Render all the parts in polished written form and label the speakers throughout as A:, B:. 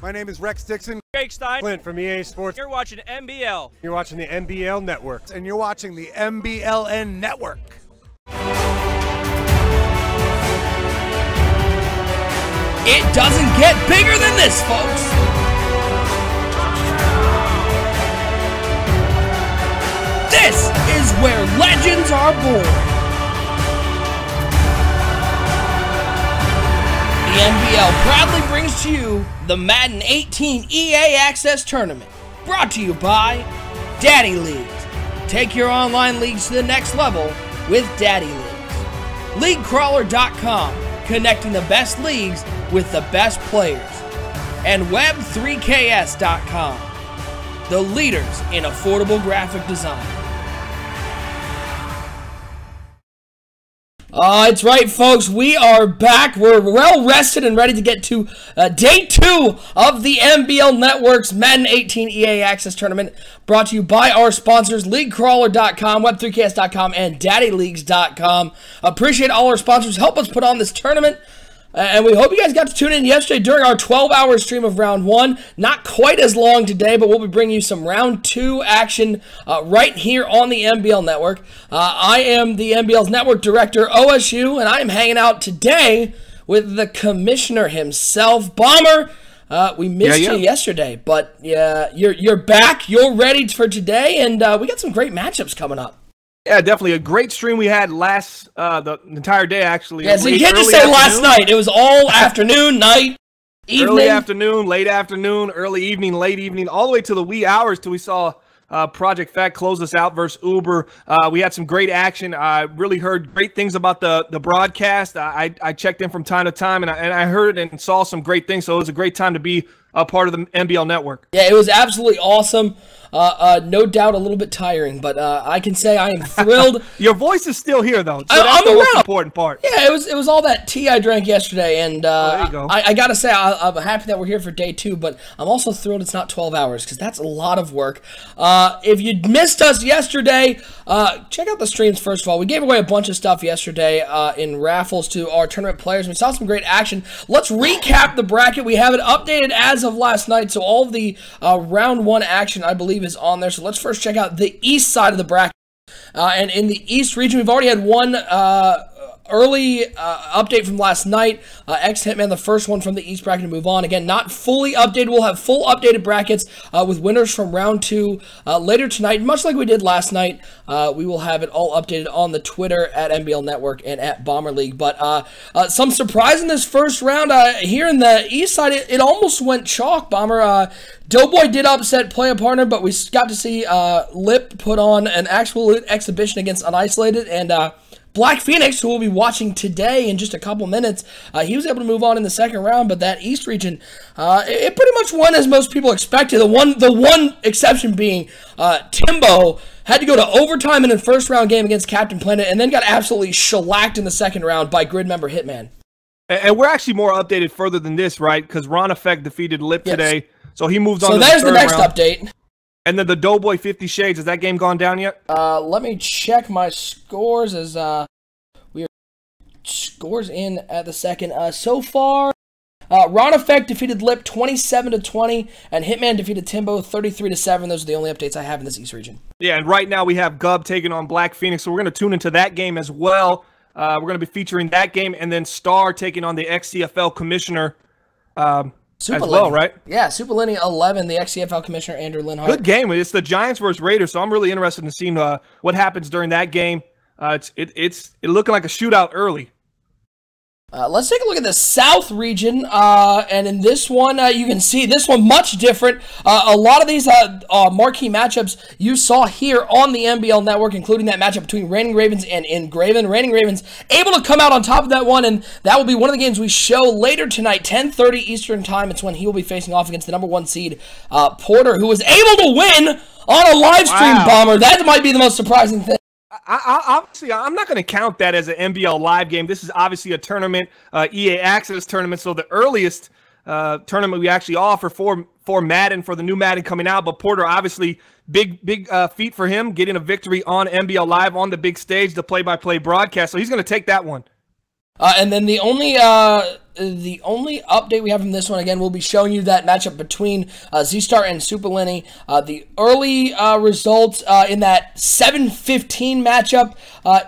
A: My name is Rex Dixon.
B: Jake Stein.
A: Clint from EA Sports.
B: You're watching NBL.
A: You're watching the NBL Network. And you're watching the MBLN Network.
C: It doesn't get bigger than this, folks. This is where legends are born. The NBL proudly brings to you the Madden 18 EA Access Tournament, brought to you by Daddy Leagues. Take your online leagues to the next level with Daddy Leagues. LeagueCrawler.com, connecting the best leagues with the best players. And Web3KS.com, the leaders in affordable graphic design. It's right, folks. We are back. We're well rested and ready to get to day 2 of the NBL Network's Madden 18 EA Access Tournament, brought to you by our sponsors, LeagueCrawler.com, Web3KS.com, and DaddyLeagues.com. Appreciate all our sponsors. Help us put on this tournament. And we hope you guys got to tune in yesterday during our 12-hour stream of Round 1. Not quite as long today, but we'll be bringing you some Round 2 action right here on the NBL Network. I am the NBL's Network Director, OSU, and I am hanging out today with the Commissioner himself. Bomber, we missed you yesterday, but you're back. You're ready for today, and we got some great matchups coming up.
D: Yeah, definitely a great stream we had last the entire day, actually.
C: Yeah, so you can't just say last night. It was all afternoon, night, evening.
D: Early afternoon, late afternoon, early evening, late evening, all the way to the wee hours till we saw Project Fact close us out versus Uber. We had some great action. I really heard great things about the broadcast. I checked in from time to time, and I heard and saw some great things, so it was a great time to be a part of the NBL Network.
C: Yeah, it was absolutely awesome. No doubt a little bit tiring, but I can say I am thrilled.
D: Your voice is still here, though, so
C: I'm
D: that's the most
C: around.
D: important part.
C: Yeah, it was all that tea I drank yesterday, and
D: there you go.
C: I got to say I'm happy that we're here for day 2, but I'm also thrilled it's not 12 hours, because that's a lot of work. If you missed us yesterday, check out the streams first of all. We gave away a bunch of stuff yesterday in raffles to our tournament players. We saw some great action. Let's recap the bracket. We have it updated as of last night, so all of the Round 1 action, I believe, is on there. So let's first check out the east side of the bracket. And in the east region, we've already had one early update from last night. X-Hitman, the first one from the East bracket, to move on. Again, not fully updated. We'll have full updated brackets with winners from Round 2 later tonight. Much like we did last night, we will have it all updated on the Twitter at NBL Network and at Bomber League. But some surprise in this first round. Here in the East side, it almost went chalk, Bomber. Doughboy did upset Play a Partner, but we got to see Lip put on an actual exhibition against Unisolated, and Black Phoenix, who we'll be watching today in just a couple minutes, he was able to move on in the second round, but that East region, it pretty much won as most people expected. The one exception being Timbo had to go to overtime in the first round game against Captain Planet, and then got absolutely shellacked in the second round by grid member Hitman.
D: And we're actually more updated further than this, right? Because Ron Effect defeated Lip today, so he moved on to the third round. So there's the next update. And then the Doughboy 50 Shades, has that game gone down yet?
C: Let me check my scores as we are scores in at the second. So far, Ron Effect defeated Lip 27-20, and Hitman defeated Timbo 33-7. Those are the only updates I have in this East region.
D: Yeah, and right now we have Gub taking on Black Phoenix, so we're going to tune into that game as well. We're going to be featuring that game, and then Star taking on the XCFL Commissioner as well, right?
C: Yeah, Super Linear 11, the XCFL Commissioner Andrew Linhart.
D: Good game. It's the Giants versus Raiders, so I'm really interested in seeing what happens during that game. It's looking like a shootout early.
C: Let's take a look at the South region, and in this one, you can see this one much different. A lot of these marquee matchups you saw here on the NBL Network, including that matchup between Reigning Ravens and Engraven. Reigning Ravens able to come out on top of that one, and that will be one of the games we show later tonight, 10:30 Eastern Time. It's when he will be facing off against the #1 seed, Porter, who was able to win on a live stream.
D: Wow.
C: Bomber. That might be the most surprising thing.
D: Obviously, I'm not going to count that as an NBL live game. This is obviously a tournament, EA Access tournament, so the earliest tournament we actually offer for Madden, for the new Madden coming out. But Porter, obviously, big feat for him, getting a victory on NBL Live on the big stage, the play-by-play broadcast. So he's going to take that one.
C: And then the only update we have from this one, again, we'll be showing you that matchup between Z-Star and Super Lenny. The early results in that 7-15 matchup,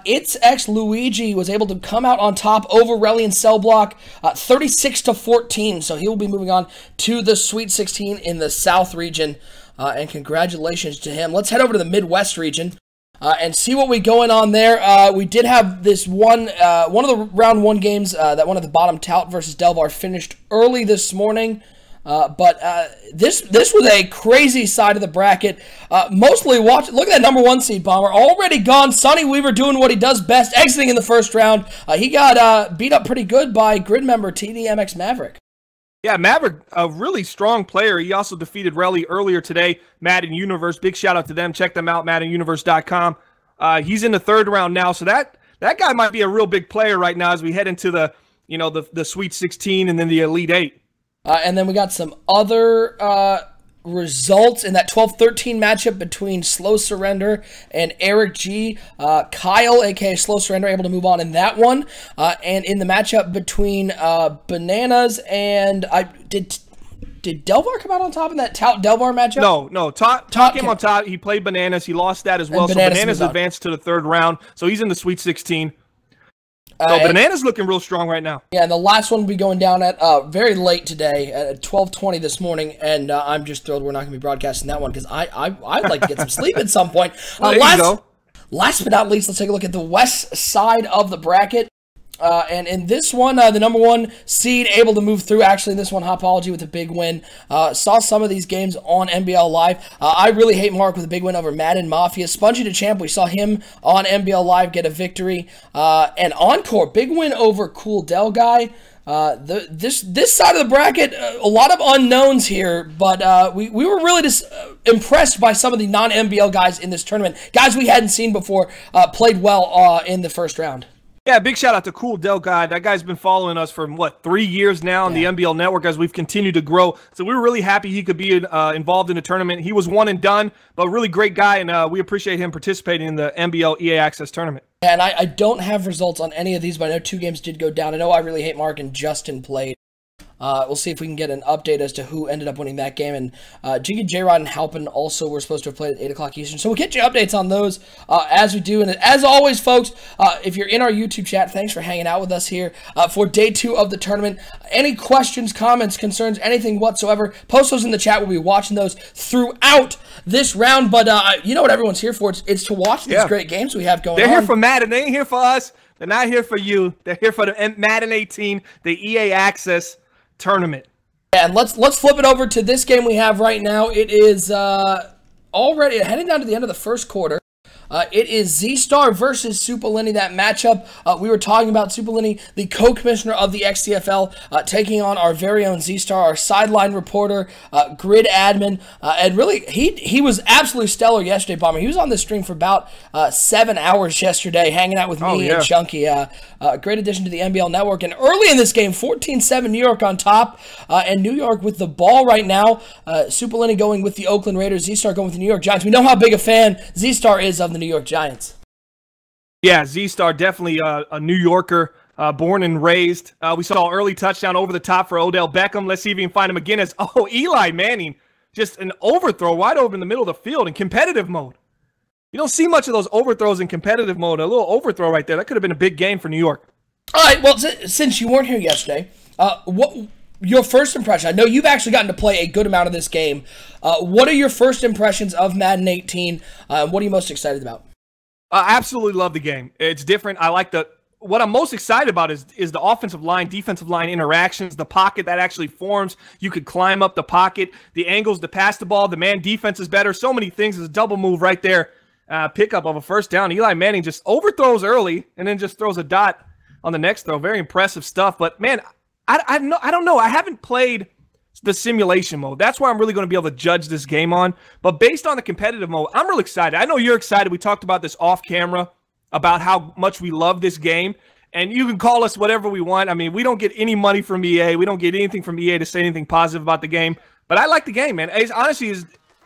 C: It's X Luigi was able to come out on top over Relly and Cell Block 36-14. So he will be moving on to the Sweet 16 in the South region. And congratulations to him. Let's head over to the Midwest region. And see what we going on there. We did have this one of the round 1 games that one of the bottom, Tout versus Delvar, finished early this morning. But this was a crazy side of the bracket. Mostly look at that number 1 seed, Bomber, already gone. Sonny Weaver doing what he does best, exiting in the first round. He got beat up pretty good by grid member TDMX Maverick.
D: Yeah, Maverick, a really strong player. He also defeated Relly earlier today, Madden Universe. Big shout out to them. Check them out, MaddenUniverse.com. He's in the 3rd round now, so that guy might be a real big player right now as we head into the Sweet 16 and then the Elite 8.
C: And then we got some other results in that 12-13 matchup between Slow Surrender and Eric G. Kyle, aka Slow Surrender, able to move on in that one. And in the matchup between Bananas and did Delvar come out on top in that Tout Delvar matchup? No. Tot
D: came on top. He played Bananas. He lost that as well. So Bananas advanced to the 3rd round. So he's in the Sweet 16. So Bananas looking real strong right now.
C: Yeah, and the last one will be going down at very late today at 12:20 this morning, and I'm just thrilled we're not going to be broadcasting that one because I'd like to get some sleep at some point.
D: There you go.
C: Last but not least, let's take a look at the west side of the bracket. And in this one, the number 1 seed able to move through. Actually, in this one, Hopology with a big win. Saw some of these games on NBL Live. I really hate Mark with a big win over Madden Mafia. Spongy to Champ, we saw him on NBL Live get a victory. And Encore, big win over Cool Del Guy. This side of the bracket, a lot of unknowns here, but we were really just impressed by some of the non-NBL guys in this tournament. Guys we hadn't seen before played well in the first round.
D: Yeah, big shout out to Cool Del Guy. That guy's been following us for, 3 years now on the NBL Network as we've continued to grow. So we were really happy he could be involved in the tournament. He was one and done, but really great guy, and we appreciate him participating in the NBL EA Access tournament.
C: And I don't have results on any of these, but I know 2 games did go down. I know I really hate Mark and Justin played. We'll see if we can get an update as to who ended up winning that game. And Jiggy, J-Rod, and Halpin also were supposed to have played at 8 o'clock Eastern. So we'll get you updates on those as we do. And as always, folks, if you're in our YouTube chat, thanks for hanging out with us here for day 2 of the tournament. Any questions, comments, concerns, anything whatsoever, post those in the chat. We'll be watching those throughout this round. But you know what everyone's here for? It's to watch these great games we have going on.
D: They're here for Madden. They ain't here for us. They're not here for you. They're here for the Madden 18, the EA Access tournament.
C: And let's flip it over to this game we have right now. It is already heading down to the end of the first quarter. It is Z-Star versus Super Lenny, that matchup. We were talking about Super Lenny, the co-commissioner of the XCFL, taking on our very own Z-Star, our sideline reporter, grid admin. And really, he was absolutely stellar yesterday, Bomber. He was on this stream for about 7 hours yesterday, hanging out with me and Chunky. Great addition to the NBL Network. And early in this game, 14-7 New York on top, and New York with the ball right now. Super Lenny going with the Oakland Raiders, Z-Star going with the New York Giants. We know how big a fan Z-Star is of the New York Giants.
D: Yeah, Z-Star, definitely a New Yorker, born and raised. We saw an early touchdown over the top for Odell Beckham. Let's see if we can find him again. As Eli Manning, just an overthrow wide open in the middle of the field in competitive mode. You don't see much of those overthrows in competitive mode. A little overthrow right there. That could have been a big game for New York.
C: All right, well, since you weren't here yesterday, what your first impression? I know you've actually gotten to play a good amount of this game. What are your first impressions of Madden 18? What are you most excited about?
D: I absolutely love the game. It's different. I like what I'm most excited about is the offensive line, defensive line interactions, the pocket that actually forms. You could climb up the pocket, the angles to pass the ball, the man defense is better. So many things. There's a double move right there. Pickup of a first down. Eli Manning just overthrows early and then just throws a dot on the next throw. Very impressive stuff. But, man, I don't know. I haven't played the simulation mode. That's where I'm really going to be able to judge this game on. But based on the competitive mode, I'm really excited. I know you're excited. We talked about this off camera about how much we love this game. And you can call us whatever we want. I mean, we don't get any money from EA. We don't get anything from EA to say anything positive about the game. But I like the game, man. It's honestly,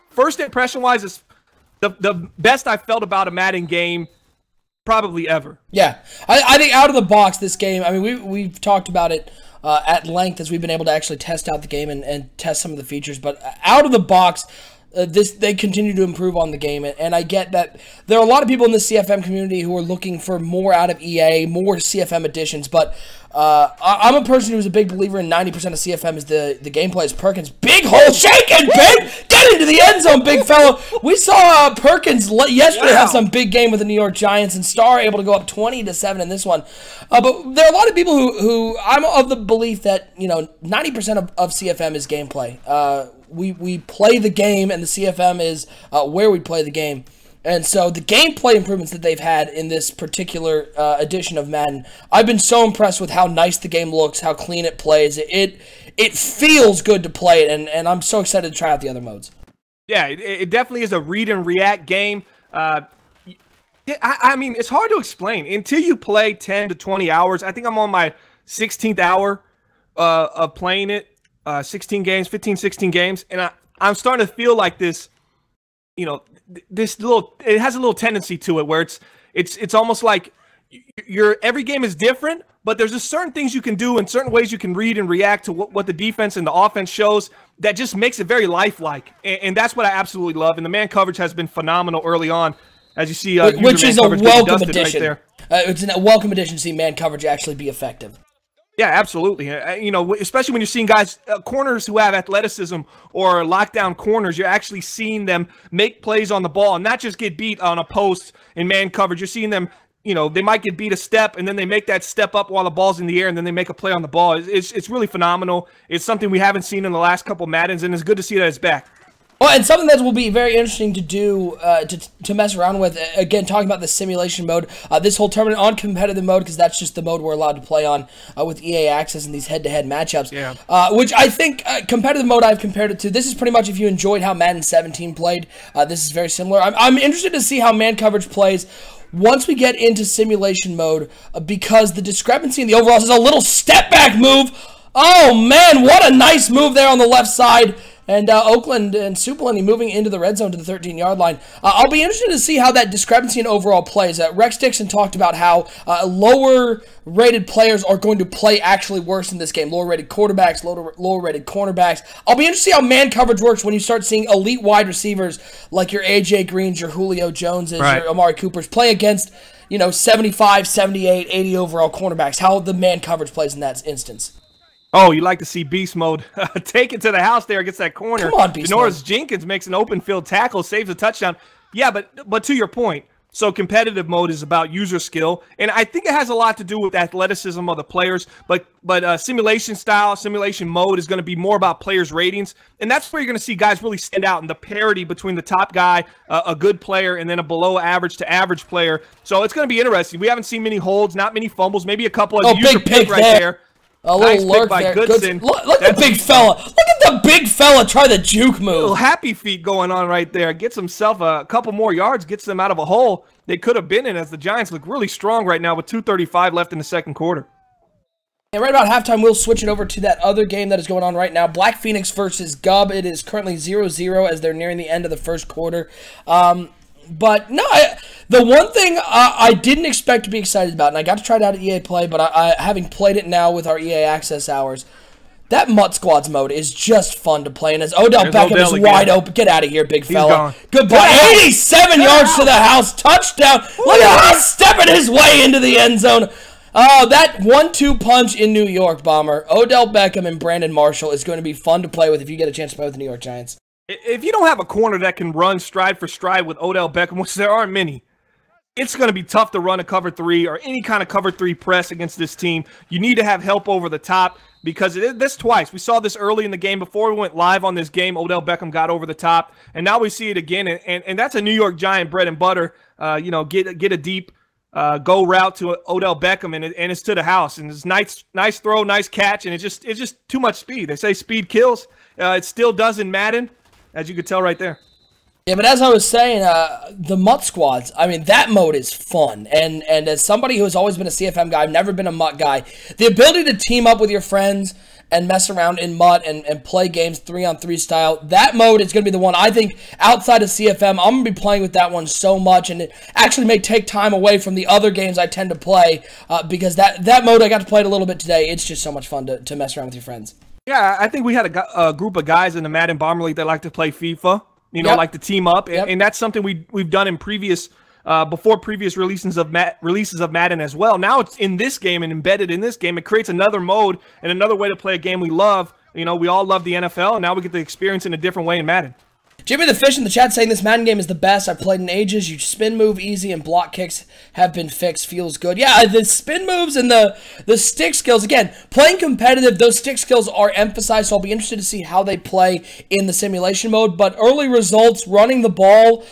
D: first impression-wise, it's the best I felt about a Madden game probably ever.
C: Yeah, I think out of the box, this game, I mean, we've talked about it at length as we've been able to actually test out the game and test some of the features, but out of the box, they continue to improve on the game, and I get that there are a lot of people in the CFM community who are looking for more out of EA, more CFM additions, but I'm a person who's a big believer in 90% of CFM is the gameplay is Perkins. Big hole shaking, big! Get into the end zone, big fella! We saw Perkins yesterday have some big game with the New York Giants, and Star able to go up 20-7 in this one. But there are a lot of people who I'm of the belief that, 90% of CFM is gameplay. We play the game, and the CFM is where we play the game. And so the gameplay improvements that they've had in this particular edition of Madden, I've been so impressed with how nice the game looks, how clean it plays. It feels good to play it, and I'm so excited to try out the other modes. Yeah,
D: it definitely is a read and react game. I mean, it's hard to explain. Until you play 10 to 20 hours, I think I'm on my 16th hour of playing it. 16 games, 15, 16 games, and I'm starting to feel like this, it has a little tendency to it where it's almost like every game is different, but there's just certain things you can do and certain ways you can read and react to what the defense and the offense shows that just makes it very lifelike, and that's what I absolutely love. And the man coverage has been phenomenal early on, as you see,
C: which is a welcome addition. Right there. It's a welcome addition to see man coverage actually be effective.
D: Yeah, absolutely. Especially when you're seeing guys, corners who have athleticism or lockdown corners, you're actually seeing them make plays on the ball and not just get beat on a post in man coverage. You're seeing them, they might get beat a step and then they make that step up while the ball's in the air and then they make a play on the ball. It's really phenomenal. It's something we haven't seen in the last couple Maddens, and it's good to see that it's back.
C: Well, and something that will be very interesting to do, to mess around with, again, talking about the simulation mode, this whole tournament on competitive mode, because that's just the mode we're allowed to play on with EA Access and these head-to-head matchups, which I think competitive mode I've compared it to. This is pretty much if you enjoyed how Madden 17 played. This is very similar. I'm interested to see how man coverage plays once we get into simulation mode, because the discrepancy in the overalls is a little step-back move. Oh, man, what a nice move there on the left side. And Oakland and Supolini moving into the red zone to the 13-yard line. I'll be interested to see how that discrepancy in overall plays. Rex Dixon talked about how lower-rated players are going to play actually worse in this game. Lower-rated quarterbacks, lower-rated cornerbacks. I'll be interested to see how man coverage works when you start seeing elite wide receivers like your A.J. Greens, your Julio Joneses, your Amari Coopers play against 75, 78, 80 overall cornerbacks. How the man coverage plays in that instance.
D: Oh, you like to see beast mode take it to the house there against that corner.
C: Come on, beast mode.
D: Janoris Jenkins makes an open field tackle, saves a touchdown. Yeah, but to your point, so competitive mode is about user skill, and I think it has a lot to do with athleticism of the players. But simulation mode is going to be more about players' ratings, and that's where you're going to see guys really stand out in the parity between the top guy, a good player, and then a below average to average player. So it's going to be interesting. We haven't seen many holds, not many fumbles, maybe a couple of user pick right there.
C: A little lurk by Goodson. Look at the big fella. Look at the big fella try the juke move.
D: A little happy feet going on right there. Gets himself a couple more yards, gets them out of a hole they could have been in, as the Giants look really strong right now with 2:35 left in the second quarter.
C: And right about halftime, we'll switch it over to that other game that is going on right now. Black Phoenix versus Gub. It is currently 0-0 as they're nearing the end of the first quarter. But no, the one thing I didn't expect to be excited about, and I got to try it out at EA Play, but having played it now with our EA Access hours, that Mutt Squads mode is just fun to play. And as Odell Beckham is wide open, get out of here, big fella. Goodbye. 87 yards to the house, touchdown. Look at him stepping his way into the end zone. Oh, that 1-2 punch in New York, Bomber. Odell Beckham and Brandon Marshall is going to be fun to play with if you get a chance to play with the New York Giants.
D: If you don't have a corner that can run stride for stride with Odell Beckham, which there aren't many, it's going to be tough to run a cover three or any kind of cover three press against this team. You need to have help over the top, because this twice. We saw this early in the game. Before we went live on this game, Odell Beckham got over the top, and now we see it again. And that's a New York Giant bread and butter. Get a deep go route to Odell Beckham, and it's to the house. And it's nice throw, nice catch, and it's just too much speed. They say speed kills. It still does in Madden, as you could tell right there.
C: Yeah, but as I was saying, the Mutt Squads, I mean, that mode is fun. And as somebody who has always been a CFM guy, I've never been a Mutt guy, the ability to team up with your friends and mess around in MUT and play games 3-on-3 style. That mode is going to be the one I think outside of CFM, I'm going to be playing with that one so much, and it actually may take time away from the other games I tend to play because that mode I got to play it a little bit today. It's just so much fun to mess around with your friends.
D: Yeah, I think we had a group of guys in the Madden Bomber League that like to play FIFA, like to team up, and that's something we've done in previous before previous releases of Madden as well. Now it's in this game and embedded in this game. It creates another mode and another way to play a game we love. We all love the NFL, and now we get to experience it in a different way in Madden.
C: Jimmy the Fish in the chat saying this Madden game is the best I've played in ages. You spin move easy and block kicks have been fixed. Feels good. Yeah, the spin moves and the stick skills. Again, playing competitive, those stick skills are emphasized, so I'll be interested to see how they play in the simulation mode. But early results, running the ball,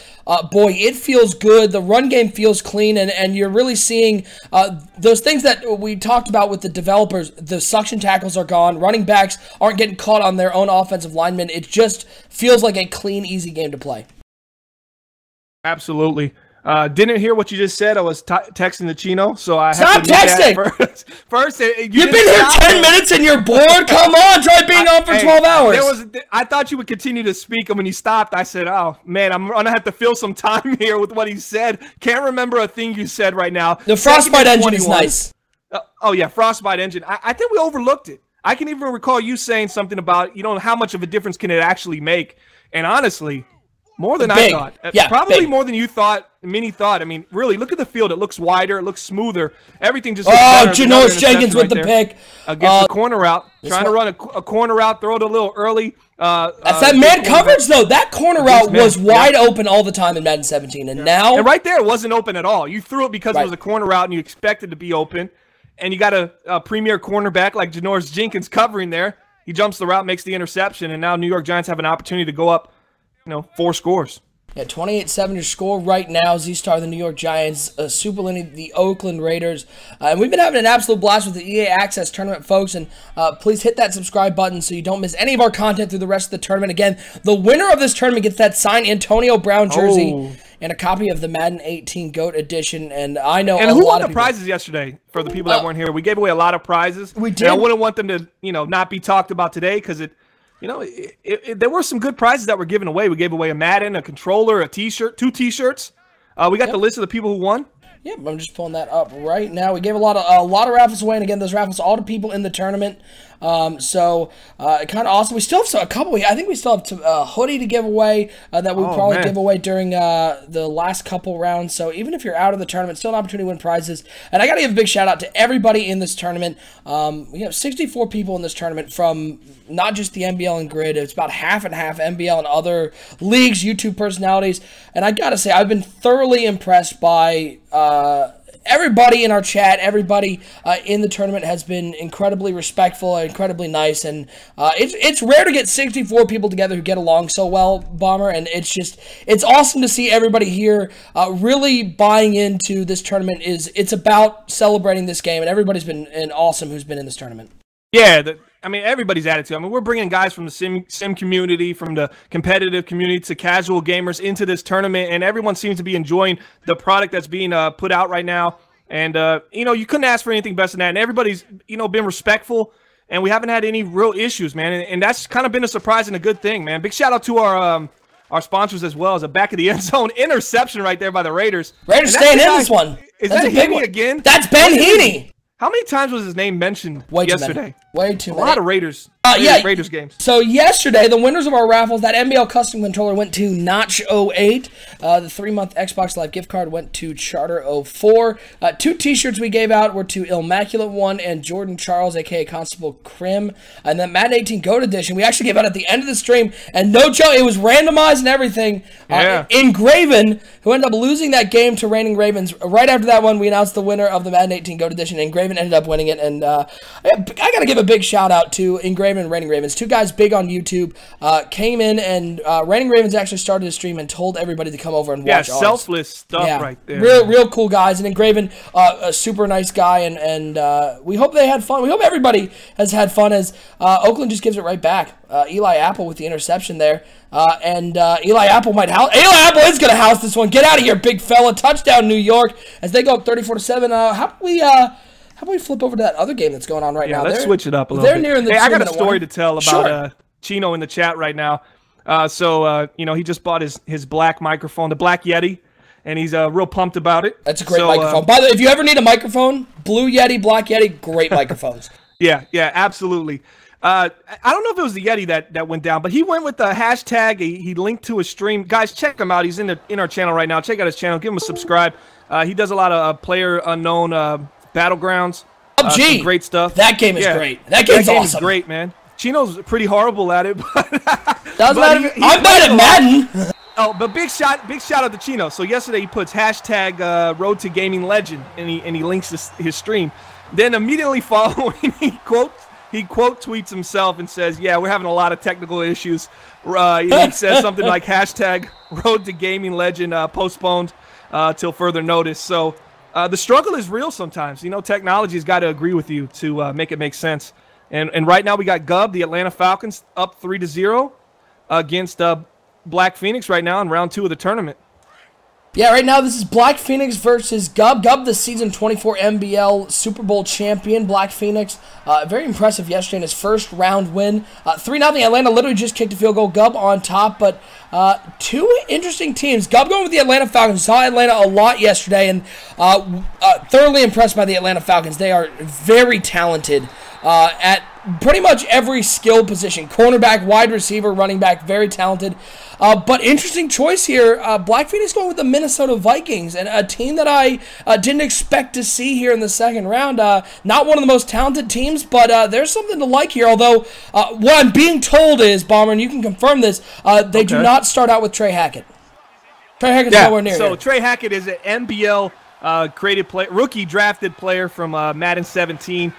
C: boy, it feels good. The run game feels clean, and you're really seeing those things that we talked about with the developers. The suction tackles are gone. Running backs aren't getting caught on their own offensive linemen. It just feels like a clean, easy game to play.
D: Absolutely. Didn't hear what you just said. I was texting the Chino, so I
C: Stop
D: have to
C: texting.
D: First,
C: you've been here 10 minutes and you're bored. Come on, try being on for 12 hours.
D: I thought you would continue to speak, and when you stopped, I said, "Oh man, I'm gonna have to fill some time here with what he said." Can't remember a thing you said right now.
C: The Frostbite engine is nice.
D: Oh yeah, Frostbite engine. I think we overlooked it. I can even recall you saying something about how much of a difference can it actually make, and honestly. More than I thought.
C: Yeah,
D: probably more than you thought, many thought. I mean, really, look at the field. It looks wider. It looks smoother. Everything just
C: Janoris Jenkins with the pick.
D: Against the corner route. Trying to run a corner route, throw it a little early.
C: That's that man coverage, though. That corner route was wide open all the time in Madden 17. And now...
D: And right there, it wasn't open at all. You threw it because it was a corner route and you expected it to be open. And you got a premier cornerback like Janoris Jenkins covering there. He jumps the route, makes the interception, and now New York Giants have an opportunity to go up 4 scores.
C: Yeah, 28-7 your score right now. Z-Star, the New York Giants, Super Lenny, the Oakland Raiders. And we've been having an absolute blast with the EA Access Tournament, folks. And please hit that subscribe button so you don't miss any of our content through the rest of the tournament. Again, the winner of this tournament gets that signed Antonio Brown jersey and a copy of the Madden 18 GOAT edition. And I know
D: and who won the prizes yesterday for the people that weren't here? We gave away a lot of prizes.
C: We did.
D: And I wouldn't want them to, not be talked about today because there were some good prizes that were given away. We gave away a Madden, a controller, a T-shirt, 2 T-shirts. We got the list of the people who won.
C: Yep, I'm just pulling that up right now. We gave a lot of raffles away, and again, those raffles all to people in the tournament. So kind of awesome. We still have a couple. I think we still have a hoodie to give away that we'll probably give away during the last couple rounds. So even if you're out of the tournament, still an opportunity to win prizes. And I got to give a big shout out to everybody in this tournament. We have 64 people in this tournament from not just the NBL and Grid. It's about half and half NBL and other leagues, YouTube personalities. And I got to say, I've been thoroughly impressed by everybody in our chat. Everybody in the tournament has been incredibly respectful, incredibly nice, and it's rare to get 64 people together who get along so well, Bomber, and it's awesome to see everybody here really buying into this tournament. It's about celebrating this game, and everybody's been awesome who's been in this tournament.
D: Yeah, everybody's attitude. We're bringing guys from the sim community, from the competitive community to casual gamers into this tournament, and everyone seems to be enjoying the product that's being put out right now. And, you couldn't ask for anything better than that. And everybody's, been respectful, and we haven't had any real issues, man. And that's kind of been a surprise and a good thing, man. Big shout out to our sponsors as well as a back of the end zone interception right there by the Raiders.
C: Raiders staying in this one.
D: Is that a big one again?
C: That's Ben Heaney.
D: How many times was his name mentioned yesterday?
C: Way too many.
D: A lot of Raiders. Raiders games.
C: So yesterday, the winners of our raffles, that NBL custom controller went to Notch08. The 3-month Xbox Live gift card went to Charter04. 2 T-shirts we gave out were to Immaculate One and Jordan Charles, a.k.a. Constable Crim. And then Madden 18 GOAT Edition, we actually gave out at the end of the stream. And no joke, it was randomized and everything. Engraven, who ended up losing that game to Reigning Ravens. Right after that one, we announced the winner of the Madden 18 GOAT Edition. Engraven ended up winning it. And I got to give a big shout out to Engraven and Reigning Ravens, 2 guys big on YouTube, came in, and Reigning Ravens actually started a stream and told everybody to come over and watch ours.
D: Selfless stuff right there.
C: Real cool guys, and Engraven, a super nice guy, and we hope they had fun. We hope everybody has had fun as Oakland just gives it right back. Eli Apple with the interception there, and Eli Apple is going to house this one. Get out of here, big fella. Touchdown, New York, as they go up 34-7. How about we flip over to that other game that's going on right now?
D: Let's switch it up a little bit.
C: Nearing the
D: I got a story to tell about Chino in the chat right now. He just bought his black microphone, the Black Yeti, and he's real pumped about it.
C: That's a great microphone. By the way, if you ever need a microphone, Blue Yeti, Black Yeti, great microphones.
D: Yeah, absolutely. I don't know if it was the Yeti that went down, but he went with the hashtag. He linked to a stream. Guys, check him out. He's in our channel right now. Check out his channel. Give him a subscribe. He does a lot of player unknown battlegrounds.
C: PUBG.
D: Great stuff.
C: That game is great. That game's awesome.
D: Is great, man. Chino's pretty horrible at it, but
C: doesn't matter. I'm bad at Madden.
D: Oh, but big shout out to Chino. So yesterday he puts hashtag Road to Gaming Legend, and he links his stream. Then immediately following, he quote tweets himself and says, "Yeah, we're having a lot of technical issues." He says something like hashtag Road to Gaming Legend postponed till further notice. So the struggle is real sometimes. You know, technology's got to agree with you to make it make sense. And right now we got Gub, the Atlanta Falcons, up 3-0 against Black Phoenix right now in round 2 of the tournament.
C: Yeah, right now this is Black Phoenix versus Gub. Gub, the season 24 NBL Super Bowl champion. Black Phoenix, very impressive yesterday in his first round win. 3-0. Atlanta literally just kicked a field goal. Gub on top, but two interesting teams. Gub going with the Atlanta Falcons. Saw Atlanta a lot yesterday, and thoroughly impressed by the Atlanta Falcons. They are very talented at pretty much every skill position. Cornerback, wide receiver, running back, very talented. But interesting choice here. Black Phoenix going with the Minnesota Vikings, and a team that I didn't expect to see here in the second round. Not one of the most talented teams, but there's something to like here. Although what I'm being told is, Bomber, and you can confirm this, they do not start out with Trey Hackett. Trey Hackett's nowhere near
D: so
C: here.
D: Trey Hackett is an NBL created rookie drafted player from Madden 17.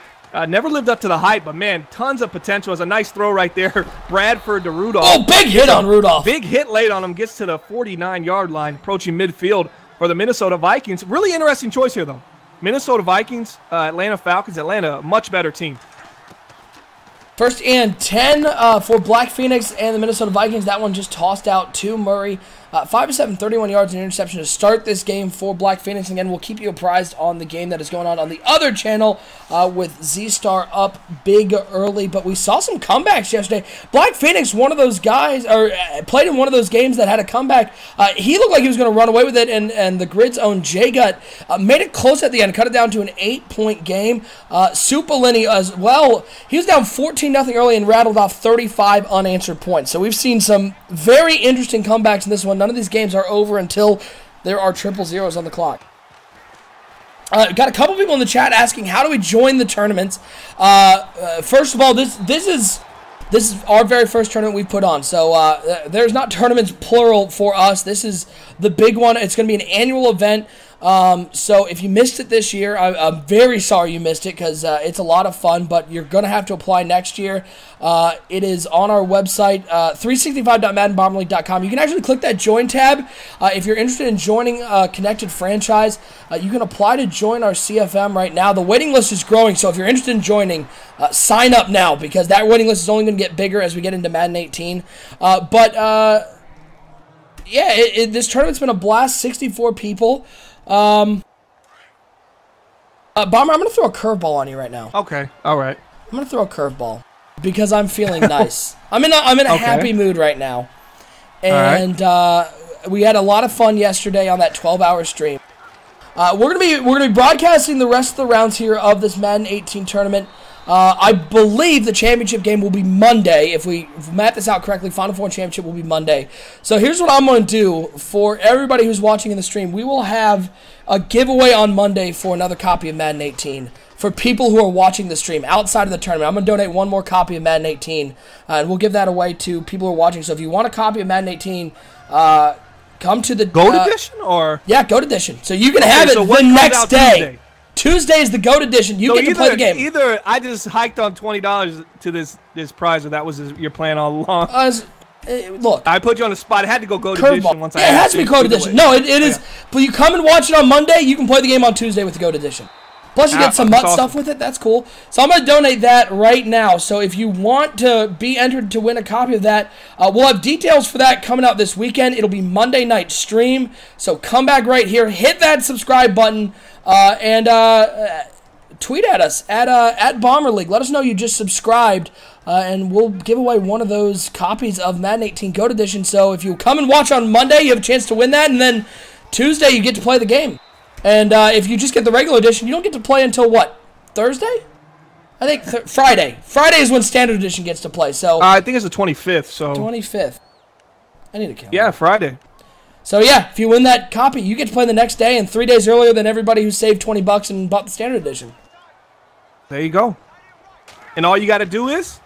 D: Never lived up to the hype, but, man, tons of potential. It's a nice throw right there. Bradford to Rudolph.
C: Oh, big hit on Rudolph.
D: Big hit late on him. Gets to the 49-yard line, approaching midfield for the Minnesota Vikings. Really interesting choice here, though. Minnesota Vikings, Atlanta Falcons. Atlanta, a much better team.
C: 1st and 10 for Black Phoenix and the Minnesota Vikings. That one just tossed out to Murray. 5-7, 31 yards and interception to start this game for Black Phoenix. Again, we'll keep you apprised on the game that is going on the other channel with Z-Star up big early. But we saw some comebacks yesterday. Black Phoenix, one of those guys, or played in one of those games that had a comeback. He looked like he was going to run away with it, and the Grid's own J-Gut made it close at the end, cut it down to an 8-point game. Supalini as well. He was down 14-0 early and rattled off 35 unanswered points. So we've seen some very interesting comebacks in this one. None of these games are over until there are 000s on the clock. Got a couple people in the chat asking, how do we join the tournaments? First of all, this is our very first tournament we've put on. So there's not tournaments plural for us. This is the big one. It's going to be an annual event. So if you missed it this year, I'm very sorry you missed it, because it's a lot of fun, but you're going to have to apply next year. It is on our website, 365.maddenbomberleague.com. You can actually click that join tab. If you're interested in joining a connected franchise, you can apply to join our CFM right now. The waiting list is growing, so if you're interested in joining, sign up now, because that waiting list is only going to get bigger as we get into Madden 18. Yeah, this tournament's been a blast. 64 people. Bomber, I'm going to throw a curveball on you right now.
D: Okay, all right.
C: I'm going to throw a curveball because I'm feeling nice. I'm in a happy mood right now. And we had a lot of fun yesterday on that 12-hour stream. We're going to be broadcasting the rest of the rounds here of this Madden 18 tournament. I believe the championship game will be Monday. If we map this out correctly, Final Four championship will be Monday. So here's what I'm going to do for everybody who's watching in the stream. We will have a giveaway on Monday for another copy of Madden 18 for people who are watching the stream outside of the tournament. I'm going to donate one more copy of Madden 18, and we'll give that away to people who are watching. So if you want a copy of Madden 18, come to the
D: Gold Edition, or
C: Gold Edition. So you can have it the next day. Tuesday is the GOAT edition. You get to play the game.
D: Either I just hiked on $20 to this prize, or that was your plan all along.
C: Look,
D: I put you on the spot. I had to go GOAT edition once. It
C: has to be GOAT edition. No, it is. But you come and watch it on Monday. You can play the game on Tuesday with the GOAT edition. Plus, you get some MUT stuff with it. That's cool. So I'm going to donate that right now. So if you want to be entered to win a copy of that, we'll have details for that coming out this weekend. It'll be Monday night stream. So come back right here, hit that subscribe button, and tweet at us at Bomber League. Let us know you just subscribed, and we'll give away one of those copies of Madden 18 Goat Edition. So if you come and watch on Monday, you have a chance to win that, and then Tuesday you get to play the game. And if you just get the regular edition, you don't get to play until what? Thursday? I think Friday. Friday is when Standard Edition gets to play. So
D: I think it's the 25th. So
C: 25th. I need to count.
D: Yeah, Friday.
C: So yeah, if you win that copy, you get to play the next day and 3 days earlier than everybody who saved $20 and bought the Standard Edition.
D: There you go. And all you got to do is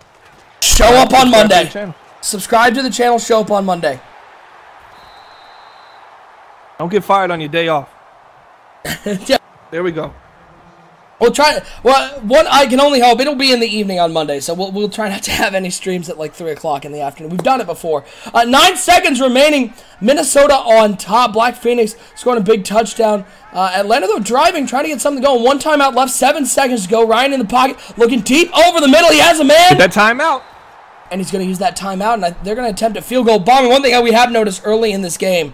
C: show up on Monday. Subscribe to the channel. Show up on Monday.
D: Don't get fired on your day off.
C: Yeah.
D: There we go.
C: We'll try. Well, one I can only hope it'll be in the evening on Monday, so we'll try not to have any streams at like 3 o'clock in the afternoon. We've done it before. 9 seconds remaining. Minnesota on top. Black Phoenix scoring a big touchdown. Atlanta though driving, trying to get something going. 1 timeout left. 7 seconds to go. Ryan in the pocket, looking deep over the middle. He has a man.
D: Get that timeout.
C: And he's going to use that timeout, and they're going to attempt a field goal bombing. One thing that we have noticed early in this game.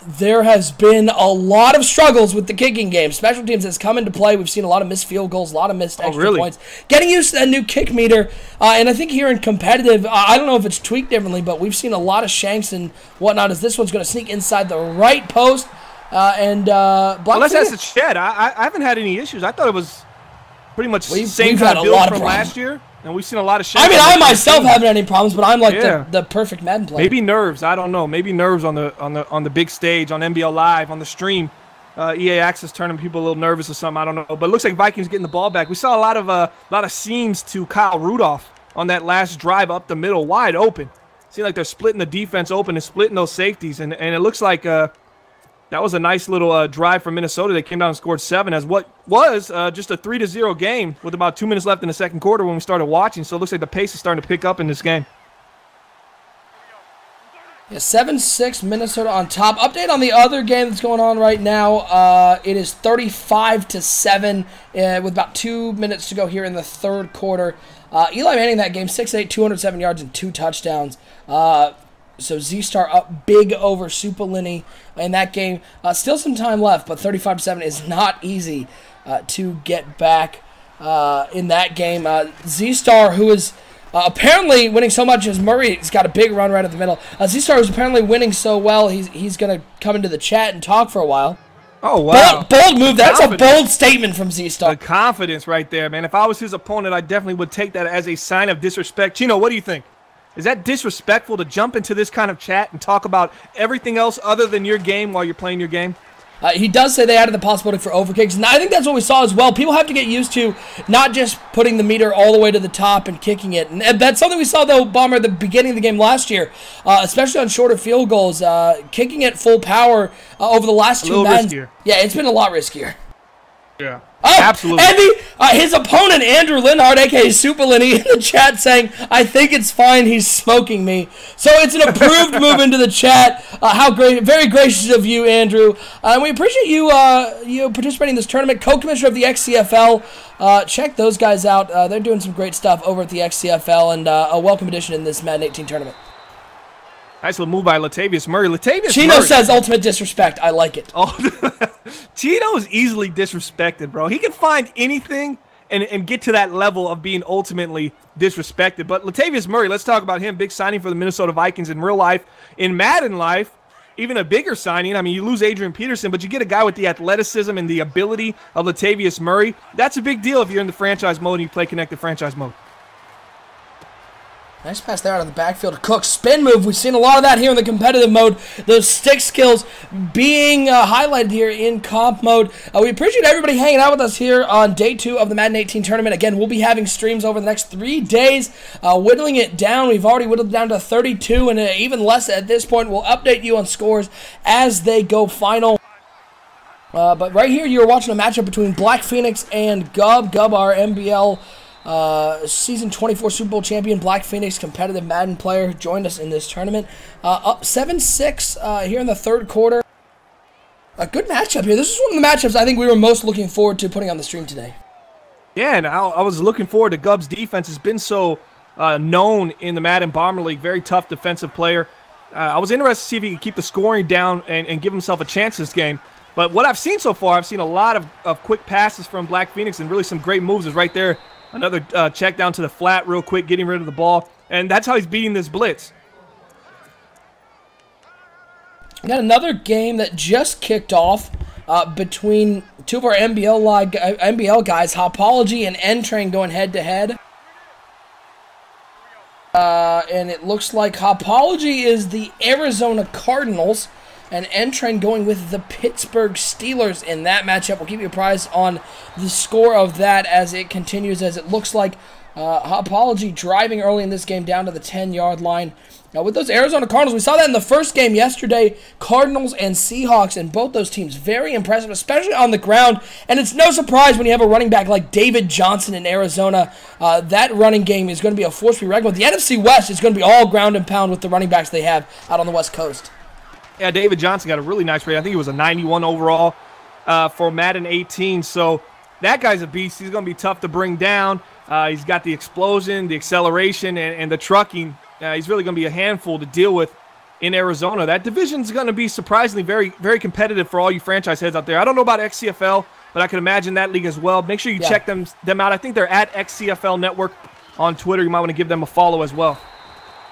C: There has been a lot of struggles with the kicking game. Special teams has come into play. We've seen a lot of missed field goals, a lot of missed extra points. Getting used to that new kick meter, and I think here in competitive, I don't know if it's tweaked differently, but we've seen a lot of shanks and whatnot as this one's going to sneak inside the right post.
D: Unless that's a shed. I haven't had any issues. I thought it was pretty much the same kind of build from last year. And we've seen a lot of shit.
C: I mean, I myself haven't had any problems, but I'm like the perfect Madden player.
D: Maybe nerves. I don't know. Maybe nerves on the big stage, on NBL Live, on the stream. EA Access turning people a little nervous or something. I don't know. But it looks like Vikings getting the ball back. We saw a lot of seams to Kyle Rudolph on that last drive up the middle, wide open. Seems like they're splitting the defense open and splitting those safeties. And it looks like that was a nice little drive from Minnesota. They came down and scored 7 as what was just a 3-0 game with about 2 minutes left in the second quarter when we started watching. So it looks like the pace is starting to pick up in this game.
C: Yeah, 7-6 Minnesota on top. Update on the other game that's going on right now. It is 35-7 with about 2 minutes to go here in the third quarter. Eli Manning that game, 6'8", 207 yards and 2 touchdowns. So Z-Star up big over Supalini in that game. Still some time left, but 35-7 is not easy to get back in that game. Z-Star, who is apparently winning so much as Murray's got a big run right at the middle. Z-Star is apparently winning so well, he's going to come into the chat and talk for a while.
D: Oh, wow.
C: Bold move. That's a bold statement from Z-Star.
D: The confidence right there, man. If I was his opponent, I definitely would take that as a sign of disrespect. Chino, what do you think? Is that disrespectful to jump into this kind of chat and talk about everything else other than your game while you're playing your game?
C: He does say they added the possibility for overkicks, and I think that's what we saw as well. People have to get used to not just putting the meter all the way to the top and kicking it. And that's something we saw, though, Bomber, at the beginning of the game last year, especially on shorter field goals. Kicking it full power over the last 2 Maddens.
D: Riskier.
C: Yeah, it's been a lot riskier.
D: Yeah.
C: Oh,
D: absolutely.
C: And his opponent, Andrew Linhart, a.k.a. Supalini, in the chat saying, I think it's fine, he's smoking me. So it's an approved move into the chat. How great, very gracious of you, Andrew. And we appreciate you participating in this tournament. Co-commissioner of the XCFL. Check those guys out. They're doing some great stuff over at the XCFL, and a welcome addition in this Madden 18 tournament.
D: Nice little move by Latavius Murray.
C: Chino says ultimate disrespect. I like it.
D: Oh, Chino is easily disrespected, bro. He can find anything and get to that level of being ultimately disrespected. But Latavius Murray, let's talk about him. Big signing for the Minnesota Vikings in real life. In Madden life, even a bigger signing. I mean, you lose Adrian Peterson, but you get a guy with the athleticism and the ability of Latavius Murray. That's a big deal if you're in the franchise mode and you play connected franchise mode.
C: Nice pass there out of the backfield to Cook. Spin move. We've seen a lot of that here in the competitive mode. Those stick skills being highlighted here in comp mode. We appreciate everybody hanging out with us here on day 2 of the Madden 18 tournament. Again, we'll be having streams over the next 3 days, whittling it down. We've already whittled it down to 32 and even less at this point. We'll update you on scores as they go final. But right here, you're watching a matchup between Black Phoenix and Gub. Gub, our MBL Season 24 Super Bowl champion, Black Phoenix competitive Madden player, joined us in this tournament. Up 7-6 here in the third quarter. A good matchup here. This is one of the matchups I think we were most looking forward to putting on the stream today.
D: Yeah, and I was looking forward to Gub's defense. Has been so known in the Madden Bomber League. Very tough defensive player. I was interested to see if he could keep the scoring down and give himself a chance this game. But what I've seen so far, I've seen a lot of quick passes from Black Phoenix and really some great moves. Is right there. Another check down to the flat real quick, getting rid of the ball. And that's how he's beating this blitz.
C: We got another game that just kicked off between two of our NBL guys, Hopology and N-Train, going head-to-head. And it looks like Hopology is the Arizona Cardinals, and N-Train going with the Pittsburgh Steelers in that matchup. We'll keep you apprised on the score of that as it continues, as it looks like Hopology driving early in this game down to the 10-yard line. Now, with those Arizona Cardinals, we saw that in the first game yesterday. Cardinals and Seahawks, and both those teams very impressive, especially on the ground. And it's no surprise when you have a running back like David Johnson in Arizona. That running game is going to be a force to be reckoned with. The NFC West is going to be all ground and pound with the running backs they have out on the West Coast. Yeah,
D: David Johnson got a really nice rating. I think he was a 91 overall for Madden 18. So that guy's a beast. He's going to be tough to bring down. He's got the explosion, the acceleration, and the trucking. He's really going to be a handful to deal with in Arizona. That division's going to be surprisingly very, very competitive for all you franchise heads out there. I don't know about XCFL, but I can imagine that league as well. Make sure you check them out. I think they're at XCFL Network on Twitter. You might want to give them a follow as well.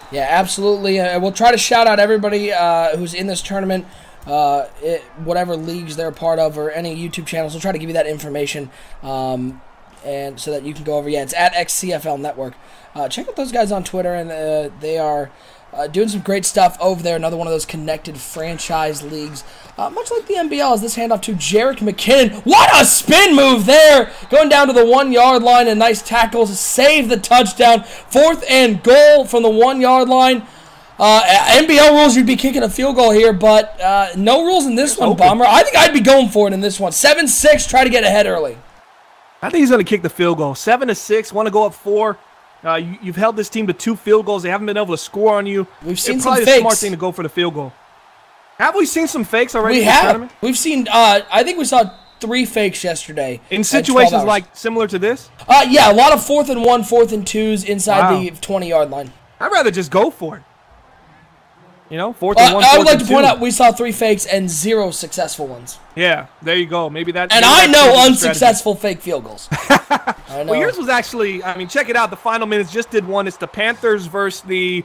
C: Yeah, absolutely. We'll try to shout out everybody who's in this tournament, whatever leagues they're a part of or any YouTube channels. We'll try to give you that information and so that you can go over. Yeah, it's at XCFL Network. Check out those guys on Twitter, and they are doing some great stuff over there. Another one of those connected franchise leagues. Much like the NBL, as this handoff to Jarek McKinnon. What a spin move there! Going down to the 1-yard line, and nice tackles. Save the touchdown. 4th and goal from the 1-yard line. NBL rules, you'd be kicking a field goal here, but no rules in this one, Bomber. I think I'd be going for it in this one. 7-6, try to get ahead early.
D: I think he's going to kick the field goal. 7-6, want to go up 4. You've held this team to 2 field goals. They haven't been able to score on you.
C: We've seen
D: some fakes. Probably a smart thing to go for the field goal. Have we seen some fakes already in this tournament?
C: We've seen, I think we saw 3 fakes yesterday.
D: In situations like similar to this?
C: Yeah, a lot of 4th and 1, 4th and 2s inside the 20-yard line.
D: I'd rather just go for it. You know, 4th and 1, 4th
C: I would like to point out we saw 3 fakes and 0 successful ones.
D: Yeah, there you go. Maybe that's...
C: And I know unsuccessful fake field goals. I know.
D: Well, yours was actually... I mean, check it out. The final minutes just did one. It's the Panthers versus the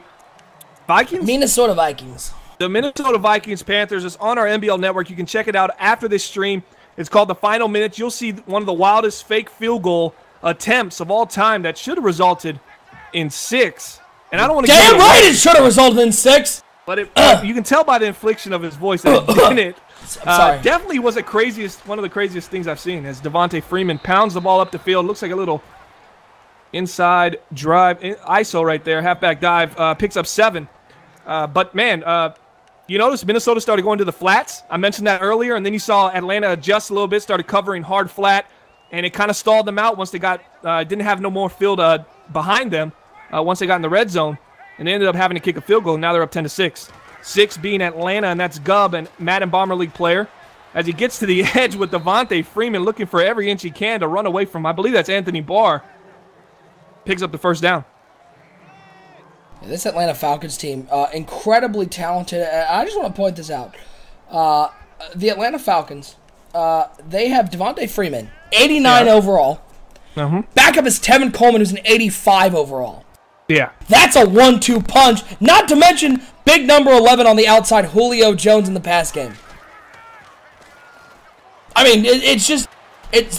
D: Vikings?
C: Minnesota Vikings.
D: The Minnesota Vikings-Panthers is on our NBL network. You can check it out after this stream. It's called The Final Minutes. You'll see one of the wildest fake field goal attempts of all time that should have resulted in 6. And I don't want to...
C: Damn right it should have resulted in 6!
D: But you can tell by the inflection of his voice that it didn't. Definitely was one of the craziest things I've seen as Devontae Freeman pounds the ball up the field. Looks like a little inside drive, ISO right there, halfback dive, picks up 7. But, man, you notice Minnesota started going to the flats. I mentioned that earlier, and then you saw Atlanta adjust a little bit, started covering hard flat, and it kind of stalled them out once they got didn't have no more field behind them once they got in the red zone. And they ended up having to kick a field goal. Now they're up 10-6. 6 being Atlanta, and that's Gubb, and Madden Bomber League player. As he gets to the edge with Devontae Freeman looking for every inch he can to run away from, I believe that's Anthony Barr. Picks up the first down.
C: Yeah, this Atlanta Falcons team, incredibly talented. I just want to point this out. The Atlanta Falcons, they have Devontae Freeman, 89 overall. Backup is Tevin Coleman, who's an 85 overall.
D: Yeah.
C: That's a 1-2 punch. Not to mention big number 11 on the outside, Julio Jones in the pass game. I mean, it's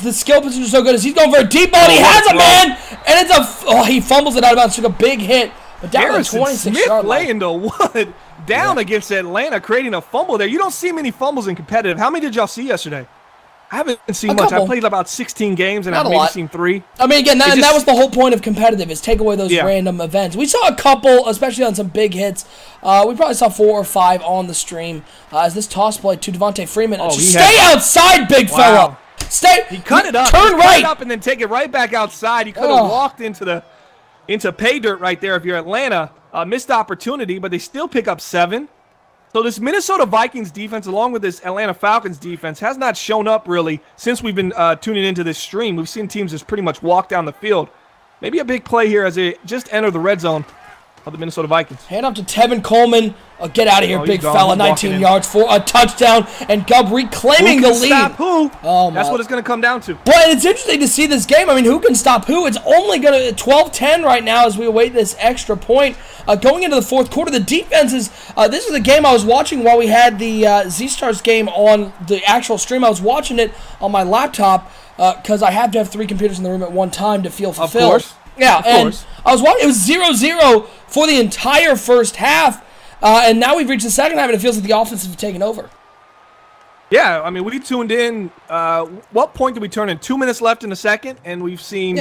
C: the skill position is so good as he's going for a deep ball. He has a man, and it's he fumbles it out of bounds. Took a big hit, but down to the 26-yard line.
D: Laying the wood down against Atlanta, creating a fumble there. You don't see many fumbles in competitive. How many did y'all see yesterday? I haven't seen much. I played about 16 games, and I've maybe seen 3.
C: I mean, again, that was the whole point of competitive, is take away those random events. We saw a couple, especially on some big hits. We probably saw 4 or 5 on the stream as this toss play to Devontae Freeman. Stay outside, big fella. Stay.
D: He cut it up.
C: Turn right.
D: Cut it up and then take it right back outside. He could have walked into pay dirt right there if you're Atlanta. Missed opportunity, but they still pick up 7. So this Minnesota Vikings defense, along with this Atlanta Falcons defense, has not shown up really since we've been tuning into this stream. We've seen teams just pretty much walk down the field. Maybe a big play here as they just enter the red zone of the Minnesota Vikings.
C: Hand off to Tevin Coleman. Oh, get out of here, big fella. 19 yards for a touchdown. And Gubb reclaiming the lead.
D: Stop who?
C: Oh,
D: that's what it's going to come down to.
C: Boy, it's interesting to see this game. I mean, who can stop who? It's only going to 12-10 right now as we await this extra point. Going into the fourth quarter, the defenses, this is a game I was watching while we had the Z-Stars game on the actual stream. I was watching it on my laptop because I have to have 3 computers in the room at one time to feel fulfilled.
D: Of course.
C: Yeah, and I was watching. It was 0-0 for the entire first half, and now we've reached the second half, and it feels like the offense has taken over.
D: Yeah, I mean, we tuned in. What point did we turn in? 2 minutes left in the second, and we've seen,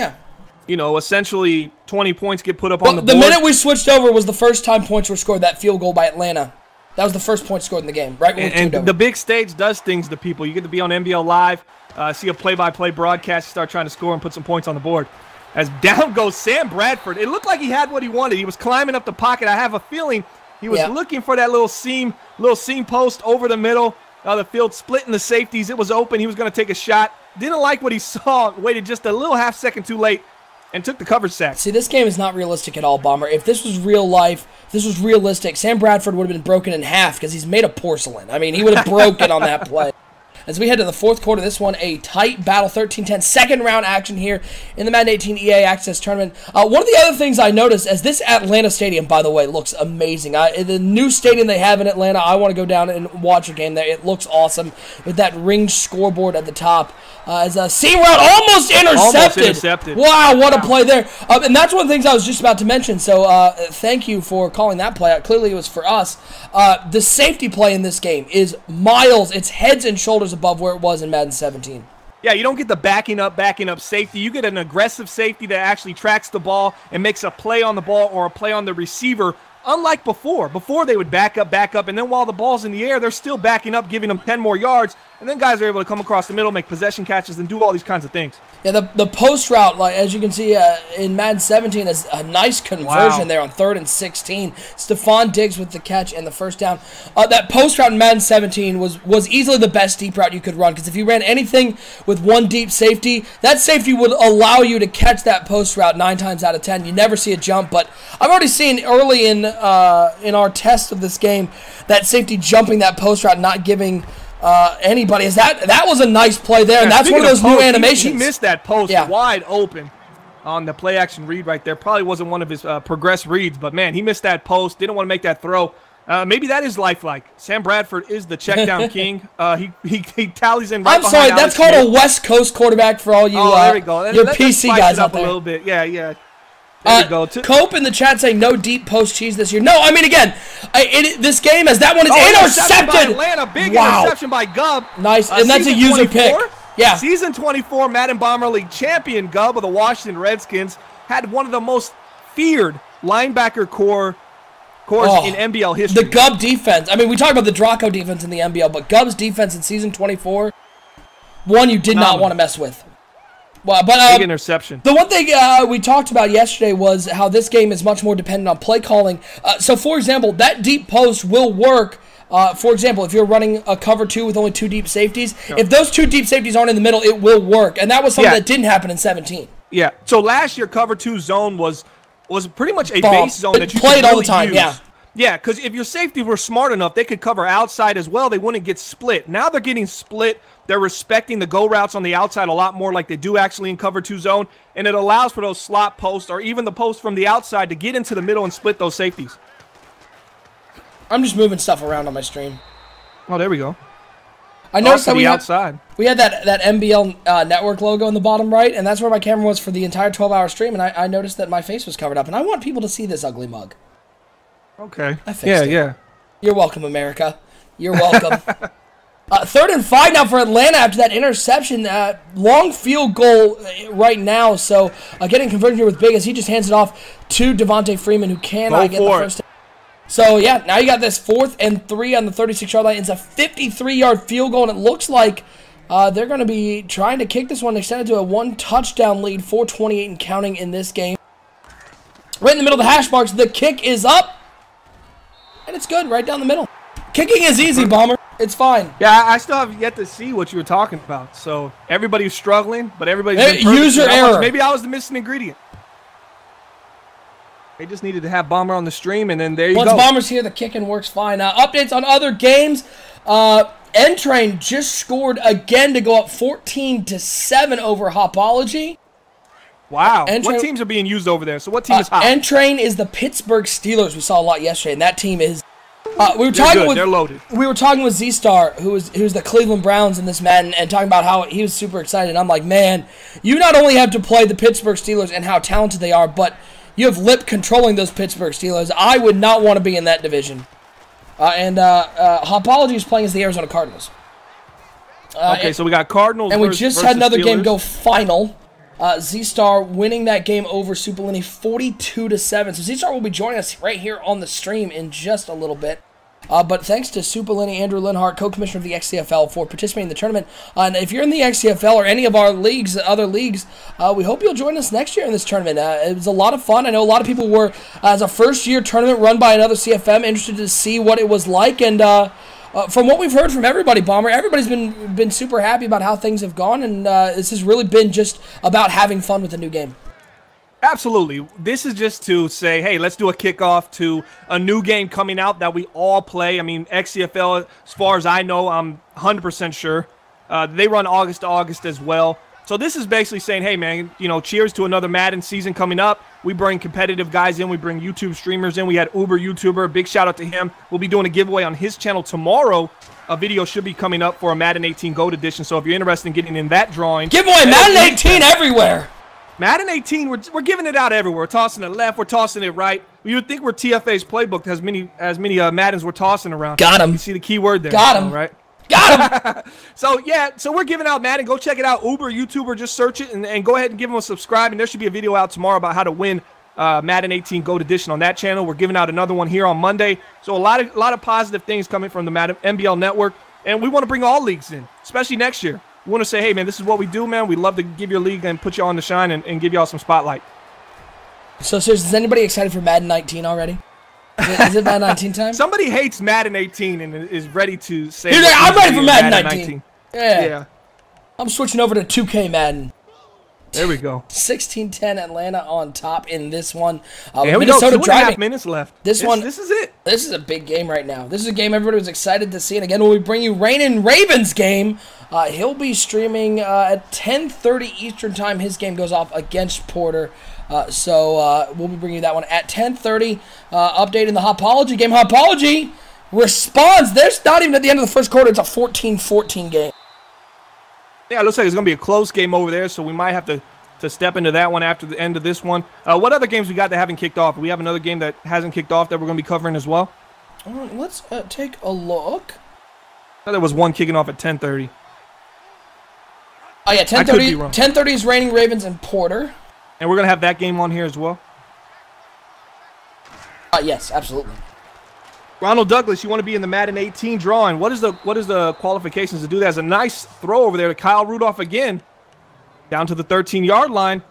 D: you know, essentially 20 points get put up on the board.
C: The minute we switched over was the first time points were scored. That field goal by Atlanta. That was the first point scored in the game, right?
D: And the big stage does things to people. You get to be on NBL Live, see a play-by-play broadcast, start trying to score and put some points on the board. As down goes Sam Bradford. It looked like he had what he wanted. He was climbing up the pocket. I have a feeling he was looking for that little seam post over the middle of the field, splitting the safeties. It was open. He was going to take a shot. Didn't like what he saw. Waited just a little half second too late and took the coverage sack.
C: See, this game is not realistic at all, Bomber. If this was real life, if this was realistic, Sam Bradford would have been broken in half because he's made of porcelain. I mean, he would have broken on that play. As we head to the fourth quarter, this one a tight battle, 13-10, second-round action here in the Madden 18 EA Access Tournament. One of the other things I noticed, as this Atlanta stadium, by the way, looks amazing. The new stadium they have in Atlanta, I want to go down and watch a game there. It looks awesome with that ringed scoreboard at the top. As a seam route almost intercepted. Wow, what a play there. And that's one of the things I was just about to mention, so thank you for calling that play out. Clearly it was for us. The safety play in this game is miles. It's heads and shoulders above where it was in Madden 17.
D: Yeah, you don't get the backing up safety. You get an aggressive safety that actually tracks the ball and makes a play on the ball or a play on the receiver. Unlike before. Before they would back up, and then while the ball's in the air, they're still backing up, giving them 10 more yards, and then guys are able to come across the middle, make possession catches, and do all these kinds of things.
C: Yeah, the post route, like as you can see in Madden 17, is a nice conversion there on 3rd and 16. Stephon Diggs with the catch and the first down. That post route in Madden 17 was easily the best deep route you could run, because if you ran anything with one deep safety, that safety would allow you to catch that post route 9 times out of 10. You never see a jump, but I've already seen early in our test of this game that safety jumping that post route, not giving anybody. That was a nice play there, and that's one of those new animations.
D: He missed that post wide open on the play action read right there. Probably wasn't one of his progress reads, but man, he missed that post. Didn't want to make that throw. Maybe that is lifelike. Sam Bradford is the check down king. He tallies in right behind
C: I'm sorry, that's called a West Coast quarterback for all you
D: there we go.
C: Your PC guys out there.
D: A little bit. Yeah. There we go.
C: Cope in the chat saying no deep post cheese this year. No, I mean, again, this game, as that one is intercepted.
D: By Atlanta. Big interception by Gubb.
C: Nice, and that's a user pick. Yeah.
D: Season 24 Madden Bomber League champion Gubb of the Washington Redskins had one of the most feared linebacker cores in NBL history.
C: The Gubb defense. I mean, we talk about the Draco defense in the NBL, but Gubb's defense in Season 24, one you did not want to mess with. Well, but
D: big interception.
C: The one thing we talked about yesterday was how this game is much more dependent on play calling. So, for example, that deep post will work. For example, if you're running a cover 2 with only 2 deep safeties, if those 2 deep safeties aren't in the middle, it will work. And that was something that didn't happen in 17.
D: Yeah. So last year, cover 2 zone was pretty much a base zone that you
C: played
D: could
C: all the time.
D: Use.
C: Yeah.
D: Yeah, because if your safeties were smart enough, they could cover outside as well. They wouldn't get split. Now they're getting split. They're respecting the go routes on the outside a lot more like they do actually in cover 2 zone, and it allows for those slot posts or even the posts from the outside to get into the middle and split those safeties.
C: I'm just moving stuff around on my stream.
D: Oh, there we go.
C: I noticed that we had that MBL network logo in the bottom right, and that's where my camera was for the entire 12-hour stream, and I noticed that my face was covered up, and I want people to see this ugly mug.
D: Okay.
C: I fixed it.
D: Yeah.
C: You're welcome, America. You're welcome. 3rd and 5 now for Atlanta after that interception. Long field goal right now, so getting converted here with Big as he just hands it off to Devontae Freeman, who cannot get the first down. So, yeah, now you got this 4th and 3 on the 36-yard line. It's a 53-yard field goal, and it looks like they're going to be trying to kick this one, extended to a 1-touchdown lead, 4:28 and counting in this game. Right in the middle of the hash marks, the kick is up, and it's good, right down the middle. Kicking is easy, Bomber. It's fine.
D: Yeah, I still have yet to see what you were talking about. So everybody's struggling, but everybody's
C: user error.
D: Maybe I was the missing ingredient. They just needed to have Bomber on the stream, and then there you
C: Once
D: go.
C: Bomber's here, the kicking works fine. Updates on other games. N-Train just scored again to go up 14-7 over Hopology.
D: Wow.
C: N-Train,
D: what teams are being used over there? So what team is hot?
C: N-Train is the Pittsburgh Steelers. We saw a lot yesterday, and that team is...
D: They're loaded.
C: We were talking with Z-Star, who's the Cleveland Browns in this Madden, and talking about how he was super excited. And I'm like, man, you not only have to play the Pittsburgh Steelers and how talented they are, but you have Lip controlling those Pittsburgh Steelers. I would not want to be in that division. Hopology is playing as the Arizona Cardinals.
D: So we got Cardinals
C: and we just had another
D: Steelers.
C: game go final. Z-Star winning that game over Supalini 42-7. So Z-Star will be joining us right here on the stream in just a little bit. But thanks to Supalini, Andrew Linhart, co-commissioner of the XCFL, for participating in the tournament. And if you're in the XCFL or any of our leagues, other leagues, we hope you'll join us next year in this tournament. It was a lot of fun. I know a lot of people were, as a first-year tournament run by another CFM, interested to see what it was like. And from what we've heard from everybody, Bomber, everybody's been super happy about how things have gone. And this has really been just about having fun with the new game.
D: Absolutely. This is just to say, hey, let's do a kickoff to a new game coming out that we all play. I mean, XCFL, as far as I know, I'm 100% sure. They run August to August as well. So this is basically saying, hey, man, cheers to another Madden season coming up. We bring competitive guys in. We bring YouTube streamers in. We had Uber YouTuber. Big shout out to him. We'll be doing a giveaway on his channel tomorrow. A video should be coming up for a Madden 18 Gold Edition. So if you're interested in getting in that drawing.
C: Giveaway Madden 18 everywhere.
D: Madden 18, we're giving it out everywhere. We're tossing it left, we're tossing it right. You would think we're TFA's playbook, as many Maddens we're tossing around.
C: Got him.
D: You see the key word there.
C: Got him.
D: Right?
C: Got him.
D: So we're giving out Madden. Go check it out. Uber, YouTuber, just search it and go ahead and give them a subscribe. And there should be a video out tomorrow about how to win Madden 18 Gold Edition on that channel. We're giving out another one here on Monday. So a lot of positive things coming from the Madden MBL network. And we want to bring all leagues in, especially next year. We want to say, hey, man, this is what we do, man. We'd love to give your league and put you on the shine and give y'all some spotlight.
C: So, seriously, is anybody excited for Madden 19 already? Is it Madden 19 time?
D: Somebody hates Madden 18 and is ready to say...
C: I'm ready for Madden 19.
D: Yeah.
C: I'm switching over to 2K Madden.
D: There we go.
C: 16-10 Atlanta on top in this one.
D: Here we go. 2.5 minutes left.
C: This is it. This is a big game right now. This is a game everybody was excited to see. And again, when we bring you Rainin' Ravens game, he'll be streaming at 10:30 Eastern time. His game goes off against Porter. So we'll be bringing you that one at 10:30. Updating the Hopology game. Hopology responds. There's not even at the end of the first quarter. It's a 14-14 game.
D: Yeah, it looks like it's going to be a close game over there, so we might have to step into that one after the end of this one. What other games we got that haven't kicked off? We have another game that hasn't kicked off that we're going to be covering as well.
C: Let's take a look.
D: I thought there was one kicking off at 10:30.
C: Oh, yeah, 10:30. 10:30 is Rainin' Ravens and Porter.
D: And we're going to have that game on here as well?
C: Yes, absolutely.
D: Ronald Douglas, you want to be in the Madden 18 drawing. What is the qualifications to do that? There's a nice throw over there to Kyle Rudolph again. Down to the 13-yard line.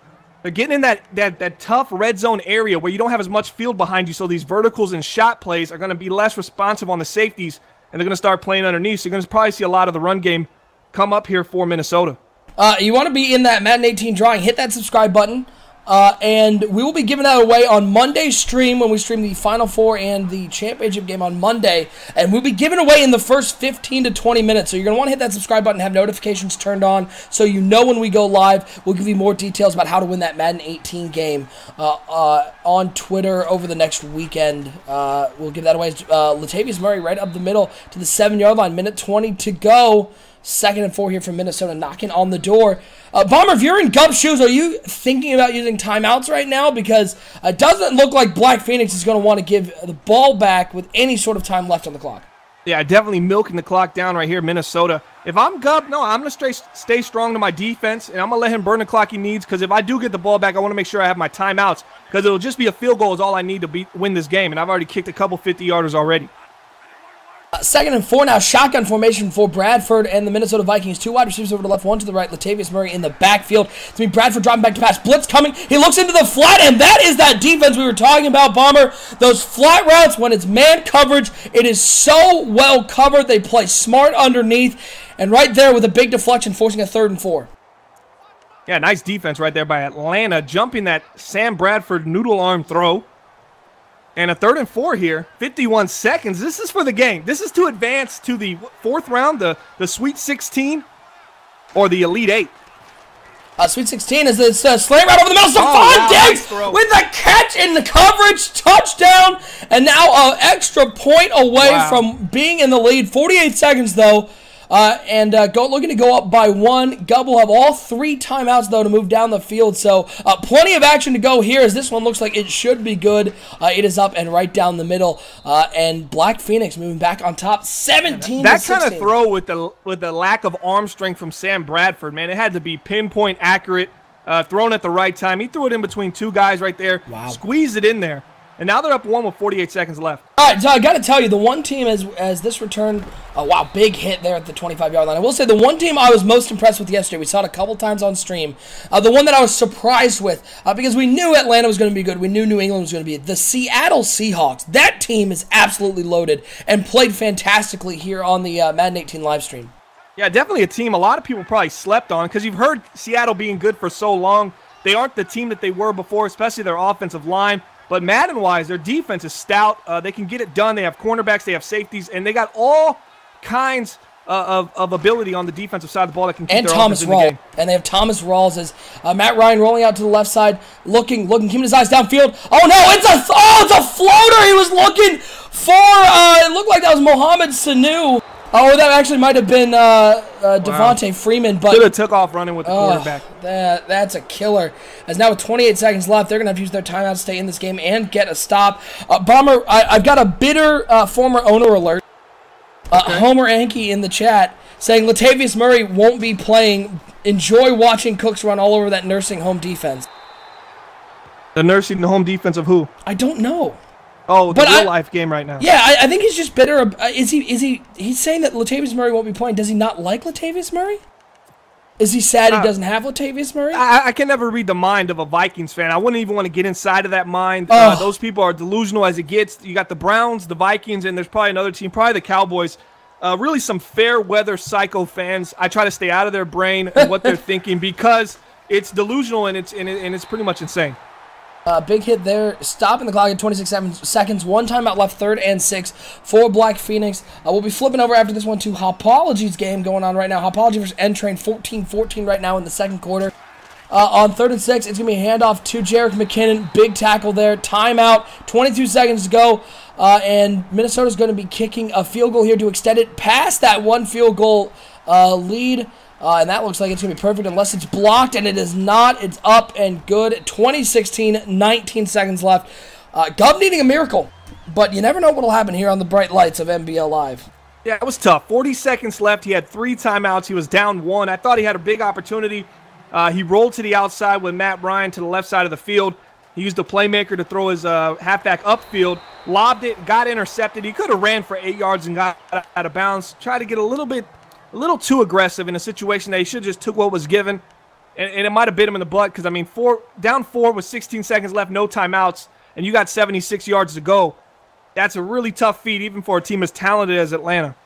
D: They're getting in that tough red zone area where you don't have as much field behind you, so these verticals and shot plays are going to be less responsive on the safeties, and they're going to start playing underneath. So you're going to probably see a lot of the run game come up here for Minnesota.
C: You want to be in that Madden 18 drawing, hit that subscribe button. And we will be giving that away on Monday's stream when we stream the Final Four and the championship game on Monday. And we'll be giving away in the first 15 to 20 minutes. So you're going to want to hit that subscribe button, have notifications turned on so you know when we go live. We'll give you more details about how to win that Madden 18 game on Twitter over the next weekend. We'll give that away. Latavius Murray right up the middle to the 7-yard line. Minute 20 to go. 2nd and 4 here from Minnesota, knocking on the door. Bomber, if you're in Gup's shoes, are you thinking about using timeouts right now? Because it doesn't look like Black Phoenix is going to want to give the ball back with any sort of time left on the clock.
D: Yeah, definitely milking the clock down right here, Minnesota. If I'm Gup, no, I'm going to stay strong to my defense, and I'm going to let him burn the clock he needs, because if I do get the ball back, I want to make sure I have my timeouts, because it'll just be a field goal is all I need to win this game, and I've already kicked a couple 50-yarders already.
C: 2nd and 4 now, shotgun formation for Bradford and the Minnesota Vikings. 2 wide receivers over to the left, 1 to the right. Latavius Murray in the backfield. It's going to be Bradford dropping back to pass. Blitz coming. He looks into the flat, and that is that defense we were talking about, Bomber. Those flat routes, when it's man coverage, it is so well covered. They play smart underneath, and right there with a big deflection, forcing a 3rd and 4.
D: Yeah, nice defense right there by Atlanta, jumping that Sam Bradford noodle arm throw. And a 3rd and 4 here, 51 seconds. This is for the game. This is to advance to the 4th round, the Sweet 16 or the Elite 8.
C: Sweet 16 is this slant right over the middle. Stephon Diggs with a catch in the coverage, touchdown, and now an extra point away from being in the lead. 48 seconds though, looking to go up by 1. Gub will have all 3 timeouts though to move down the field. So plenty of action to go here as this one looks like it should be good. It is up and right down the middle, and Black Phoenix moving back on top, 17
D: that
C: to 16.
D: kind of throw with the lack of arm strength from Sam Bradford, man, it had to be pinpoint accurate, thrown at the right time. He threw it in between 2 guys right there, squeezed it in there. And now they're up 1 with 48 seconds left. All
C: right, so I got to tell you, the one team as this return, big hit there at the 25-yard line. I will say the one team I was most impressed with yesterday, we saw it a couple times on stream, the one that I was surprised with, because we knew Atlanta was going to be good, we knew New England was going to be the Seattle Seahawks. That team is absolutely loaded and played fantastically here on the Madden 18 live stream.
D: Yeah, definitely a team a lot of people probably slept on because you've heard Seattle being good for so long. They aren't the team that they were before, especially their offensive line. But Madden-wise, their defense is stout. They can get it done. They have cornerbacks. They have safeties. And they got all kinds of ability on the defensive side of the ball that can keep their offense in the game.
C: And they have Thomas Rawls as Matt Ryan rolling out to the left side, looking, keeping his eyes downfield. Oh, no, it's a floater he was looking for. It looked like that was Mohamed Sanu. Oh, that actually might have been Devontae Freeman. But
D: should have took off running with the quarterback.
C: That's a killer. As now with 28 seconds left, they're going to have to use their timeout to stay in this game and get a stop. Bomber, I've got a bitter former owner alert. Homer Anke in the chat saying Latavius Murray won't be playing. Enjoy watching Cooks run all over that nursing home defense.
D: The nursing home defense of who?
C: I don't know.
D: Oh, the real-life game right now.
C: Yeah, I think he's just bitter. He's saying that Latavius Murray won't be playing. Does he not like Latavius Murray? Is he sad he doesn't have Latavius Murray?
D: I can never read the mind of a Vikings fan. I wouldn't even want to get inside of that mind. Those people are delusional as it gets. You got the Browns, the Vikings, and there's probably another team, probably the Cowboys. Really some fair-weather psycho fans. I try to stay out of their brain and what they're thinking because it's delusional and it's pretty much insane.
C: Big hit there, stopping the clock at 26 seconds. 1 timeout left, 3rd and 6 for Black Phoenix. We'll be flipping over after this one to Hopology's game going on right now. Hopology versus N-Train, 14-14 right now in the 2nd quarter. On 3rd and 6, it's going to be a handoff to Jerick McKinnon. Big tackle there. Timeout, 22 seconds to go. And Minnesota's going to be kicking a field goal here to extend it past that 1 field goal lead. And that looks like it's going to be perfect unless it's blocked, and it is not. It's up and good. 20-16, 19 seconds left. Gub needing a miracle, but you never know what will happen here on the bright lights of NBL Live.
D: Yeah, it was tough. 40 seconds left. He had 3 timeouts. He was down 1. I thought he had a big opportunity. He rolled to the outside with Matt Ryan to the left side of the field. He used the playmaker to throw his halfback upfield, lobbed it, got intercepted. He could have ran for 8 yards and got out of bounds. Tried to get a little too aggressive in a situation that he should have just took what was given, and it might have bit him in the butt because, I mean, down 4 with 16 seconds left, no timeouts, and you got 76 yards to go. That's a really tough feat, even for a team as talented as Atlanta.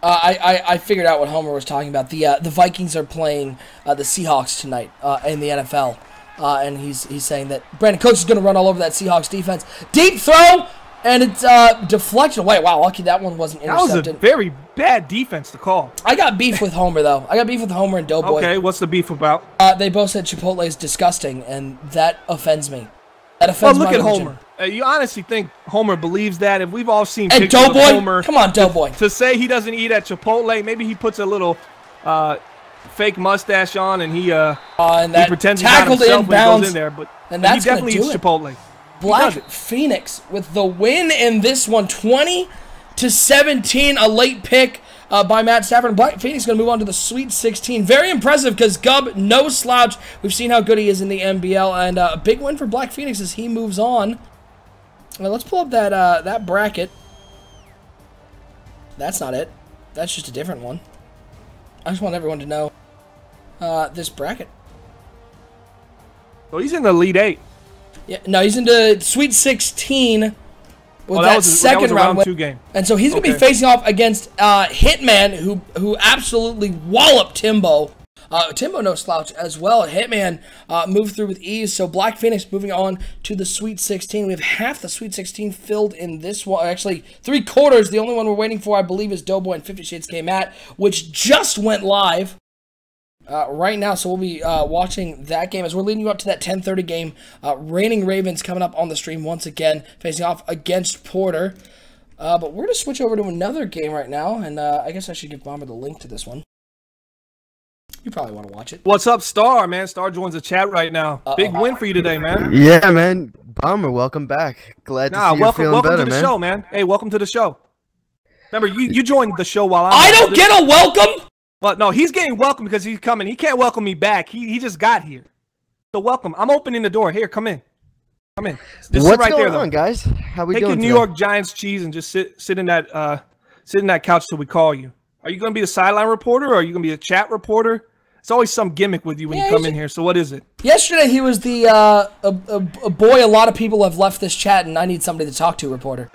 C: I figured out what Homer was talking about. The Vikings are playing the Seahawks tonight in the NFL, and he's saying that Brandon Cooks is going to run all over that Seahawks defense. Deep throw! And it's deflection away. Wow, lucky that one wasn't intercepted.
D: That was a very bad defense to call.
C: I got beef with Homer, though. I got beef with Homer and Doughboy.
D: Okay, what's the beef about?
C: They both said Chipotle is disgusting, and that offends me. That offends
D: look
C: my
D: at
C: religion.
D: Homer. You honestly think Homer believes that? If we've all seen
C: and
D: pictures
C: Doughboy?
D: of Homer.
C: Come on, Doughboy.
D: To say he doesn't eat at Chipotle, maybe he puts a little fake mustache on and he pretends he's not himself when he goes in there. But
C: and that's
D: he definitely eats Chipotle.
C: Black Phoenix with the win in this one, 20-17, a late pick by Matt Stafford. And Black Phoenix is going to move on to the Sweet 16. Very impressive because Gub, no slouch. We've seen how good he is in the NBL, and a big win for Black Phoenix as he moves on. Now, let's pull up that bracket. That's not it. That's just a different one. I just want everyone to know this bracket.
D: So he's in the Elite 8.
C: Yeah, no, he's into Sweet 16 with that second round
D: win. Game.
C: And so he's going to be facing off against Hitman, who absolutely walloped Timbo. Timbo no slouch as well. Hitman moved through with ease. So Black Phoenix moving on to the Sweet 16. We have half the Sweet 16 filled in this one. Actually, 3/4. The only one we're waiting for, I believe, is Doughboy and 50 Shades K Matt, which just went live right now. So we'll be watching that game as we're leading you up to that 10:30 game. Reigning Ravens coming up on the stream once again, facing off against Porter. But we're going to switch over to another game right now, and I guess I should give Bomber the link to this one. You probably want to watch it.
D: What's up, Star, man? Star joins the chat right now. Big win for you today, man.
B: Yeah, man. Bomber, welcome back. Glad to see you feeling better, man.
D: Welcome to the show, man. Hey, welcome to the show. Remember, you joined the show while
C: I don't get a welcome?
D: Well, no, he's getting welcome because he's coming. He can't welcome me back. He just got here. So welcome. I'm opening the door. Here, come in. Come in.
B: Just What's going on, guys? How we doing?
D: Take your New York Giants cheese and just sit in that couch till we call you. Are you going to be the sideline reporter or are you going to be a chat reporter? It's always some gimmick with you when you come in here. So what is it?
C: Yesterday he was the a boy a lot of people have left this chat and I need somebody to talk to reporter.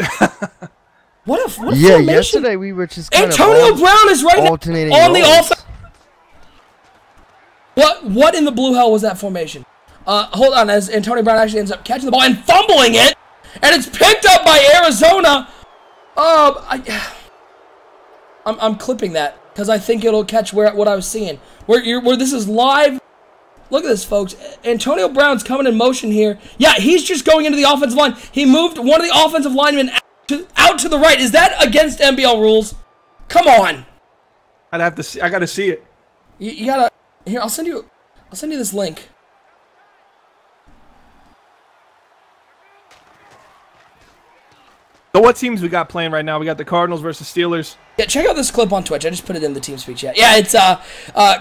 C: What
B: yeah, formation? Yesterday we were just kind
C: Antonio Brown is right now on the offense. What in the blue hell was that formation? Hold on, as Antonio Brown actually ends up catching the ball and fumbling it, and it's picked up by Arizona. I'm clipping that because I think it'll catch what I was seeing. Where this is live. Look at this, folks. Antonio Brown's coming in motion here. Yeah, he's just going into the offensive line. He moved one of the offensive linemen out to the right. Is that against NBL rules? Come on.
D: I'd have to see. I gotta see it.
C: You gotta. Here, I'll send you this link.
D: So what teams we got playing right now? We got the Cardinals versus Steelers.
C: Yeah, check out this clip on Twitch. I just put it in the TeamSpeak chat. Yeah, it's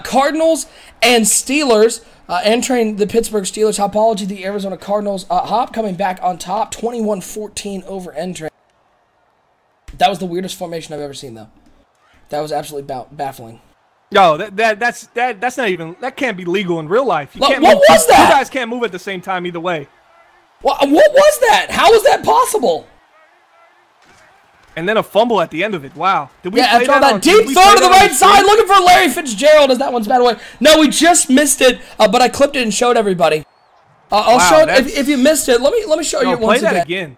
C: Cardinals and Steelers entering the Pittsburgh Steelers. Hopology, the Arizona Cardinals. Hop coming back on top, 21-14 over entering. That was the weirdest formation I've ever seen, though. That was absolutely baffling.
D: Yo, that's not even, that can't be legal in real life. You can't
C: what
D: move,
C: was that?
D: You guys can't move at the same time either way.
C: What was that? How was that possible?
D: And then a fumble at the end of it. Wow. Did we
C: after all that deep throw to the right side, looking for Larry Fitzgerald as that one's batted away. No, we just missed it, but I clipped it and showed everybody. I'll show it if you missed it. Let me show you once again.
D: Play that again.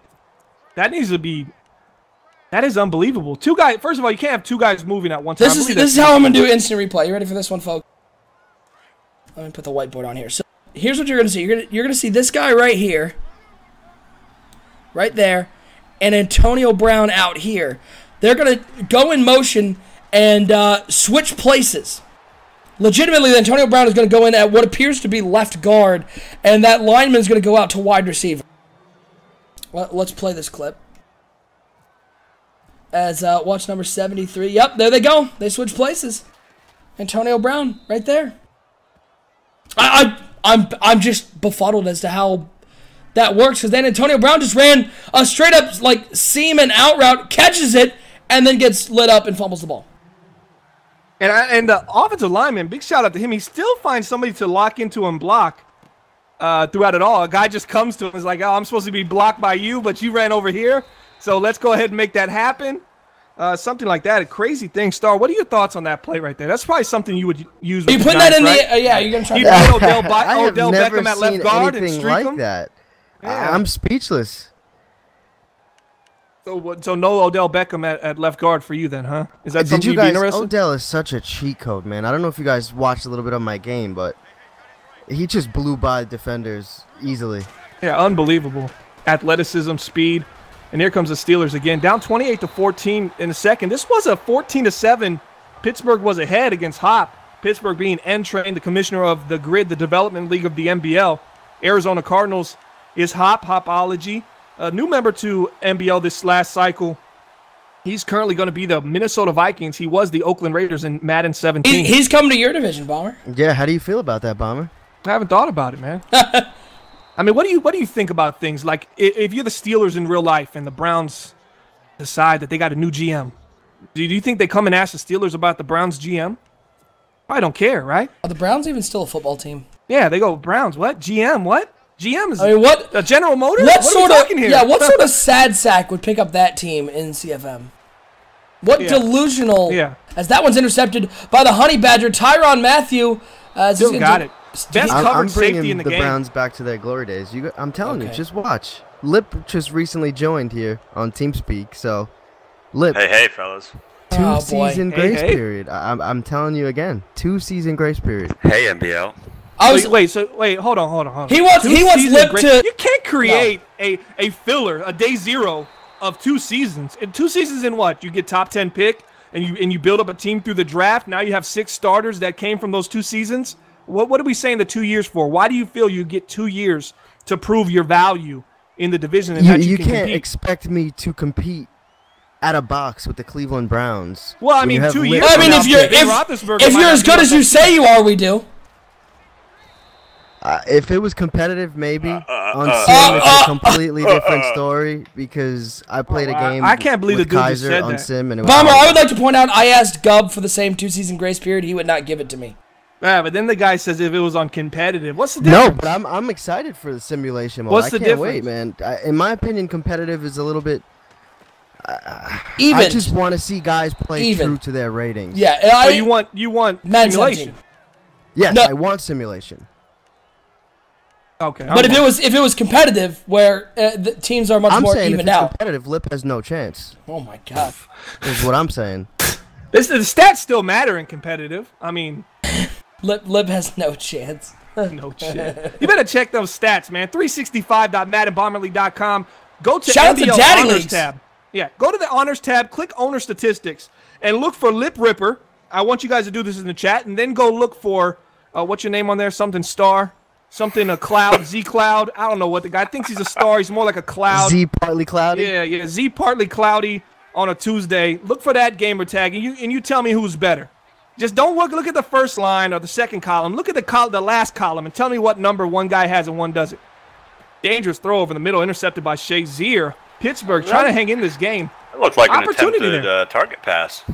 D: That needs to be. That is unbelievable. Two guys. First of all, you can't have two guys moving at one time.
C: This is how I'm gonna do instant replay. You ready for this one, folks? Let me put the whiteboard on here. So here's what you're gonna see. You're gonna see this guy right here, right there, and Antonio Brown out here. They're gonna go in motion and switch places. Legitimately, Antonio Brown is gonna go in at what appears to be left guard, and that lineman is gonna go out to wide receiver. Let's play this clip. As watch number 73. Yep, there they go. They switch places. Antonio Brown, right there. I'm just befuddled as to how that works, because then Antonio Brown just ran a straight up like seam and out route, catches it, and then gets lit up and fumbles the ball.
D: And the offensive lineman, big shout out to him. He still finds somebody to lock into and block throughout it all. A guy just comes to him and is like, "Oh, I'm supposed to be blocked by you, but you ran over here. So let's go ahead and make that happen." Something like that. A crazy thing. Star, what are your thoughts on that play right there? That's probably something you would use.
C: You put that in the yeah. You're gonna try.
B: You
C: to
B: Odell Beckham at left guard and streak like him? That. Yeah. I'm speechless.
D: So no Odell Beckham at left guard for you then, huh? Is that something
B: you guys?
D: Interested?
B: Odell is such a cheat code, man. I don't know if you guys watched a little bit of my game, but he just blew by defenders easily.
D: Yeah, unbelievable. Athleticism, speed. And here comes the Steelers again, down 28-14 in the second. This was a 14-7. Pittsburgh was ahead against Hop. Pittsburgh being N-Train, the commissioner of the Grid, the development league of the NBL. Arizona Cardinals is Hopology, a new member to NBL this last cycle. He's currently going to be the Minnesota Vikings. He was the Oakland Raiders in Madden 17.
C: He's coming to your division, Bomber.
B: Yeah, how do you feel about that, Bomber?
D: I haven't thought about it, man. I mean, what do you think about things like if you're the Steelers in real life and the Browns decide that they got a new GM? Do you think they come and ask the Steelers about the Browns GM? I don't care, right?
C: Are the Browns even still a football team?
D: Yeah, they go, Browns, what? GM, what? GM is
C: what?
D: A General Motors?
C: What are we talking here? Yeah, what sort of sad sack would pick up that team in CFM? What delusional?
D: Yeah.
C: As that one's intercepted by the Honey Badger, Tyrann Mathieu.
D: Still got it. Best
B: I'm
D: covered safety
B: bringing
D: in the
B: the
D: game.
B: Browns back to their glory days. I'm telling you, just watch. Lip just recently joined here on TeamSpeak, so Lip.
E: Hey, fellas.
B: Two-season grace
D: Hey.
B: period. I'm telling you again, 2-season grace period.
E: Hey, MBL.
D: Wait, hold on.
C: He wants Lip to.
D: You can't create a filler, a day zero of 2 seasons. In 2 seasons in what? You get top 10 pick and you build up a team through the draft. Now you have 6 starters that came from those 2 seasons. What are we saying the 2 years for? Why do you feel you get 2 years to prove your value in the division and that you can
B: can't
D: compete?
B: expect me to compete at a box with the Cleveland Browns.
D: Well, I mean, 2 years.
C: I mean,
D: from now,
C: if you're as good as you say you are, we do.
B: If it was competitive, maybe. On Sim, it's a completely different story because I played a game
D: I can't believe
B: with
D: the dude just
B: Kaiser
D: said
B: on
D: that.
B: Sim. And it
C: Bomber,
B: was
C: I would like to point out I asked Gub for the same 2-season grace period. He would not give it to me.
D: Yeah, but then the guy says if it was on competitive. What's the difference?
B: No, but I'm excited for the simulation mode.
D: What's
B: I
D: the
B: can't wait,
D: difference?
B: man. In my opinion, competitive is a little bit.
C: Even.
B: I just want to see guys play true to their ratings.
C: Yeah,
D: So you want
C: Madden
D: simulation?
C: 17.
B: Yes,
C: No.
B: I want simulation.
D: Okay.
C: But if it was competitive, where the teams are much
B: I'm
C: more
B: saying if
C: evened
B: it's
C: out.
B: competitive, Lip has no chance.
C: Oh my god.
B: Is what I'm saying.
D: The stats still matter in competitive. I mean,
C: Lip has no chance.
D: no shit. You better check those stats, man. 365.maddenbomberleague.com. Go to
C: Shout out to
D: NBL
C: Daddy
D: Honors
C: Leagues.
D: tab. Yeah, go to the Honors tab, click Owner Statistics, and look for Lip Ripper. I want you guys to do this in the chat, and then go look for, what's your name on there? Something Star? Something a Cloud, Z Cloud. I don't know what the guy thinks he's a star. He's more like a cloud.
B: Z partly cloudy.
D: Yeah, Z partly cloudy on a Tuesday. Look for that gamer tag, and you tell me who's better. Just don't look at the first line or the second column. Look at the last column and tell me what number one guy has and one doesn't. Dangerous throw over the middle, intercepted by Shazier. Pittsburgh trying to hang in this game.
E: It looked like an
D: Opportunity
E: attempted target pass.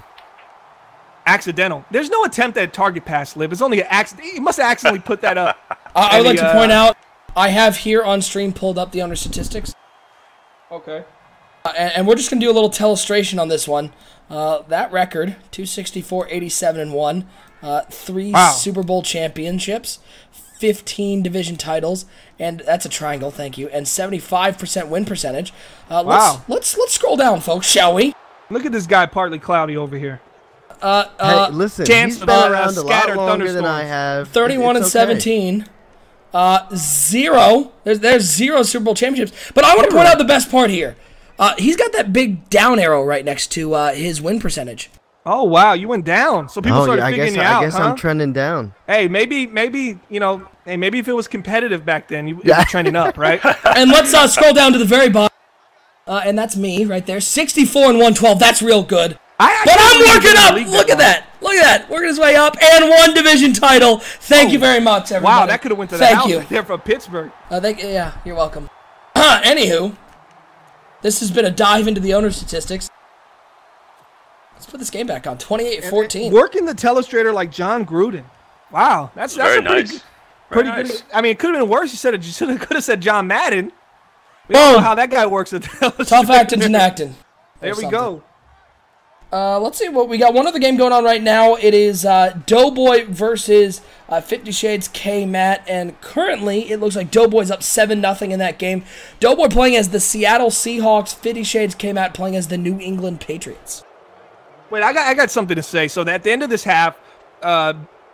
D: Accidental. There's no attempt at target pass, Liv. It's only an accident. He must have accidentally put that up.
C: I would like to point out, I have here on stream pulled up the owner statistics.
D: Okay.
C: And we're just going to do a little telestration on this one. That record, 264, 87, and 1. 3 Super Bowl championships, 15 division titles, and that's a triangle, thank you, and 75% win percentage. Let's scroll down, folks, shall we?
D: Look at this guy partly cloudy over here.
B: Hey, listen,
D: chance
B: he's
D: of,
B: been around a lot
D: scattered
B: longer than
D: thunderstorms.
B: I have.
C: 31 and
B: It's okay.
C: 17. 0. There's 0 Super Bowl championships. But I want to point out the best part here. He's got that big down arrow right next to his win percentage.
D: Oh, wow, you went down. So people started figuring you out,
B: I guess
D: huh?
B: I'm trending down.
D: Hey, maybe maybe if it was competitive back then, you'd be trending up, right?
C: And let's scroll down to the very bottom. And that's me right there. 64 and 112. That's real good. But I'm working up. Look at that. Look at that. Working his way up. And 1 division title. Thank you very much, everybody.
D: Wow, that could have went to the house right there from Pittsburgh.
C: Yeah, you're welcome. Anywho, this has been a dive into the owner statistics. Let's put this game back on. 28-14.
D: Working the telestrator like John Gruden. Wow, that's
E: very
D: a pretty
E: nice.
D: good.
E: Very
D: Pretty
E: nice.
D: good. I mean, it could have been worse. You could have said John Madden. We don't know how that guy works at the
C: Tough acting and acting.
D: There we go.
C: Let's see what we got. One other game going on right now. It is Doughboy versus 50 Shades K-Matt, and currently it looks like Doughboy's up 7-0 in that game. Doughboy playing as the Seattle Seahawks, 50 Shades K-Matt playing as the New England Patriots.
D: Wait, I got something to say. So at the end of this half,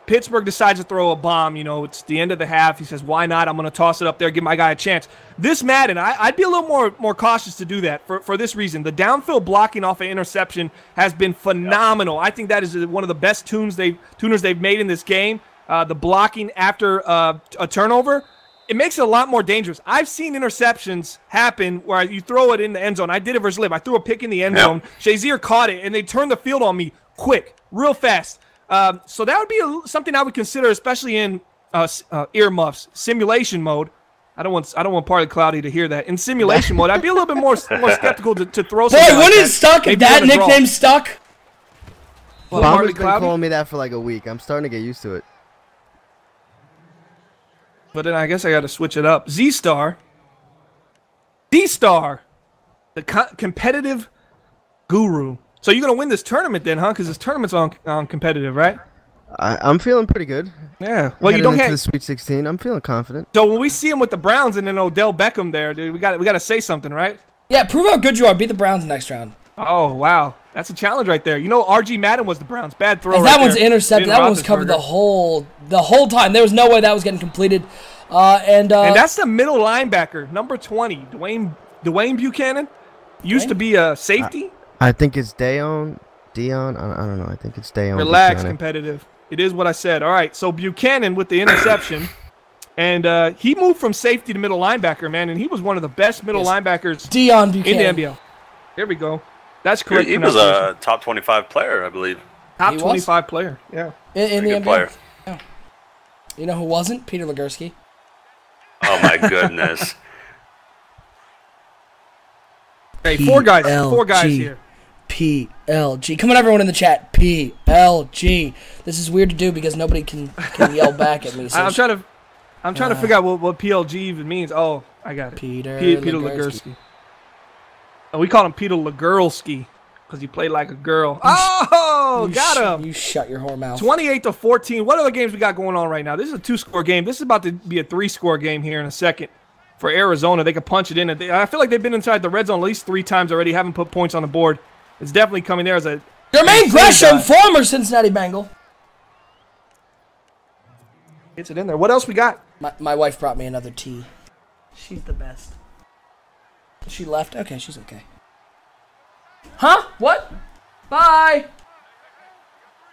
D: Pittsburgh decides to throw a bomb. You know, it's the end of the half. He says, why not? I'm going to toss it up there, give my guy a chance. This Madden, I'd be a little more cautious to do that for this reason. The downfield blocking off an interception has been phenomenal. I think that is one of the best tuners they've made in this game. The blocking after a turnover, it makes it a lot more dangerous. I've seen interceptions happen where you throw it in the end zone. I did it versus Liv. I threw a pick in the end zone. Shazier caught it, and they turned the field on me quick, real fast. So that would be something I would consider, especially in earmuffs, simulation mode. I don't want Partly Cloudy to hear that. In simulation mode, I'd be a little bit more skeptical to throw something
C: Boy,
D: like
C: when
D: that.
C: is stuck?
D: Maybe
C: That
D: on a draw.
C: nickname stuck?
D: Well,
B: Bomber's
D: Partly
B: been
D: Cloudy?
B: calling me that for like a week. I'm starting to get used to it.
D: But then I guess I got to switch it up. Z-Star. D-Star. The competitive guru. So you're gonna win this tournament then, huh? Because this tournament's on competitive, right?
B: I'm feeling pretty good.
D: Yeah. Well, you
B: Heading
D: don't
B: into
D: have
B: the Sweet 16. I'm feeling confident.
D: So when we see him with the Browns and then Odell Beckham there, dude, we got to say something, right?
C: Yeah, prove how good you are. Beat the Browns next round.
D: Oh wow, that's a challenge right there. You know, RG Madden was the Browns. Bad throw.
C: If
D: right
C: that one's
D: there.
C: intercepted,
D: Ben
C: that one was covered the whole time. There was no way that was getting completed. And
D: that's the middle linebacker, number 20, Dwayne Buchanan. Used to be a safety.
B: I think it's Dion. I don't know. I think it's Dion.
D: Relax,
B: Buchanan.
D: competitive. It is what I said. All right, so Buchanan with the interception. And he moved from safety to middle linebacker, man, and he was one of the best middle linebackers
C: Dion Buchanan.
D: in the NBL. There we go. That's correct.
E: He was a top 25 player, I believe.
D: Top 25 player, yeah.
C: In the
E: Good
C: NBL.
E: player.
C: Yeah. You know who wasn't? Peter Legursky.
E: Oh, my goodness.
D: Hey, four guys here.
C: PLG. Come on, everyone in the chat. PLG. This is weird to do because nobody can yell back at me. So
D: I'm trying to figure out what PLG even means. Oh, I got it.
C: Peter
D: Legursky. Oh, we call him Peter Legursky because he played like a girl. Oh, got him.
C: You shut your whore mouth.
D: 28-14. What other games we got going on right now? This is a 2-score game. This is about to be a 3-score game here in a second for Arizona. They could punch it in. I feel like they've been inside the red zone at least 3 times already. Haven't put points on the board. It's definitely coming there as a
C: Jermaine Gresham, former Cincinnati Bengal.
D: Gets it in there. What else we got?
C: My wife brought me another tea. She's the best. She left? Okay, she's okay. Huh? What? Bye!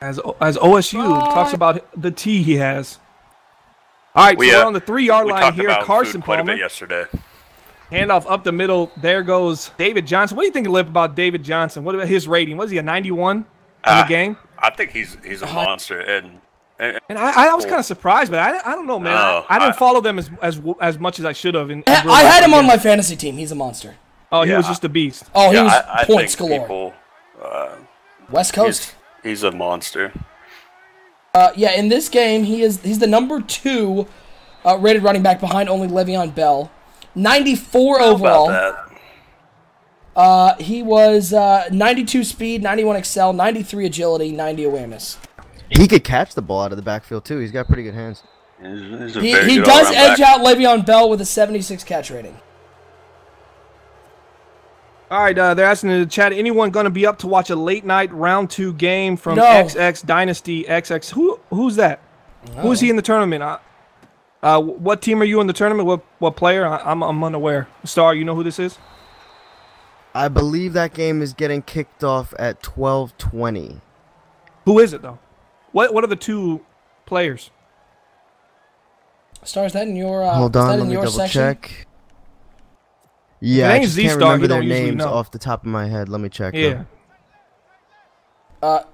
D: As OSU talks about the tea he has. All right, so we're on the 3-yard line here. Carson
E: quite a
D: Palmer.
E: bit yesterday.
D: Handoff up the middle. There goes David Johnson. What do you think, Lip, about David Johnson? What about his rating? Was he a 91 in the game?
E: I think he's a monster. And
D: I was kind of surprised, but I don't know, man. I didn't follow them as much as I should have.
C: I had him on my fantasy team. He's a monster.
D: Oh, he was just a beast.
C: Oh, he was
E: I
C: points
E: think
C: galore. West Coast.
E: He's a monster.
C: Yeah, in this game, he's the number 2 rated running back behind only Le'Veon Bell. 94 overall.
E: About that?
C: He was 92 speed, 91 excel, 93 agility, 90 awareness.
B: He could catch the ball out of the backfield too. He's got pretty good hands.
E: He's a
C: He
E: very good
C: does
E: all-around
C: edge
E: back.
C: out Le'Veon Bell with a 76 catch rating.
D: All right, they're asking in the chat, anyone going to be up to watch a late night round 2 game from
C: No.
D: XX Dynasty XX? Who's that?
C: No.
D: Who's he in the tournament? What team are you in the tournament? What player? I'm unaware. Star, you know who this is?
B: I believe that game is getting kicked off at 12:20.
D: Who is it though? What are the 2 players?
C: Star, is that in your
B: Hold on, let me double
C: section?
B: check. Yeah, I
D: name's
B: just can't
D: Z-Star,
B: remember
D: you
B: their
D: don't usually
B: names
D: know.
B: off the top of my head. Let me check.
D: Yeah.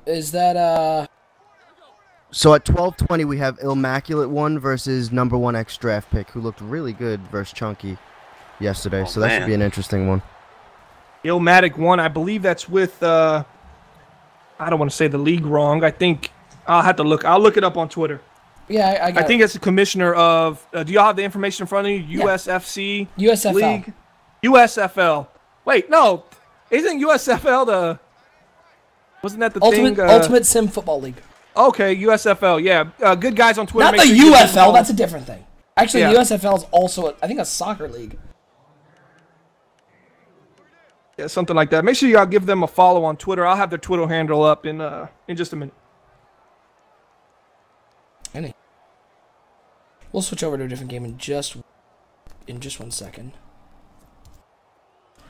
C: Is that
B: So at 12:20 we have Immaculate One versus number 1 X draft pick who looked really good versus Chunky yesterday. So that should be an interesting one.
D: Illmatic 1, I believe that's with I don't want to say the league wrong. I think I'll have to look. I'll look it up on Twitter.
C: Yeah, I got
D: I think it's the commissioner of do y'all have the information in front of you? USFC
C: USFL.
D: League? USFL. Wait, no. Isn't USFL wasn't that the thing?
C: Ultimate Sim Football League.
D: Okay, USFL. Yeah. Good guys on Twitter.
C: Not
D: Make
C: the
D: sure you give them a
C: UFL,
D: follow.
C: that's a different thing. Actually,
D: Yeah.
C: the USFL is also, I think, a soccer league.
D: Yeah, something like that. Make sure y'all give them a follow on Twitter. I'll have their Twitter handle up in just a minute.
C: We'll switch over to a different game in just 1 second.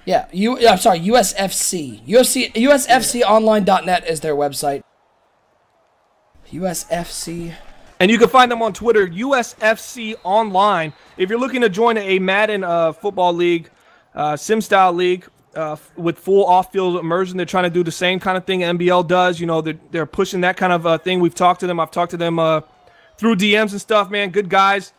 C: Yeah, I'm sorry, USFC. USFConline.net is their website. USFC.
D: And you can find them on Twitter, USFC Online. If you're looking to join a Madden football league, sim style league with full off-field immersion, they're trying to do the same kind of thing NBL does. You know, they're pushing that kind of thing. We've talked to them. I've talked to them through DMs and stuff. Man, good guys.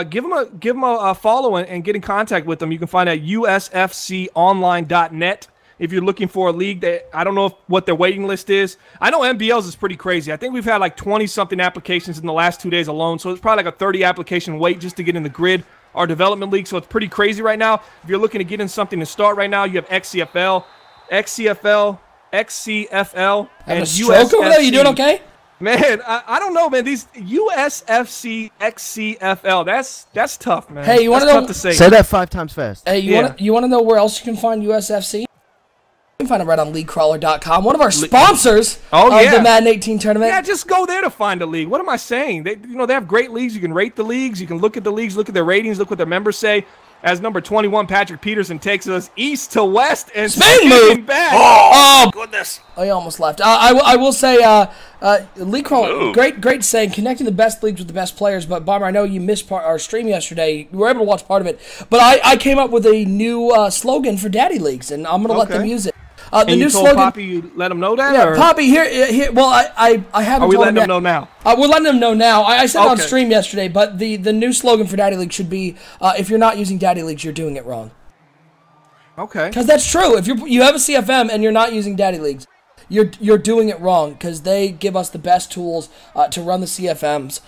D: Give them a follow and get in contact with them. You can find at usfconline.net. If you're looking for a league, that I don't know what their waiting list is. I know NBL's is pretty crazy. I think we've had like 20-something applications in the last 2 days alone. So it's probably like a 30-application wait just to get in the grid, our development league. So it's pretty crazy right now. If you're looking to get in something to start right now, you have XCFL. XCFL XCFL, and
C: stroke over there? You doing okay?
D: Man, I don't know, man. These USFC, XCFL, that's tough, man.
C: Hey, you want to know?
D: Tough to say.
B: Say that 5 times fast.
C: Hey, you want to know where else you can find USFC? You can find it right on leaguecrawler.com. One of our sponsors of the Madden 18 tournament.
D: Yeah, just go there to find a league. What am I saying? They have great leagues. You can rate the leagues. You can look at the leagues, look at their ratings, look what their members say. As number 21, Patrick Peterson takes us east to west and spinning back.
E: Oh, goodness.
C: Oh, he almost left. I will say, League Crawler, great saying, connecting the best leagues with the best players. But, Bomber, I know you missed our stream yesterday. You were able to watch part of it. But I came up with a new slogan for Daddy Leagues, and I'm going to let them use it.
D: The new slogan. Poppy, you let him know that?
C: Yeah,
D: or?
C: Poppy, here. Well, I haven't.
D: Are we letting him know now?
C: We're letting him know now. I said it on stream yesterday, but the new slogan for Daddy League should be, if you're not using Daddy Leagues, you're doing it wrong.
D: Okay.
C: Because that's true. If you have a CFM and you're not using Daddy Leagues, you're doing it wrong, because they give us the best tools to run the CFMs.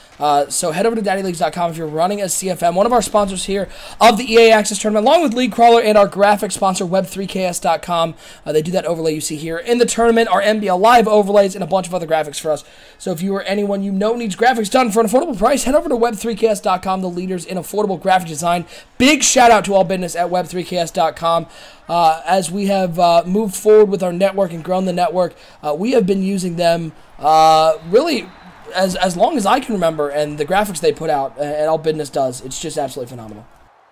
C: So head over to daddyleagues.com if you're running a CFM. One of our sponsors here of the EA Access Tournament, along with League Crawler and our graphic sponsor, web3ks.com. They do that overlay you see here in the tournament, our NBL Live overlays, and a bunch of other graphics for us. So if you or anyone you know needs graphics done for an affordable price, head over to web3ks.com, the leaders in affordable graphic design. Big shout out to all business at web3ks.com. As we have moved forward with our network and grown the network, we have been using them really as long as I can remember, and the graphics they put out and all business does, it's just absolutely phenomenal.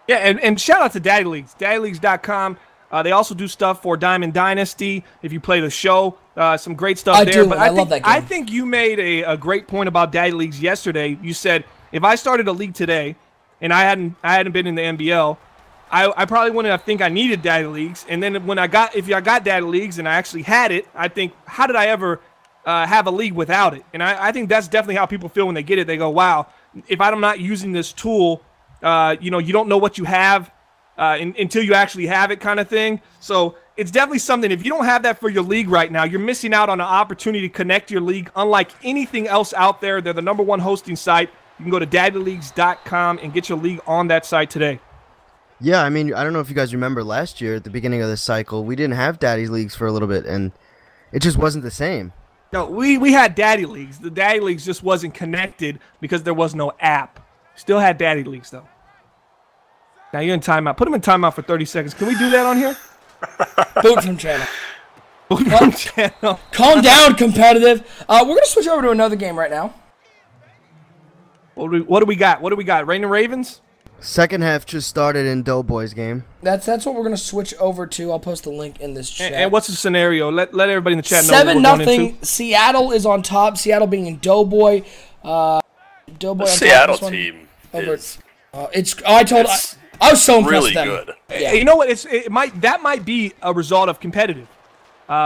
C: Yeah,
D: and shout out to Daddy Leagues, daddyleagues.com. They also do stuff for Diamond Dynasty if you play the show. Some great stuff there.
C: But I love that game.
D: I think you made a great point about Daddy Leagues yesterday. You said, if I started a league today and I hadn't been in the NBL, I probably wouldn't think I needed Daddy Leagues. And then if I got Daddy Leagues and I actually had it, I think, how did I ever have a league without it? And I think that's definitely how people feel when they get it. They go, wow, if I'm not using this tool, you don't know what you have until you actually have it, kind of thing. So it's definitely something. If you don't have that for your league right now, you're missing out on an opportunity to connect your league. Unlike anything else out there, they're the #1 hosting site. You can go to daddyleagues.com and get your league on that site today.
B: Yeah, I mean, I don't know if you guys remember last year at the beginning of this cycle, we didn't have Daddy Leagues for a little bit, and it just wasn't the same.
D: No, we had Daddy Leagues. The Daddy Leagues just wasn't connected because there was no app. Still had Daddy Leagues, though. Now you're in timeout. Put him in timeout for 30 seconds. Can we do that on here?
C: Boot from channel.
D: Boot from channel.
C: Calm down, competitive. We're going to switch over to another game right now.
D: What do we got? What do we got? Rain and Ravens?
B: Second half just started in Doughboys game.
C: That's what we're going to switch over to. I'll post the link in this chat.
D: And what's the scenario? Let everybody in the chat know what we're going into.
C: 7-0. Seattle is on top. Seattle being in Doughboy.
E: The Seattle team is...
C: I was so impressed
E: really
C: with them.
E: good.
C: Yeah.
D: You know what? That might be a result of competitive,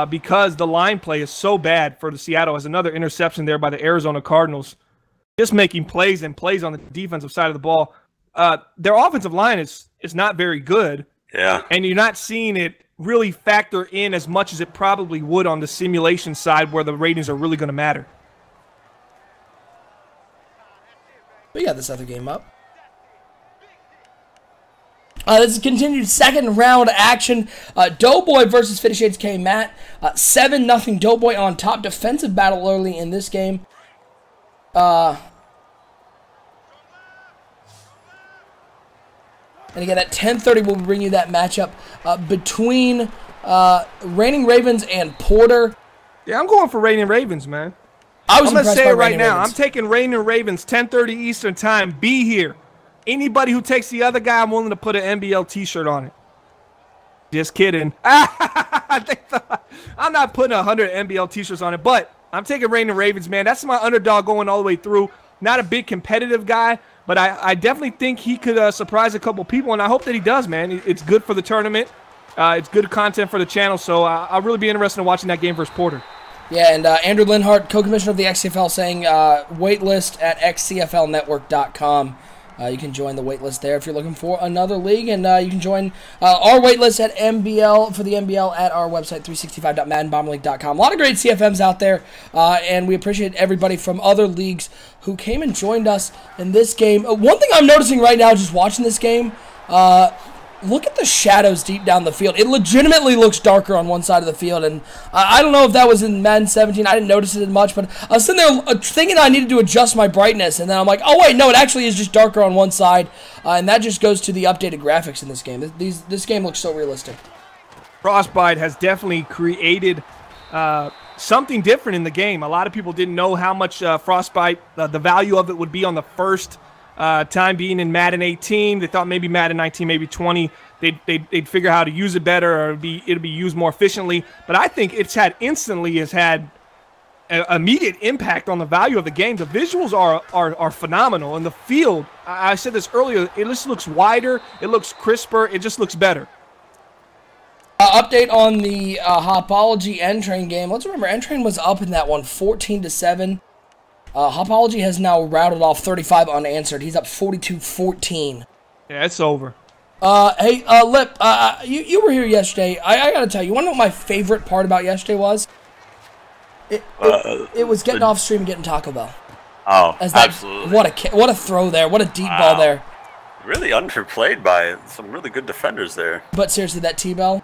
D: because the line play is so bad for the Seattle. As another interception there by the Arizona Cardinals, just making plays on the defensive side of the ball. Their offensive line is not very good.
E: Yeah.
D: And you're not seeing it really factor in as much as it probably would on the simulation side, where the ratings are really going to matter.
C: We got this other game up. This is continued second round action. Doughboy versus Fifty Shades K. Matt. 7-0 Doughboy on top. Defensive battle early in this game. And again, at 10:30, we'll bring you that matchup between Reigning Ravens and Porter.
D: Yeah, I'm going for Reigning Ravens, man.
C: I'm going
D: to say it right now. I'm taking Reigning Ravens, 10:30 Eastern Time. Be here. Anybody who takes the other guy, I'm willing to put an NBL T-shirt on it. Just kidding. I'm not putting 100 NBL T-shirts on it, but I'm taking Reigning Ravens, man. That's my underdog going all the way through. Not a big competitive guy, but I definitely think he could surprise a couple people, and I hope that he does, man. It's good for the tournament. It's good content for the channel, so I'll really be interested in watching that game versus Porter.
C: Yeah, and Andrew Linhart, co-commissioner of the XCFL, saying waitlist at xcflnetwork.com. You can join the waitlist there if you're looking for another league, and you can join our waitlist at NBL for the NBL at our website 365.maddenbomberleague.com. A lot of great CFMs out there, and we appreciate everybody from other leagues who came and joined us in this game. One thing I'm noticing right now, just watching this game, Look at the shadows deep down the field. It legitimately looks darker on one side of the field, and I don't know if that was in Madden 17. I didn't notice it much, but I was sitting there thinking I needed to adjust my brightness, and then I'm like, oh wait, no, it actually is just darker on one side, and that just goes to the updated graphics in this game. This game looks so realistic.
D: Frostbite has definitely created something different in the game. A lot of people didn't know how much Frostbite, the value of it would be on the first time being in Madden 18. They thought maybe Madden 19, maybe 20, they'd figure out how to use it better, or it'd be used more efficiently. But I think it's had an immediate impact on the value of the game. The visuals are phenomenal, and the field, I said this earlier, it just looks wider, it looks crisper, it just looks better.
C: Update on the Hopology N-Train game. Let's remember, N-Train was up in that one 14-7. Hopology has now routed off 35 unanswered. He's up 42-14.
D: Yeah, it's over.
C: Hey, Lip, you were here yesterday. I gotta tell you, want to know what my favorite part about yesterday was? It was getting off stream and getting Taco Bell.
E: Oh, absolutely.
C: What a throw there. What a deep ball there.
E: Really underplayed by some really good defenders there.
C: But seriously, that T-Bell,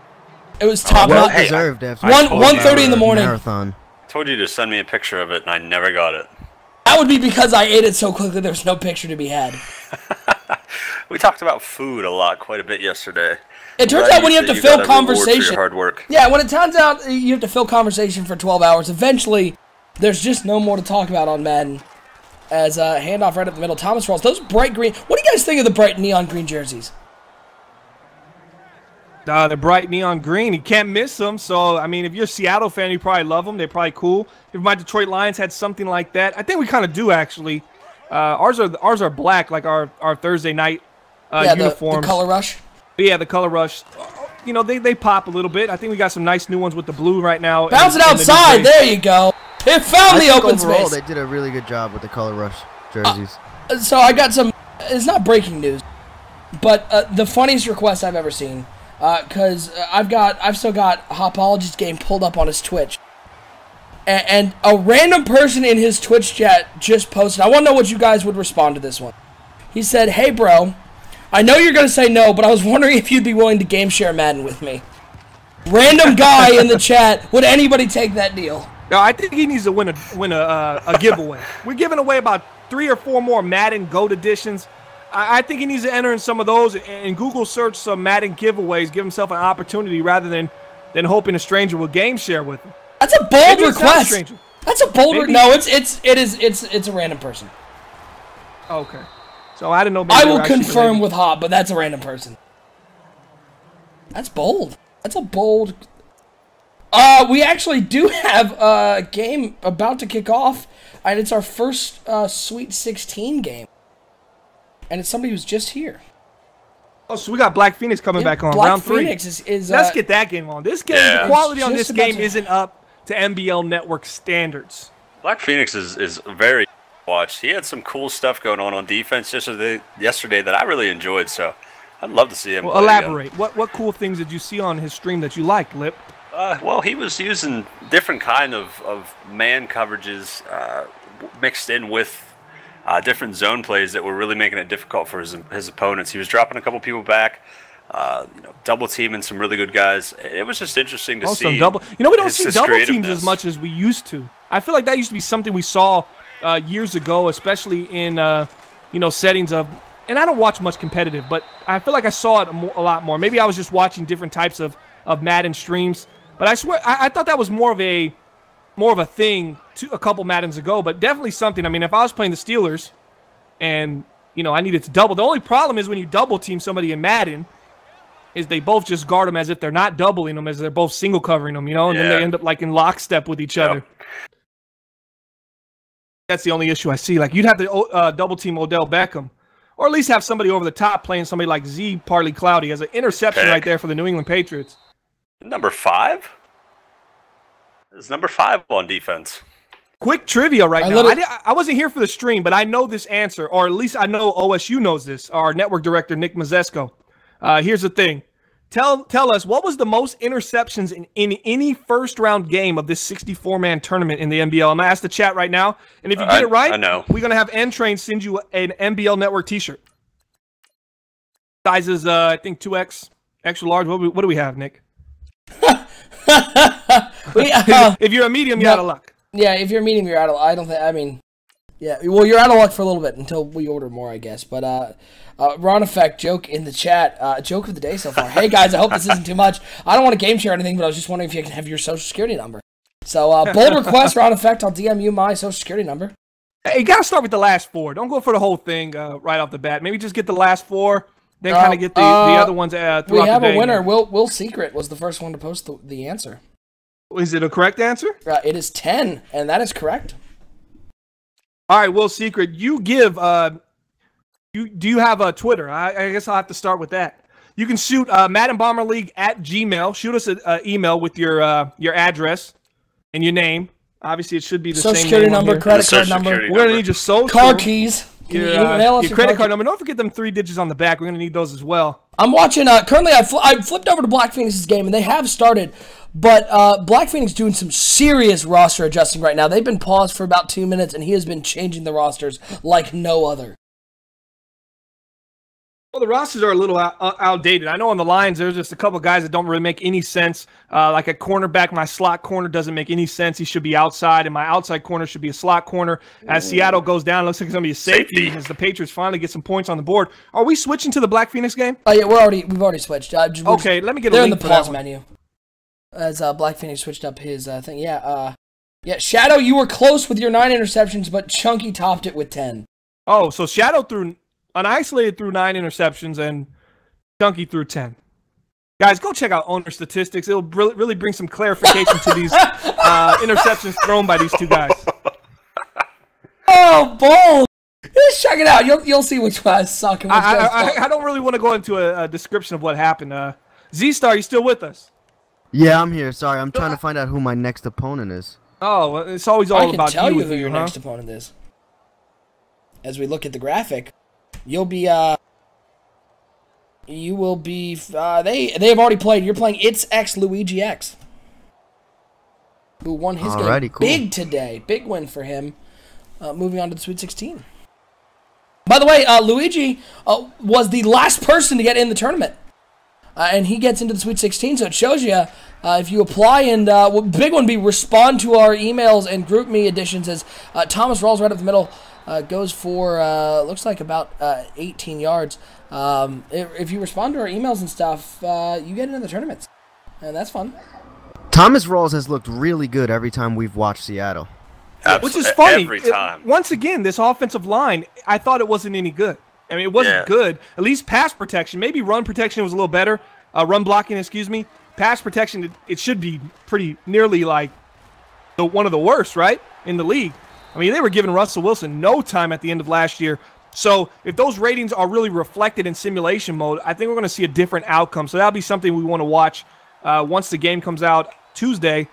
C: it was top notch.
B: Well deserved after
C: 1:30 in the morning.
B: Marathon.
E: I told you to send me a picture of it, and I never got it.
C: That would be because I ate it so quickly there was no picture to be had.
E: We talked about food quite a bit yesterday.
C: It turns out when you have to fill conversation,
E: hard work.
C: Yeah, when it turns out you have to fill conversation for 12 hours, eventually there's just no more to talk about on Madden. As handoff right up the middle, Thomas Rawls. Those bright green. What do you guys think of the bright neon green jerseys?
D: The bright neon green, you can't miss them. So, I mean, if you're a Seattle fan, you probably love them. They're probably cool. If my Detroit Lions had something like that, I think we kind of do, actually. Ours are black, like our Thursday night uniforms.
C: The color rush?
D: Yeah, the color rush. You know, they pop a little bit. I think we got some nice new ones with the blue right now.
C: Bounce it outside. There you go. It found the open
B: overall,
C: space.
B: They did a really good job with the color rush jerseys.
C: So I got some. It's not breaking news, but the funniest request I've ever seen. Because I've still got Hopology's game pulled up on his Twitch, and a random person in his Twitch chat just posted. I want to know what you guys would respond to this one. He said, "Hey, bro, I know you're gonna say no, but I was wondering if you'd be willing to game share Madden with me." Random guy in the chat. Would anybody take that deal?
D: No, I think he needs to win a giveaway. We're giving away about 3 or 4 more Madden GOAT editions. I think he needs to enter in some of those and Google search some Madden giveaways, give himself an opportunity rather than hoping a stranger will game share with him.
C: That's a bold request. That's a bold. No, it's a random person.
D: Okay, so I don't know.
C: I will confirm with Hop, but that's a random person. That's bold. That's a bold. We actually do have a game about to kick off, and it's our first Sweet 16 game. And it's somebody who's just here.
D: Oh, so we got Black Phoenix coming back on round 3.
C: Phoenix is
D: Let's get that game on. This game, the quality on this game isn't up to NBL Network standards.
E: Black Phoenix is very watched. He had some cool stuff going on defense yesterday that I really enjoyed. So I'd love to see him.
D: Well, elaborate. What cool things did you see on his stream that you liked, Lip?
E: Well, he was using different kind of man coverages mixed in with different zone plays that were really making it difficult for his opponents. He was dropping a couple people back, double teaming some really good guys. It was just interesting to see.
D: We don't see double teams as much as we used to. I feel like that used to be something we saw years ago, especially in settings of. And I don't watch much competitive, but I feel like I saw it a lot more. Maybe I was just watching different types of Madden streams. But I swear, I thought that was more of a thing a couple Maddens ago, but definitely something. I mean, if I was playing the Steelers and, I needed to double, the only problem is when you double team somebody in Madden is they both just guard them as if they're not doubling them, as they're both single covering them, and then they end up like in lockstep with each other. That's the only issue I see. Like, you'd have to double team Odell Beckham, or at least have somebody over the top playing somebody like Z Partly Cloudy as an interception right there for the New England Patriots.
E: Number 5? Is number 5 on defense?
D: Quick trivia right now. I wasn't here for the stream, but I know this answer, or at least I know OSU knows this. Our network director, Nick Mazesco. Here's the thing. Tell us, what was the most interceptions in any first-round game of this 64-man tournament in the NBL? I'm going to ask the chat right now, and if you get it right, we're going to have N-Train send you an NBL Network t-shirt. Size is, I think, 2X, extra large. What do we have, Nick? If you're a medium, you're out of luck.
C: Yeah, if you're a medium, you're out of luck. I don't think, I mean, yeah, well, you're out of luck for a little bit until we order more, I guess. But Ron Effect, joke in the chat, joke of the day so far. Hey, guys, I hope this isn't too much. I don't want to game share or anything, but I was just wondering if you can have your social security number. So, bold request, Ron Effect, I'll DM you my social security number.
D: Hey, you got to start with the last 4. Don't go for the whole thing right off the bat. Maybe just get the last 4, then kind of get the other ones throughout the day.
C: We have a winner. Will Secret was the first one to post the answer.
D: Is it a correct answer?
C: It is 10, and that is correct.
D: All right, Will Secret, you give. Do you have a Twitter? I guess I'll have to start with that. You can shoot Madden Bomber League at Gmail. Shoot us an email with your address and your name. Obviously, it should be the
C: social
D: same
C: security
D: name
C: number, credit card number.
D: We're gonna need your social,
C: car keys,
D: your credit card number. Don't forget them 3 digits on the back. We're gonna need those as well.
C: I'm watching. Currently, I flipped over to Black Phoenix's game, and they have started. But Black Phoenix doing some serious roster adjusting right now. They've been paused for about 2 minutes, and he has been changing the rosters like no other.
D: Well, the rosters are a little outdated. I know on the lines there's just a couple guys that don't really make any sense. Like a cornerback, my slot corner doesn't make any sense. He should be outside, and my outside corner should be a slot corner. As Seattle goes down, it looks like it's going to be a safety as the Patriots finally get some points on the board. Are we switching to the Black Phoenix game?
C: Oh yeah, we've already switched.
D: Okay, let me get a link.
C: They're in the pause menu. As Black Phoenix switched up his thing. Yeah, Shadow, you were close with your 9 interceptions, but Chunky topped it with 10.
D: Oh, so Shadow threw unisolated threw 9 interceptions and Chunky threw 10. Guys, go check out owner statistics. It'll really bring some clarification to these interceptions thrown by these 2 guys.
C: Oh, bold! Just check it out. You'll see which ones suck and which ones don't.
D: I don't really want to go into a description of what happened. Z-Star, you still with us?
B: Yeah, I'm here. Sorry, I'm trying to find out who my next opponent is.
D: Oh, well, it's always all about you.
C: I can tell you who your next opponent is. As we look at the graphic, you'll be you will be they have already played. You're playing It's X Luigi X, who won his game big today. Big win for him. Moving on to the Sweet 16. By the way, Luigi was the last person to get in the tournament. And he gets into the Sweet 16, so it shows you if you apply and big one be respond to our emails and group me editions as Thomas rolls right up the middle, goes for looks like about 18 yards. If you respond to our emails and stuff, you get into the tournaments, and that's fun.
B: Thomas Rawls has looked really good every time we've watched Seattle.
D: Which is funny.
E: Every time.
D: Once again, this offensive line, I thought it wasn't any good. I mean, it wasn't good. At least pass protection. Maybe run protection was a little better. Run blocking, excuse me. Pass protection, it should be pretty nearly like one of the worst, right, in the league. I mean, they were giving Russell Wilson no time at the end of last year. So if those ratings are really reflected in simulation mode, I think we're going to see a different outcome. So that'll be something we want to watch once the game comes out Tuesday.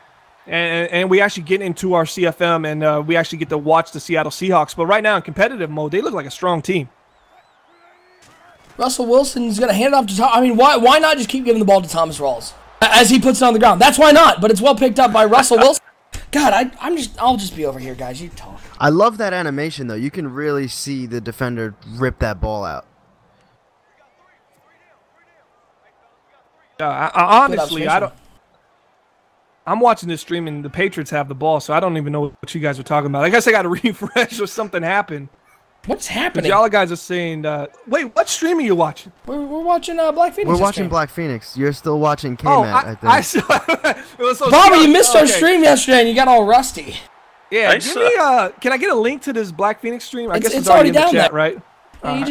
D: And we actually get into our CFM and we actually get to watch the Seattle Seahawks. But right now in competitive mode, they look like a strong team.
C: Russell Wilson's going to hand it off to Tom. I mean, why not just keep giving the ball to Thomas Rawls as he puts it on the ground? That's why not, but it's well picked up by Russell Wilson. God, I'll just be over here, guys. You talk.
B: I love that animation, though. You can really see the defender rip that ball out.
D: Honestly, I'm watching this stream, and the Patriots have the ball, so I don't even know what you guys are talking about. I guess I got to refresh or something happened.
C: What's happening?
D: Y'all guys are saying, wait, what stream are you watching?
C: We're watching Black Phoenix.
B: We're watching Black Phoenix. You're still watching K-Matt, I think.
C: Bobby, you missed our stream yesterday and you got all rusty.
D: Yeah, give me, can I get a link to this Black Phoenix stream? I guess it's
C: already
D: in the
C: down
D: chat,
C: there.
D: right?
C: Yeah,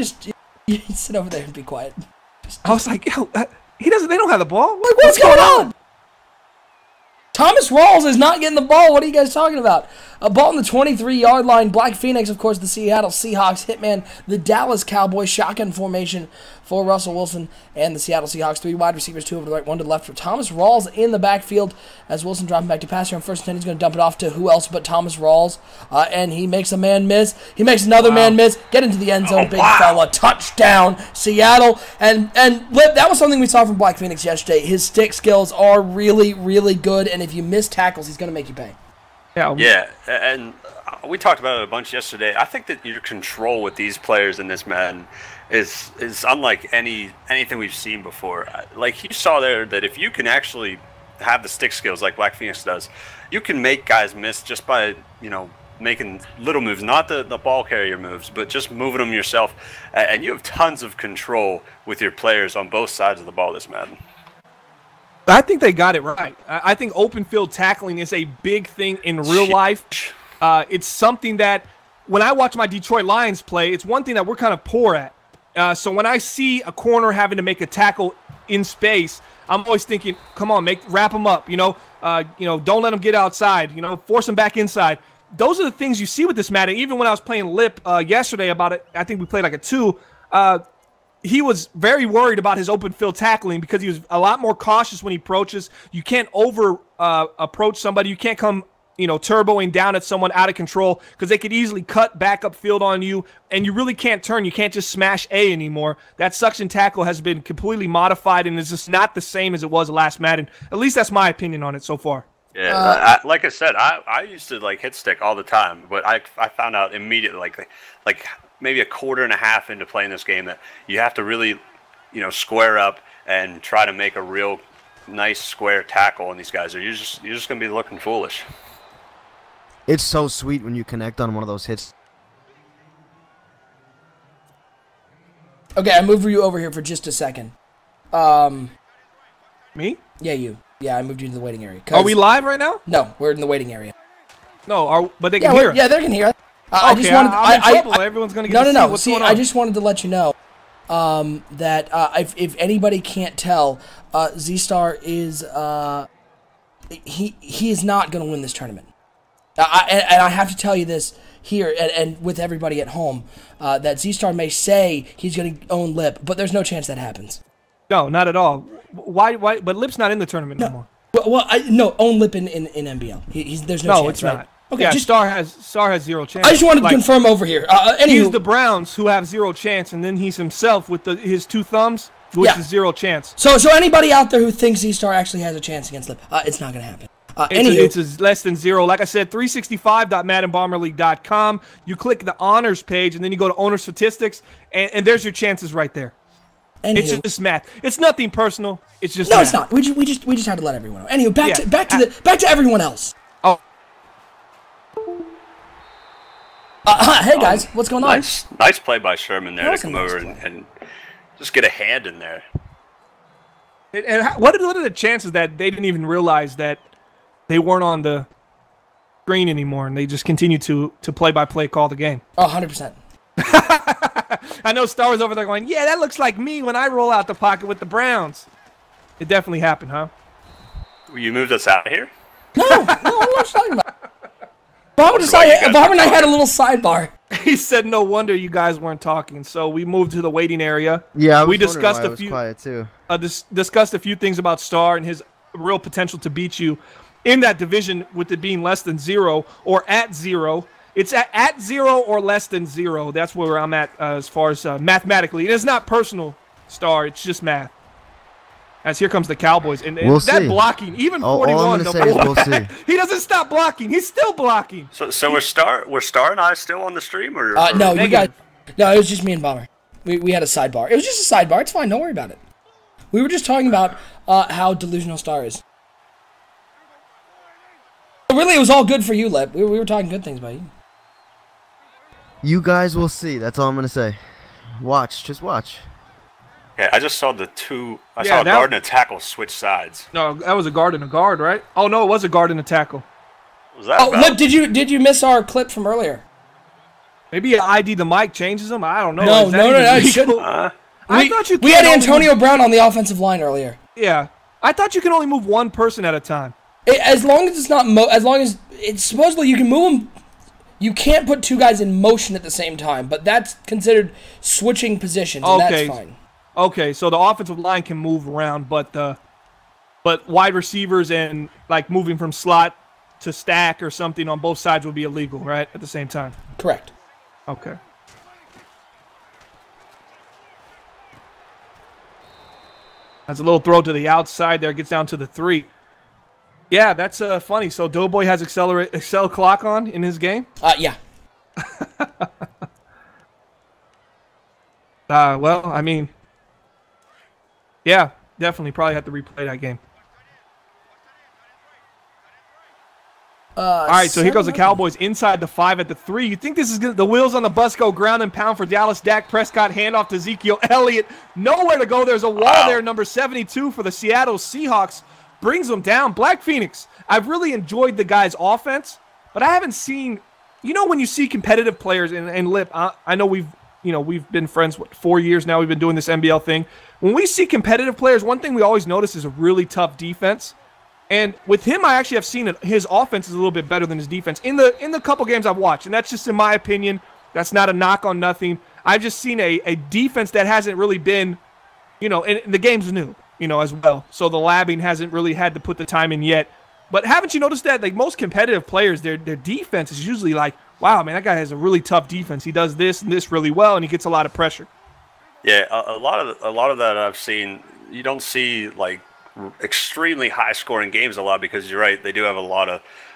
C: you sit over there and be quiet.
D: I was like, yo, they don't have the ball?
C: What's going on? Thomas Rawls is not getting the ball. What are you guys talking about? A ball on the 23-yard line. Black Phoenix, of course, the Seattle Seahawks. Hitman, the Dallas Cowboys. Shotgun formation for Russell Wilson and the Seattle Seahawks. 3 wide receivers, 2 over the right, 1 to the left for Thomas Rawls in the backfield as Wilson dropping back to pass here on first and 10. He's going to dump it off to who else but Thomas Rawls. And he makes a man miss. He makes another man miss. Get into the end zone. Big fella. Touchdown, Seattle. And that was something we saw from Black Phoenix yesterday. His stick skills are really, really good. And if you miss tackles, he's going to make you pay.
E: Yeah, and we talked about it a bunch yesterday. I think that your control with these players in this Madden is unlike anything we've seen before. Like you saw there, that if you can actually have the stick skills like Black Phoenix does, you can make guys miss just by making little moves, not the ball carrier moves, but just moving them yourself. And you have tons of control with your players on both sides of the ball this Madden.
D: I think they got it right. I think open field tackling is a big thing in real life. It's something that when I watch my Detroit Lions play, it's one thing that we're kind of poor at. So when I see a corner having to make a tackle in space, I'm always thinking, come on, wrap them up. Don't let them get outside. Force them back inside. Those are the things you see with this Madden. Even when I was playing Lip yesterday about it, I think we played like a 2. He was very worried about his open field tackling because he was a lot more cautious when he approaches. You can't approach somebody. You can't come, turboing down at someone out of control because they could easily cut back up field on you, and you really can't turn. You can't just smash A anymore. That suction tackle has been completely modified and is just not the same as it was last Madden. At least that's my opinion on it so far.
E: Yeah, like I said, I used to hit stick all the time, but I found out immediately, like maybe a quarter and a half into playing this game, that you have to really, square up and try to make a real nice square tackle on these guys, or you're just gonna be looking foolish.
B: It's so sweet when you connect on one of those hits.
C: Okay, I moved you over here for just a second.
D: Me?
C: Yeah, you. Yeah, I moved you to the waiting area.
D: Are we live right now?
C: No, we're in the waiting area.
D: No, but they can hear us.
C: Yeah, they can hear us.
D: I just wanted. I'm in trouble. Everyone's gonna get to see what's going on.
C: I just wanted to let you know that if anybody can't tell, Z-Star is he is not going to win this tournament. And I have to tell you this here and with everybody at home that Z-Star may say he's going to own Lip, but there's no chance that happens.
D: No, not at all. Why? But Lip's not in the tournament no more.
C: Well, own Lip in NBL. There's no chance.
D: No, it's not.
C: Right? Okay,
D: yeah, Star has 0 chance.
C: I just wanted to confirm over here.
D: He's the Browns who have 0 chance, and then he's himself with his 2 thumbs, which is 0 chance.
C: So anybody out there who thinks Z-Star actually has a chance against Lip, it's not going to happen.
D: It's less than 0. Like I said, 365.maddenbomberleague.com. You click the honors page, and then you go to owner statistics, and there's your chances right there. It's just math. It's nothing personal. It's just math.
C: It's not. We just had to let everyone know. Anywho, back to everyone else.
D: Oh.
C: Hey guys, what's going on?
E: Nice play by Sherman there to come over and just get a hand in there.
D: And what are the chances that they didn't even realize that they weren't on the screen anymore and they just continue to play-by-play call the game?
C: 100%.
D: I know Star was over there going, yeah, that looks like me when I roll out the pocket with the Browns. It definitely happened, huh?
E: You moved us out of here?
C: No, I'm not talking about. Bob and I had a little sidebar.
D: He said, "No wonder you guys weren't talking." So we moved to the waiting area.
B: Yeah,
D: we discussed
B: a few. Quiet too.
D: Discussed a few things about Star and his real potential to beat you in that division, with it being less than 0 or at 0. It's at 0 or less than 0. That's where I'm at as far as mathematically. It is not personal, Star. It's just math. As here comes the Cowboys, and
B: we'll
D: that
B: see.
D: Blocking, even 41.
B: All I'm gonna say is we'll see.
D: He doesn't stop blocking. He's still blocking.
E: So we're Star and I still on the stream, or
C: no, you guys. No, it was just me and Bomber. We had a sidebar. It was just a sidebar. It's fine. Don't worry about it. We were just talking about how delusional Star is. Really, it was all good for you, Lip. We were talking good things about you.
B: You guys will see. That's all I'm gonna say. Watch, just watch.
E: Yeah, I just saw the two. I saw a guard and a tackle switch sides.
D: No, that was a guard and a guard, right? Oh no, it was a guard and a tackle.
E: Was that?
C: Oh, Lip, did you miss our clip from earlier?
D: Maybe ID the mic changes them. I don't know.
C: No, it shouldn't.
D: I thought
C: we had Antonio Brown on the offensive line earlier.
D: Yeah, I thought you can only move one person at a time.
C: As long as it's not, as long as it's supposedly you can move them. You can't put 2 guys in motion at the same time, but that's considered switching positions, and that's fine.
D: Okay, so the offensive line can move around, but wide receivers and like moving from slot to stack or something on both sides would be illegal, right? At the same time.
C: Correct.
D: Okay. That's a little throw to the outside there. Gets down to the 3. Yeah, that's funny. So Doughboy has Excel clock on in his game?
C: Yeah.
D: Well, I mean, yeah, definitely probably have to replay that game. All right, so here goes the Cowboys inside the 5 at the 3. You think this is the wheels on the bus go ground and pound for Dallas? Dak Prescott, handoff to Ezekiel Elliott. Nowhere to go. There's a wall there, number 72 for the Seattle Seahawks. Brings them down. Black Phoenix, I've really enjoyed the guy's offense, but I haven't seen, when you see competitive players, and Lip, I know we've been friends, 4 years now, we've been doing this NBL thing. When we see competitive players, one thing we always notice is a really tough defense. And with him, I actually have seen his offense is a little bit better than his defense in the couple games I've watched. And that's just in my opinion. That's not a knock on nothing. I've just seen a defense that hasn't really been, and the game's new, as well. So the labbing hasn't really had to put the time in yet. But haven't you noticed that, like, most competitive players, their defense is usually like, wow, man, that guy has a really tough defense. He does this and this really well, and he gets a lot of pressure.
E: Yeah, a lot of that I've seen. You don't see like extremely high-scoring games a lot because you're right. They do have a lot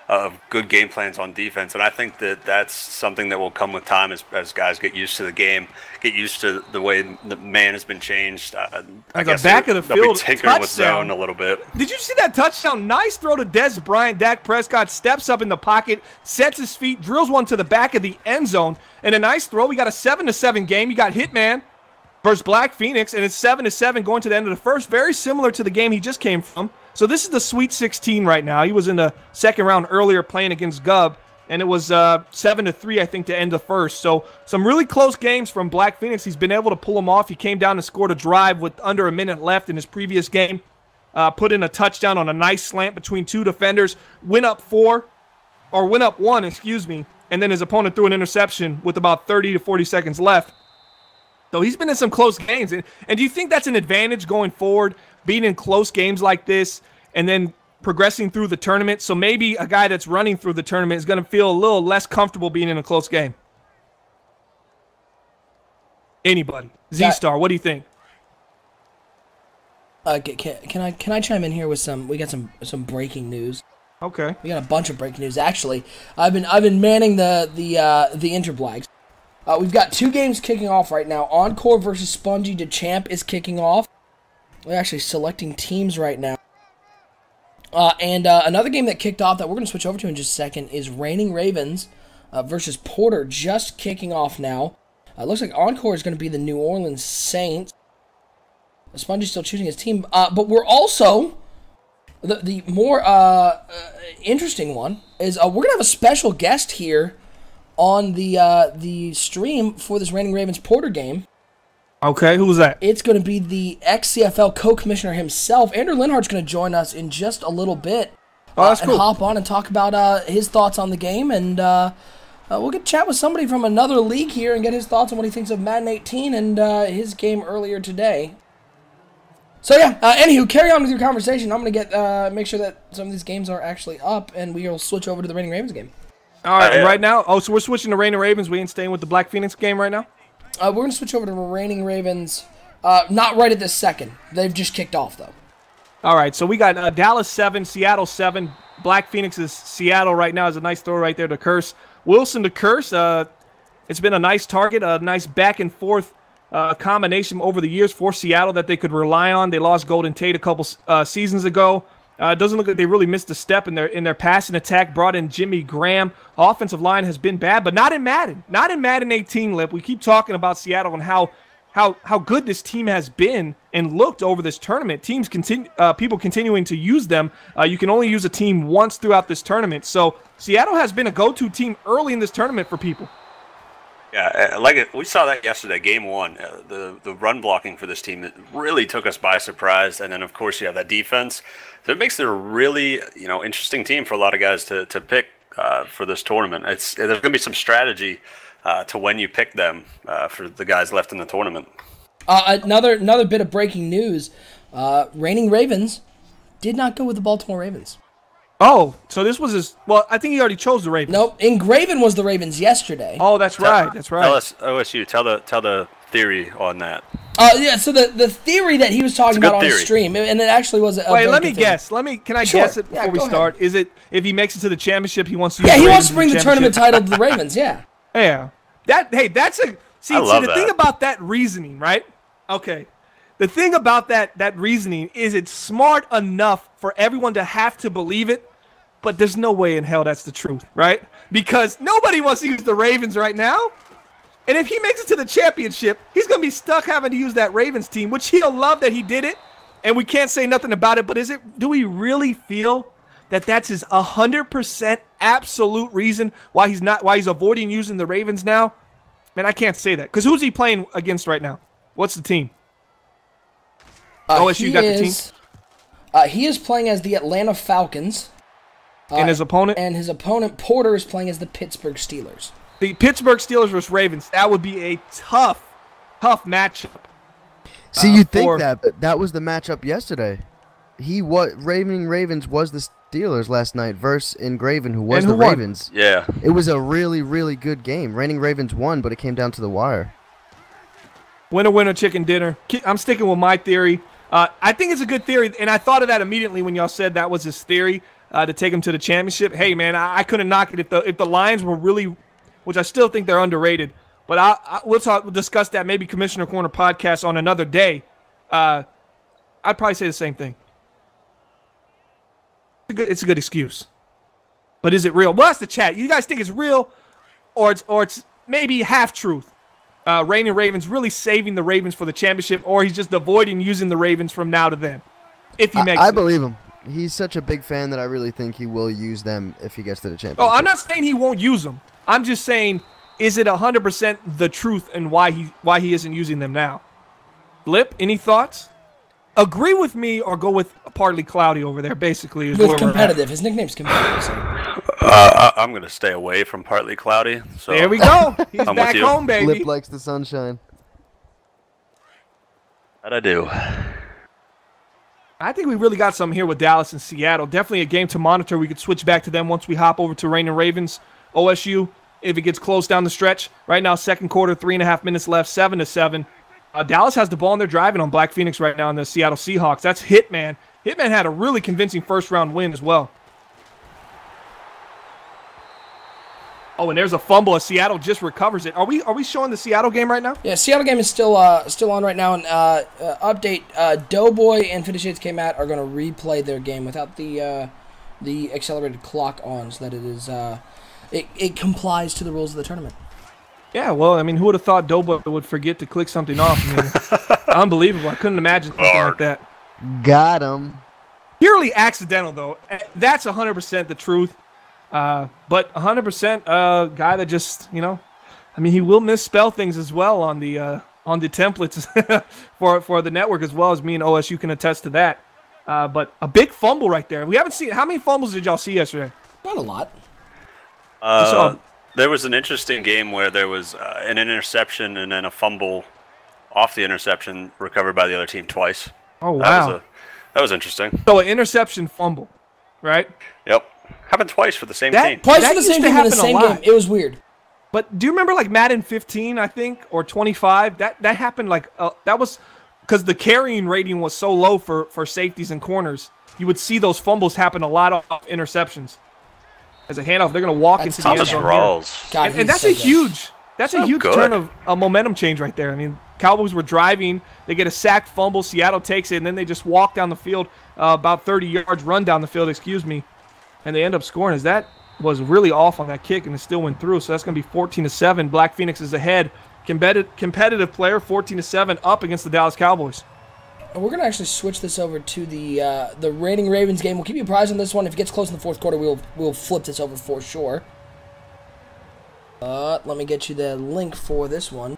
E: of good game plans on defense, and I think that's something that will come with time as guys get used to the game, get used to the way the man has been changed. I guess
D: back of the field
E: tinkering with zone a little bit.
D: Did you see that touchdown? Nice throw to Dez Bryant. Dak Prescott steps up in the pocket, sets his feet, drills one to the back of the end zone, and a nice throw. We got a 7-7 game. You got Hitman versus Black Phoenix, and it's 7-7 going to the end of the first. Very similar to the game he just came from. So this is the Sweet 16 right now. He was in the second round earlier playing against Gubb, and it was 7-3, I think, to end the first. So some really close games from Black Phoenix. He's been able to pull them off. He came down and scored a drive with under a minute left in his previous game. Put in a touchdown on a nice slant between two defenders. Went up 1, and then his opponent threw an interception with about 30 to 40 seconds left. So he's been in some close games. And do you think that's an advantage going forward, being in close games like this and then progressing through the tournament? So maybe a guy that's running through the tournament is going to feel a little less comfortable being in a close game. Anybody? Z-Star, what do you think?
C: Can I chime in here with we got some breaking news.
D: Okay.
C: We got a bunch of breaking news. Actually, I've been manning the Interblags. We've got 2 games kicking off right now. Encore versus Spongy DeChamp is kicking off. We're actually selecting teams right now. And another game that kicked off that we're going to switch over to in just a second is Reigning Ravens versus Porter, just kicking off now. It looks like Encore is going to be the New Orleans Saints. Spongy's still choosing his team. But we're also, the more interesting one is we're going to have a special guest here on the stream for this Reigning Ravens Porter game.
D: Okay, who was that?
C: It's going to be the ex-CFL co-commissioner himself. Andrew Linhart's going to join us in just a little bit.
D: Oh, that's cool.
C: And hop on and talk about his thoughts on the game, and we'll get to chat with somebody from another league here and get his thoughts on what he thinks of Madden 18 and his game earlier today. So yeah, anywho, carry on with your conversation. I'm going to make sure that some of these games are actually up, and we will switch over to the Reigning Ravens game.
D: All right, right now, so we're switching to Reigning Ravens. We ain't staying with the Black Phoenix game right now?
C: We're going to switch over to Reigning Ravens, not right at this second. They've just kicked off, though.
D: All right, so we got Dallas 7, Seattle 7. Black Phoenix is Seattle right now. Is a nice throw right there to Curse. Wilson to Curse. It's been a nice target, a nice back-and-forth combination over the years for Seattle that they could rely on. They lost Golden Tate a couple seasons ago. It doesn't look like they really missed a step in their passing attack. Brought in Jimmy Graham. Offensive line has been bad, but not in Madden. Not in Madden 18, Lip. We keep talking about Seattle and how good this team has been and looked over this tournament. People continuing to use them. You can only use a team once throughout this tournament. So Seattle has been a go-to team early in this tournament for people.
E: Yeah, we saw that yesterday, game 1. The run blocking for this team that really took us by surprise, and then of course you have that defense. So it makes it a really interesting team for a lot of guys to pick for this tournament. There's going to be some strategy to when you pick them for the guys left in the tournament.
C: Another bit of breaking news: Reigning Ravens did not go with the Baltimore Ravens.
D: Oh, so this was his. Well, I think he already chose the Ravens.
C: Nope, Engraven was the Ravens yesterday.
D: Oh, that's right. That's right.
E: Tell us, OSU. Tell the theory on that.
C: Yeah, so the theory that he was talking about on the stream, and it actually was a
D: Wait, let me guess. Can I guess it before we start? Is it if he makes it to the championship, he wants to use
C: he wants to bring the tournament title to the Ravens, yeah.
D: Yeah. That's a see the thing about that reasoning, right? Okay. The thing about that reasoning is it's smart enough for everyone to have to believe it, but there's no way in hell that's the truth, right? Because nobody wants to use the Ravens right now. And if he makes it to the championship, he's going to be stuck having to use that Ravens team, which he'll love that he did it, and we can't say nothing about it, but do we really feel that that's his 100% absolute reason why he's avoiding using the Ravens now? Man, I can't say that. Because who's he playing against right now? What's the team? OSU got the team?
C: He is playing as the Atlanta Falcons.
D: And his opponent?
C: And his opponent, Porter, is playing as the Pittsburgh Steelers.
D: The Pittsburgh Steelers versus Ravens, that would be a tough matchup.
B: See, you think that, but that was the matchup yesterday. Reigning Ravens was the Steelers last night versus Engraven, who was the Ravens.
E: Yeah.
B: It was a really, really good game. Reigning Ravens won, but it came down to the wire.
D: Winner, chicken dinner. I'm sticking with my theory. I think it's a good theory, and I thought of that immediately when y'all said that was his theory to take him to the championship. Hey, man, I couldn't knock it if the Lions were really, which I still think they're underrated. But we'll discuss that maybe Commissioner Corner podcast on another day. I'd probably say the same thing. It's a good excuse. But is it real? Well, that's the chat. You guys think it's real or it's maybe half-truth? Reigning Ravens really saving the Ravens for the championship, or he's just avoiding using the Ravens from now to then? If he makes
B: I believe him. He's such a big fan that I really think he will use them if he gets to the championship.
D: Oh, I'm not saying he won't use them. I'm just saying, is it 100% the truth and why he isn't using them now? Lip, any thoughts? Agree with me or go with Partly Cloudy over there, basically.
C: With competitive. His nickname's competitive. So.
E: I'm going to stay away from Partly Cloudy. So
D: there we go. He's back home, baby.
B: Lip likes the sunshine.
E: That I do.
D: I think we really got something here with Dallas and Seattle. Definitely a game to monitor. We could switch back to them once we hop over to Reigning Ravens. OSU, if it gets close down the stretch. Right now, second quarter, 3.5 minutes left, 7-7. Dallas has the ball and they're driving on Black Phoenix right now in the Seattle Seahawks. That's Hitman. Hitman had a really convincing first-round win as well. Oh, and there's a fumble as Seattle just recovers it. Are we showing the Seattle game right now?
C: Yeah, Seattle game is still on right now. And update: Doughboy and 50 Shades K-Mat are going to replay their game without the accelerated clock on, so that it is it complies to the rules of the tournament.
D: Yeah, well, I mean, who would have thought Doughboy would forget to click something off? I mean, unbelievable. I couldn't imagine something like that.
B: Got him.
D: Purely accidental, though. That's 100% the truth. But 100% guy that just, I mean, he will misspell things as well on the templates for the network, as well as me and OSU can attest to that. But a big fumble right there. We haven't seen. How many fumbles did y'all see yesterday?
C: Not a lot.
E: There was an interesting game where there was an interception and then a fumble off the interception recovered by the other team twice.
D: Oh, wow.
E: That was interesting.
D: So an interception fumble, right?
E: Yep. Happened twice for the same team.
C: Twice for the same team in the same game. It was weird.
D: But do you remember like Madden 15, I think, or 25? That happened like that was because the carrying rating was so low for safeties and corners. You would see those fumbles happen a lot of interceptions. As a handoff, they're going to walk into the end zone. And that's a huge turn of a momentum change right there. I mean, Cowboys were driving. They get a sacked fumble. Seattle takes it, and then they just walk down the field, about 30 yards, run down the field, and they end up scoring. As that was really off on that kick, and it still went through. So that's going to be 14-7. Black Phoenix is ahead. Competitive player, 14-7, up against the Dallas Cowboys.
C: We're going to actually switch this over to the Reigning Ravens game. We'll keep you apprised on this one. If it gets close in the fourth quarter, we'll flip this over for sure. Let me get you the link for this one.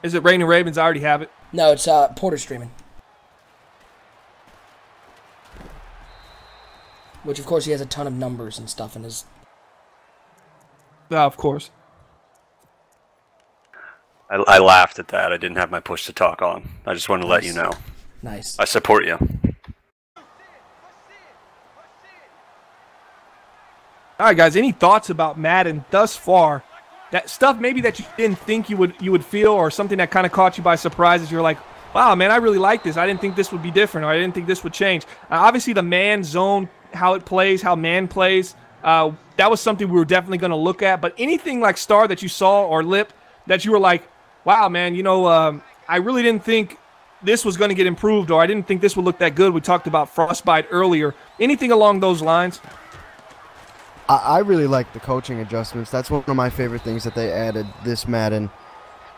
D: Is it Reigning Ravens? I already have it.
C: No, it's Porter streaming. Which, of course, he has a ton of numbers and stuff in his...
D: Of course.
E: I laughed at that. I didn't have my push to talk on. I just wanted to let you know.
C: Nice.
E: I support you.
D: All right, guys. Any thoughts about Madden thus far? that stuff maybe that you didn't think you would feel, or something that kind of caught you by surprise, as you're like, wow, man, I really like this. I didn't think this would be different, or I didn't think this would change. Obviously, the man zone, how it plays, how man plays, that was something we were definitely going to look at. But anything like Star that you saw, or Lip, that you were like, wow, man, I really didn't think this was going to get improved, or I didn't think this would look that good. We talked about Frostbite earlier. Anything along those lines?
B: I really like the coaching adjustments. That's one of my favorite things that they added this Madden.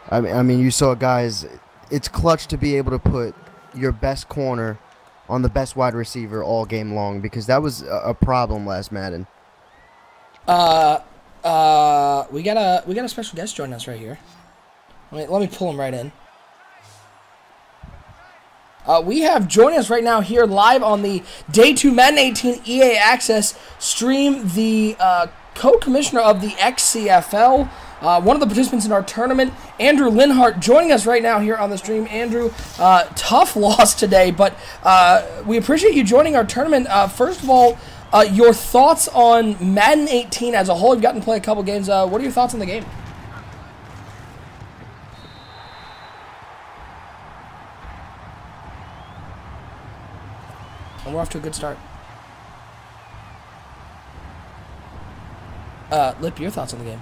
B: I mean, you saw guys. It's clutch to be able to put your best corner on the best wide receiver all game long, because that was a problem last Madden.
C: We got a special guest joining us right here. Let me pull him right in. We have joining us right now here live on the Day 2 Madden 18 EA Access stream, the co-commissioner of the XCFL, one of the participants in our tournament, Andrew Linhart, joining us right now here on the stream. Andrew, tough loss today, but we appreciate you joining our tournament. First of all, your thoughts on Madden 18 as a whole. You've gotten to play a couple games. What are your thoughts on the game? And we're off to a good start. Lip, your thoughts on the game?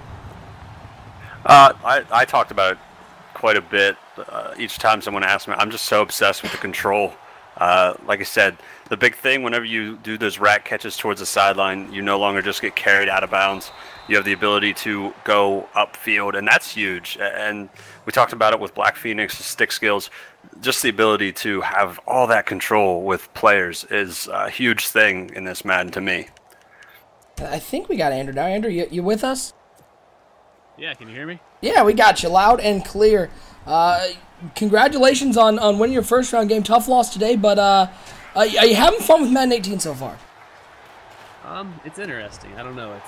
E: I talked about it quite a bit. Each time someone asks me, I'm just so obsessed with the control. Like I said, the big thing whenever you do those rack catches towards the sideline, you no longer just get carried out of bounds. You have the ability to go upfield, and that's huge. And we talked about it with Black Phoenix's stick skills. Just the ability to have all that control with players is a huge thing in this Madden to me.
C: I think we got Andrew now. Andrew, you with us?
F: Yeah, can you hear me?
C: Yeah, we got you loud and clear. Congratulations on winning your first round game. Tough loss today, but are you having fun with Madden 18 so far?
F: It's interesting. I don't know.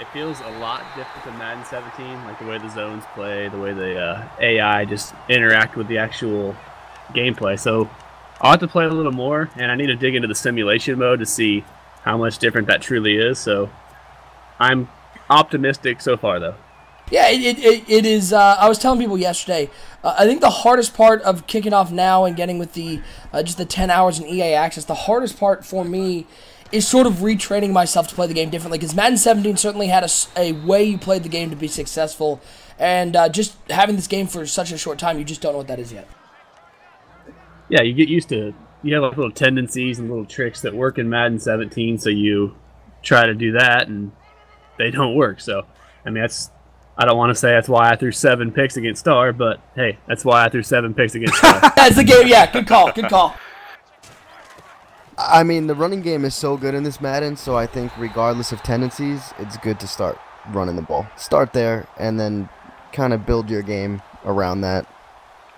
F: It feels a lot different than Madden 17, like the way the zones play, the way the AI just interact with the actual gameplay. So I'll have to play a little more, and I need to dig into the simulation mode to see how much different that truly is. So I'm optimistic so far, though.
C: Yeah, it is. I was telling people yesterday, I think the hardest part of kicking off now and getting with the just the 10 hours in EA Access, the hardest part for me is sort of retraining myself to play the game differently, because Madden 17 certainly had a way you played the game to be successful, and just having this game for such a short time, you just don't know what that is yet.
F: Yeah, you get used to, you have like little tendencies and little tricks that work in Madden 17, so you try to do that, and they don't work. So, I mean, I don't want to say that's why I threw 7 picks against Star, but hey, that's why I threw 7 picks against Star.
C: That's the game, yeah, good call, good call.
B: I mean, the running game is so good in this Madden, so I think regardless of tendencies, it's good to start running the ball. Start there, and then kind of build your game around that.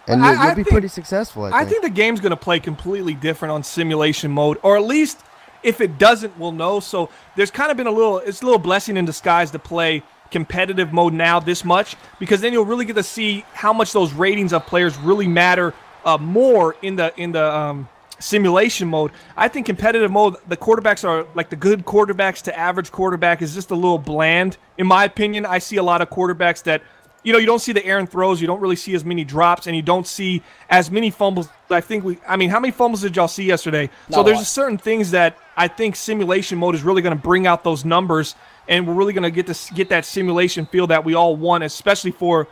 B: And you'll be pretty successful, I think.
D: The game's going to play completely different on simulation mode, or at least if it doesn't, we'll know. So there's kind of been it's a little blessing in disguise to play competitive mode now this much, because then you'll really get to see how much those ratings of players really matter more in the simulation mode. I think competitive mode, the quarterbacks are like the good quarterbacks to average quarterback is just a little bland. In my opinion, I see a lot of quarterbacks that, you don't see the errant throws, you don't really see as many drops, and you don't see as many fumbles. I mean, how many fumbles did y'all see yesterday? So there's certain things that I think simulation mode is really going to bring out those numbers, and we're really going to get that simulation feel that we all want, especially for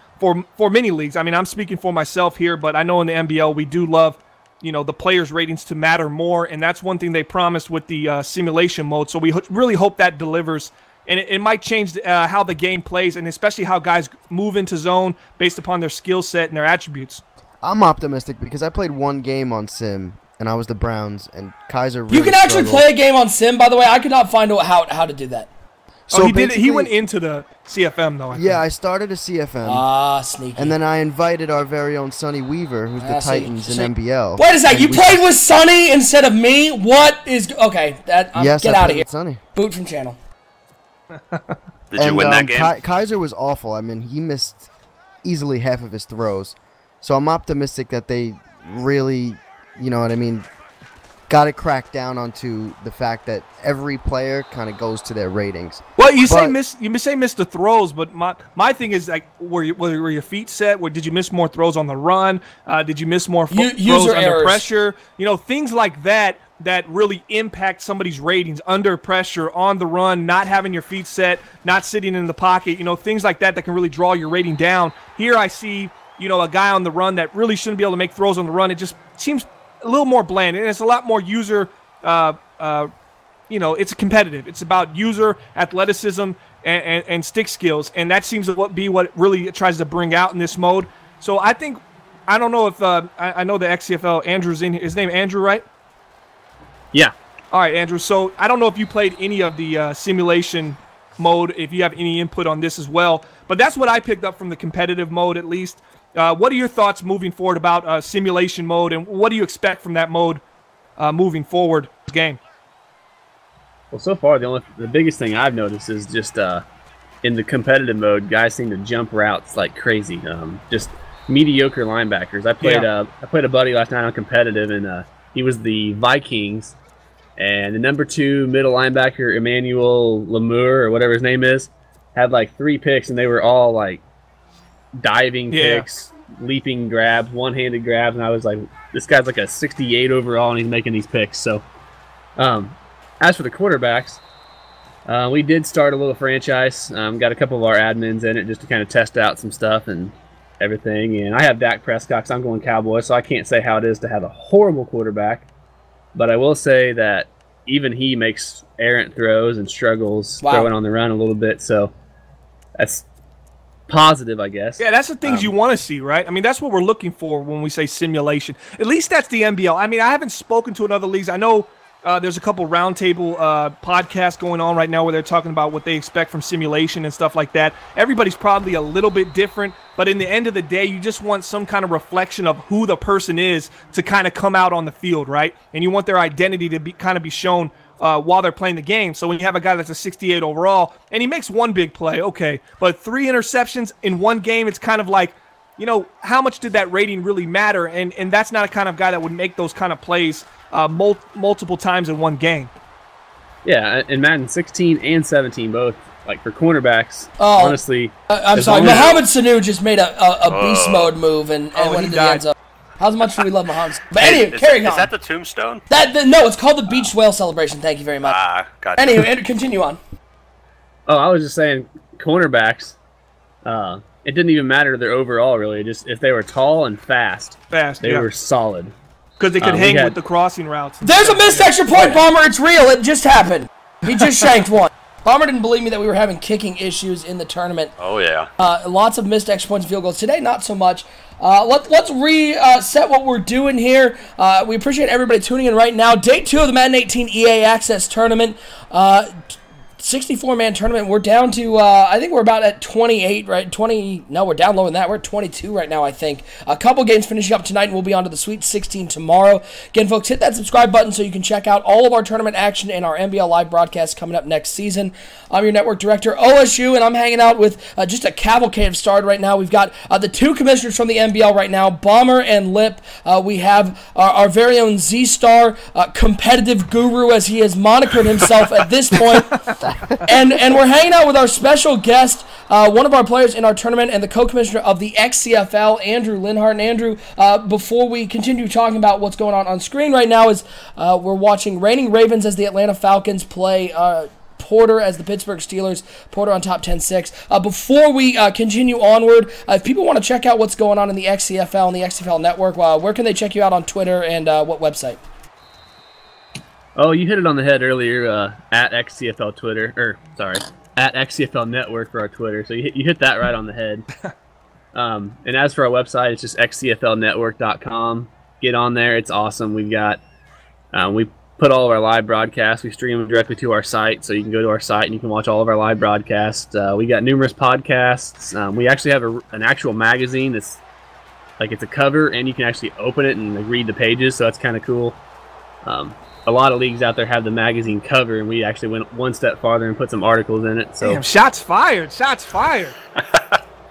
D: many leagues. I mean, I'm speaking for myself here, but I know in the NBL we do love the players' ratings to matter more, and that's one thing they promised with the simulation mode. So we really hope that delivers, and it might change how the game plays, and especially how guys move into zone based upon their skill set and their attributes.
B: I'm optimistic because I played one game on Sim, and I was the Browns, and Kaiser really
C: You can actually
B: struggled.
C: play a game on Sim, by the way. I could not find out how to do that.
D: So he did. He went into the CFM though.
B: I started a CFM.
C: Ah, sneaky.
B: And then I invited our very own Sonny Weaver, who's the Titans in NBL.
C: Wait a second, you played with Sonny instead of me? What is okay? Get out of here.
B: Sonny.
C: Boot from channel.
E: Did you win that game?
B: Kaiser was awful. I mean, he missed easily half of his throws. So I'm optimistic that they really, you know what I mean, got to crack down onto the fact that every player kind of goes to their ratings.
D: Well, you say miss the throws, but my thing is like were your feet set? Did you miss more throws on the run? Did you miss more throws under
C: errors.
D: pressure? You know, things like that really impact somebody's ratings under pressure, on the run, not having your feet set, not sitting in the pocket. You know, things like that can really draw your rating down. Here I see, you know, a guy on the run that really shouldn't be able to make throws on the run. It just seems a little more bland, and it's a lot more user, you know, it's competitive. It's about user athleticism and stick skills, and that seems to be what really it tries to bring out in this mode. So I don't know if I know the XCFL Andrew's in here. His name Andrew, right?
F: Yeah.
D: All right, Andrew. So I don't know if you played any of the simulation mode, if you have any input on this as well, but that's what I picked up from the competitive mode, at least. What are your thoughts moving forward about simulation mode, and what do you expect from that mode moving forward game?
F: Well, so far the biggest thing I've noticed is just in the competitive mode, guys seem to jump routes like crazy. Just mediocre linebackers. I played a buddy last night on competitive, and he was the Vikings, and the number 2 middle linebacker, Emmanuel Lemur or whatever his name is, had like 3 picks, and they were all like diving picks, leaping grabs, one-handed grabs, and I was like, this guy's like a 68 overall, and he's making these picks. So, as for the quarterbacks, we did start a little franchise. Got a couple of our admins in it just to kind of test out some stuff and everything. And I have Dak Prescott, 'cause I'm going Cowboys, so I can't say how it is to have a horrible quarterback. But I will say that even he makes errant throws and struggles throwing on the run a little bit. So that's positive, I guess.
D: Yeah, that's the things you want to see, right? I mean, that's what we're looking for when we say simulation. At least that's the NBL. I mean, I haven't spoken to another leagues. I know there's a couple roundtable podcasts going on right now where they're talking about what they expect from simulation and stuff like that. Everybody's probably a little bit different, but in the end of the day, you just want some kind of reflection of who the person is to kind of come out on the field, right? And you want their identity to be kind of be shown while they're playing the game. So when you have a guy that's a 68 overall and he makes one big play, okay, but 3 interceptions in one game, it's kind of like, you know, how much did that rating really matter? And that's not a kind of guy that would make those kind of plays multiple times in one game.
F: Yeah, in Madden 16 and 17 both, like for cornerbacks, honestly.
C: I'm sorry, Mohamed Sanu just made a beast mode move and went into the end zone. How much do we love Mohamed? But anyway, carrying on.
E: Is that the tombstone?
C: No, it's called the Beach Whale Celebration. Thank you very much.
E: Gotcha.
C: Anyway, Andrew, continue on.
F: Oh, I was just saying, cornerbacks, it didn't even matter their overall, really. Just if they were tall and fast, they were solid.
D: Because they could hang with the crossing routes.
C: There's a missed extra point, Bomber. It's real. It just happened. He just shanked one. Bomber didn't believe me that we were having kicking issues in the tournament.
E: Oh, yeah.
C: Lots of missed extra points and field goals. Today, not so much. Let's reset what we're doing here. We appreciate everybody tuning in right now. Day 2 of the Madden 18 EA Access Tournament. 64-man tournament. We're down to, I think we're about at 28, right? 20, no, we're down lower than that. We're at 22 right now, I think. A couple games finishing up tonight, and we'll be on to the Sweet 16 tomorrow. Again, folks, hit that subscribe button so you can check out all of our tournament action and our NBL live broadcast coming up next season. I'm your network director, OSU, and I'm hanging out with just a cavalcade of stars right now. We've got the 2 commissioners from the NBL right now, Bomber and Lip. We have our very own Z-Star, competitive guru, as he has monikered himself at this point. And we're hanging out with our special guest, one of our players in our tournament and the co-commissioner of the XCFL, Andrew Linhart. And Andrew, before we continue talking about what's going on screen right now, is we're watching reigning Ravens as the Atlanta Falcons play Porter as the Pittsburgh Steelers. Porter on top 10-6. Before we continue onward, if people want to check out what's going on in the XCFL and the XCFL network, where can they check you out on Twitter and what website?
F: Oh, you hit it on the head earlier, at XCFL Twitter, at XCFL Network for our Twitter. So you hit that right on the head. And as for our website, it's just xcflnetwork.com. Get on there. It's awesome. We've got, we put all of our live broadcasts. We stream them directly to our site, so you can go to our site and you can watch all of our live broadcasts. We got numerous podcasts. We actually have an actual magazine that's like it's a cover, and you can actually open it and read the pages, so that's kind of cool. A lot of leagues out there have the magazine cover, and we actually went one step farther and put some articles in it. So
D: damn, shots fired! Shots fired!
C: More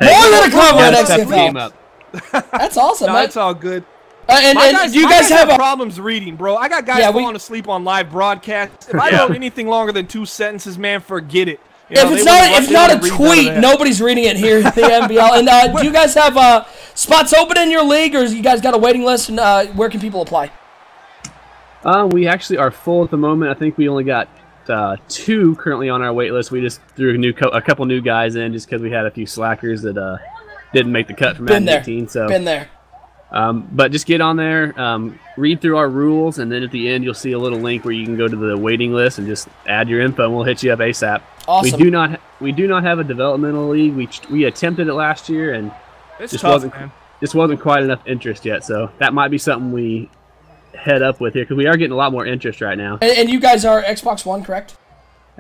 C: than a cover at XFL. That's awesome.
D: No, that's all good.
C: And do you guys have
D: problems reading, bro? I got guys falling asleep on live broadcasts. If I wrote anything longer than 2 sentences, man, forget it.
C: If it's not a tweet, nobody's reading it here at the NBL. And do you guys have spots open in your league, or you guys got a waiting list? And where can people apply?
F: We actually are full at the moment. I think we only got 2 currently on our wait list. We just threw a couple new guys in just because we had a few slackers that didn't make the cut from Madden 18. So
C: been there.
F: But just get on there, read through our rules, and then at the end you'll see a little link where you can go to the waiting list and just add your info, and we'll hit you up ASAP.
C: Awesome.
F: We do not have a developmental league. We attempted it last year, and just wasn't quite enough interest yet. So that might be something we head up with here, because we are getting a lot more interest right now.
C: And you guys are Xbox One, correct?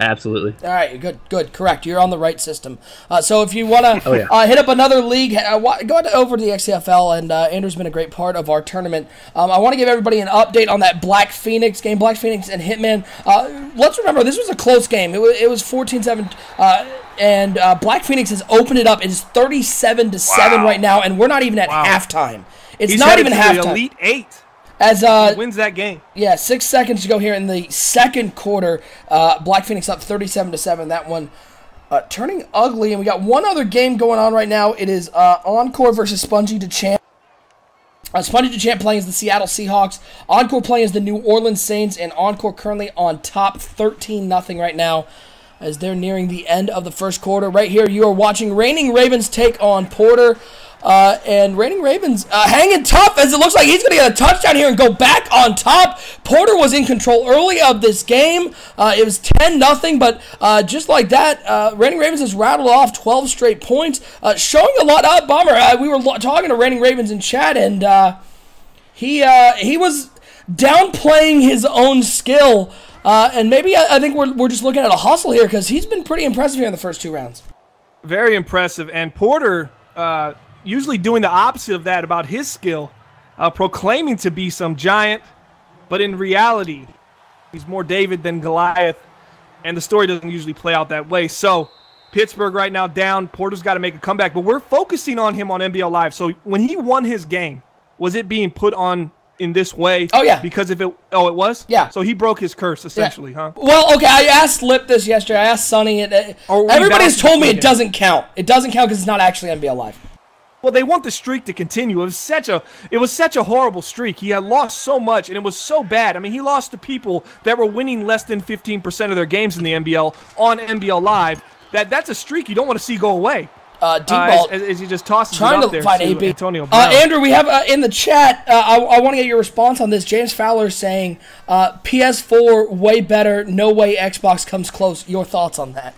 F: Absolutely.
C: All right, good, correct. You're on the right system. So if you want to hit up another league, go over to the XFL, and Andrew's been a great part of our tournament. I want to give everybody an update on that Black Phoenix game, Black Phoenix and Hitman. Let's remember, this was a close game. It was 14-7, and Black Phoenix has opened it up. It is 37-7 right now, and we're not even at halftime. He's not even halftime.
D: The Elite 8.
C: As
D: he wins that game.
C: Yeah, 6 seconds to go here in the second quarter. Black Phoenix up 37-7. That one turning ugly. And we got one other game going on right now. It is Encore versus Spongy DeChamp. Spongy DeChamp playing as the Seattle Seahawks. Encore playing as the New Orleans Saints. And Encore currently on top 13-0 right now as they're nearing the end of the first quarter. Right here, you are watching Reigning Ravens take on Porter. And Reigning Ravens hanging tough, as it looks like he's going to get a touchdown here and go back on top. Porter was in control early of this game. It was 10-0, but just like that, Reigning Ravens has rattled off 12 straight points, showing a lot up. Bomber, we were talking to Reigning Ravens in chat, and he was downplaying his own skill, and maybe I think we're just looking at a hustle here, because he's been pretty impressive here in the first 2 rounds.
D: Very impressive, and Porter usually doing the opposite of that about his skill, proclaiming to be some giant, but in reality, he's more David than Goliath, and the story doesn't usually play out that way. So Pittsburgh right now down. Porter's got to make a comeback, but we're focusing on him on NBL Live. So when he won his game, was it being put on in this way?
C: Oh, yeah.
D: Because if it was?
C: Yeah.
D: So he broke his curse, essentially, huh?
C: Well, okay, I asked Lip this yesterday. I asked Sonny. Everybody's told me it doesn't count. It doesn't count because it's not actually NBL Live.
D: Well, they want the streak to continue. It was such a horrible streak. He had lost so much, and it was so bad. I mean, he lost to people that were winning less than 15% of their games in the NBL on NBL Live. That's a streak you don't want to see go away. As he just tosses it out there to Antonio Brown.
C: Andrew, we have in the chat, I want to get your response on this. James Fowler saying, PS4 way better, no way Xbox comes close. Your thoughts on that?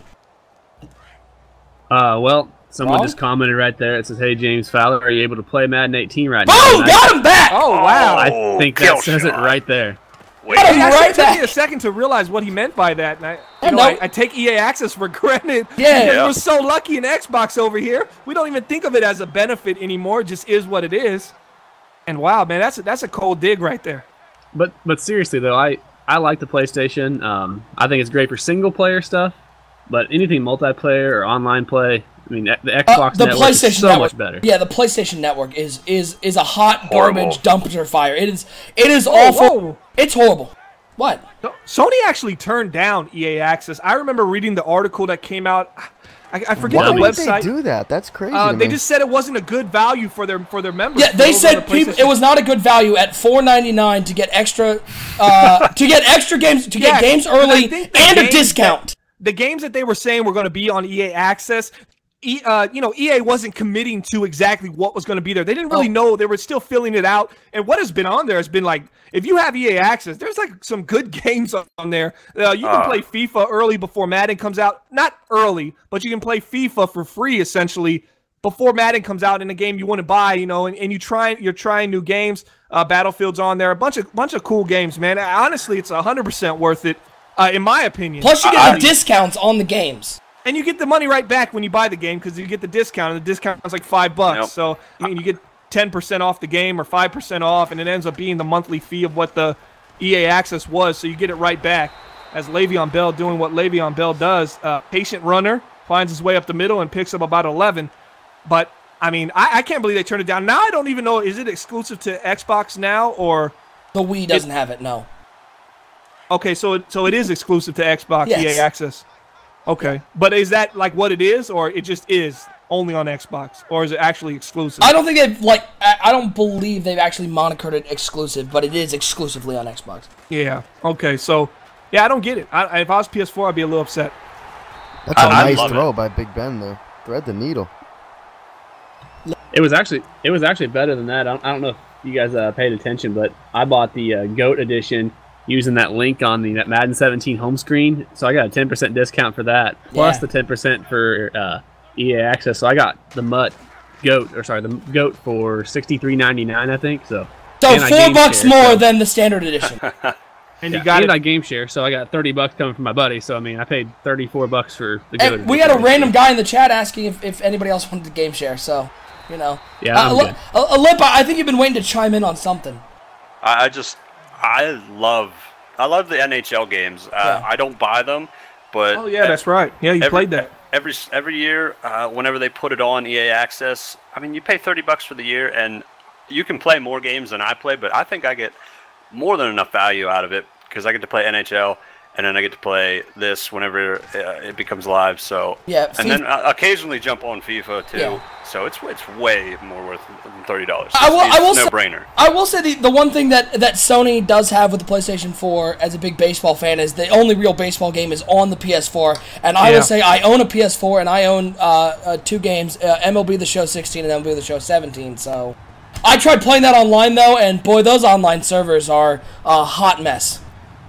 F: Well, someone just commented right there. It says, "Hey, James Fowler, are you able to play Madden 18 right now?"
C: Oh, got him back!
D: Oh, wow.
F: I think that says it right there.
D: It took me a second to realize what he meant by that. And I take EA Access for granted.
C: Yeah.
D: We're so lucky in Xbox over here. We don't even think of it as a benefit anymore. It just is what it is. And wow, man, that's a cold dig right there.
F: But seriously, though, I like the PlayStation. I think it's great for single-player stuff. But anything multiplayer or online play, I mean, the Xbox Network is so much better.
C: Yeah, the PlayStation Network is a hot garbage dumpster fire. It is awful.
D: Whoa.
C: It's horrible. What?
D: Sony actually turned down EA Access. I remember reading the article that came out. I forget the website.
B: Why would they do that? That's crazy.
D: They just said it wasn't a good value for their members.
C: Yeah, they said it was not a good value at $4.99 to get extra games games early and a discount.
D: The games that they were saying were going to be on EA Access, EA wasn't committing to exactly what was going to be there. They didn't really know. They were still filling it out. And what has been on there has been like, if you have EA Access, there's like some good games on there. You can play FIFA early before Madden comes out. Not early, but you can play FIFA for free, essentially, before Madden comes out in a game you want to buy, and you're trying new games. Battlefield's on there. A bunch of cool games, man. Honestly, it's 100% worth it. In my opinion.
C: Plus, you get the discounts on the games.
D: And you get the money right back when you buy the game because you get the discount, and the discount is like $5. Yep. So you get 10% off the game or 5% off, and it ends up being the monthly fee of what the EA Access was. So you get it right back as Le'Veon Bell doing what Le'Veon Bell does. Patient runner, finds his way up the middle and picks up about 11. But I mean, I can't believe they turned it down. Now I don't even know, is it exclusive to Xbox now or?
C: The Wii doesn't have it, no.
D: Okay, so it is exclusive to Xbox,
C: Yes.
D: EA Access. Okay, but is that like what it is, or it just is only on Xbox, or is it actually exclusive?
C: I don't think they've, like, I don't believe they've actually monikered it exclusive, but it is exclusively on Xbox.
D: Yeah, okay, so, yeah, I don't get it. If I was PS4, I'd be a little upset.
B: That's a
E: I
B: nice
E: love
B: throw by Big Ben there. Thread the needle.
F: It was actually better than that. I don't know if you guys paid attention, but I bought the GOAT edition using that link on the Madden 17 home screen, so I got a 10% discount for that, plus the 10% for EA Access. So I got the GOAT for $63.99, I think. So
C: $4 more than the standard edition.
D: And you got it.
F: I game share, so I got $30 coming from my buddy. So I mean, I paid $34 for the GOAT.
C: And we had a random guy in the chat asking if anybody else wanted to game share. So, you know.
F: Yeah, I'm good.
C: Alip, I think you've been waiting to chime in on something.
E: I love the NHL games. I don't buy them, but
D: Oh yeah, that's right. Yeah, you played that.
E: Every year, whenever they put it on EA Access, I mean, you pay $30 for the year, and you can play more games than I play, but I think I get more than enough value out of it because I get to play NHL, and then I get to play this whenever it becomes live. So
C: Yeah,
E: and then occasionally jump on FIFA too.
C: Yeah.
E: So it's way more worth than $30.
C: I will
E: no
C: say,
E: brainer.
C: I will say the one thing that Sony does have with the PlayStation 4 as a big baseball fan is the only real baseball game is on the PS4. And I will say I own a PS4 and I own 2 games, MLB The Show 16 and MLB The Show 17. So I tried playing that online though, and boy, those online servers are a hot mess.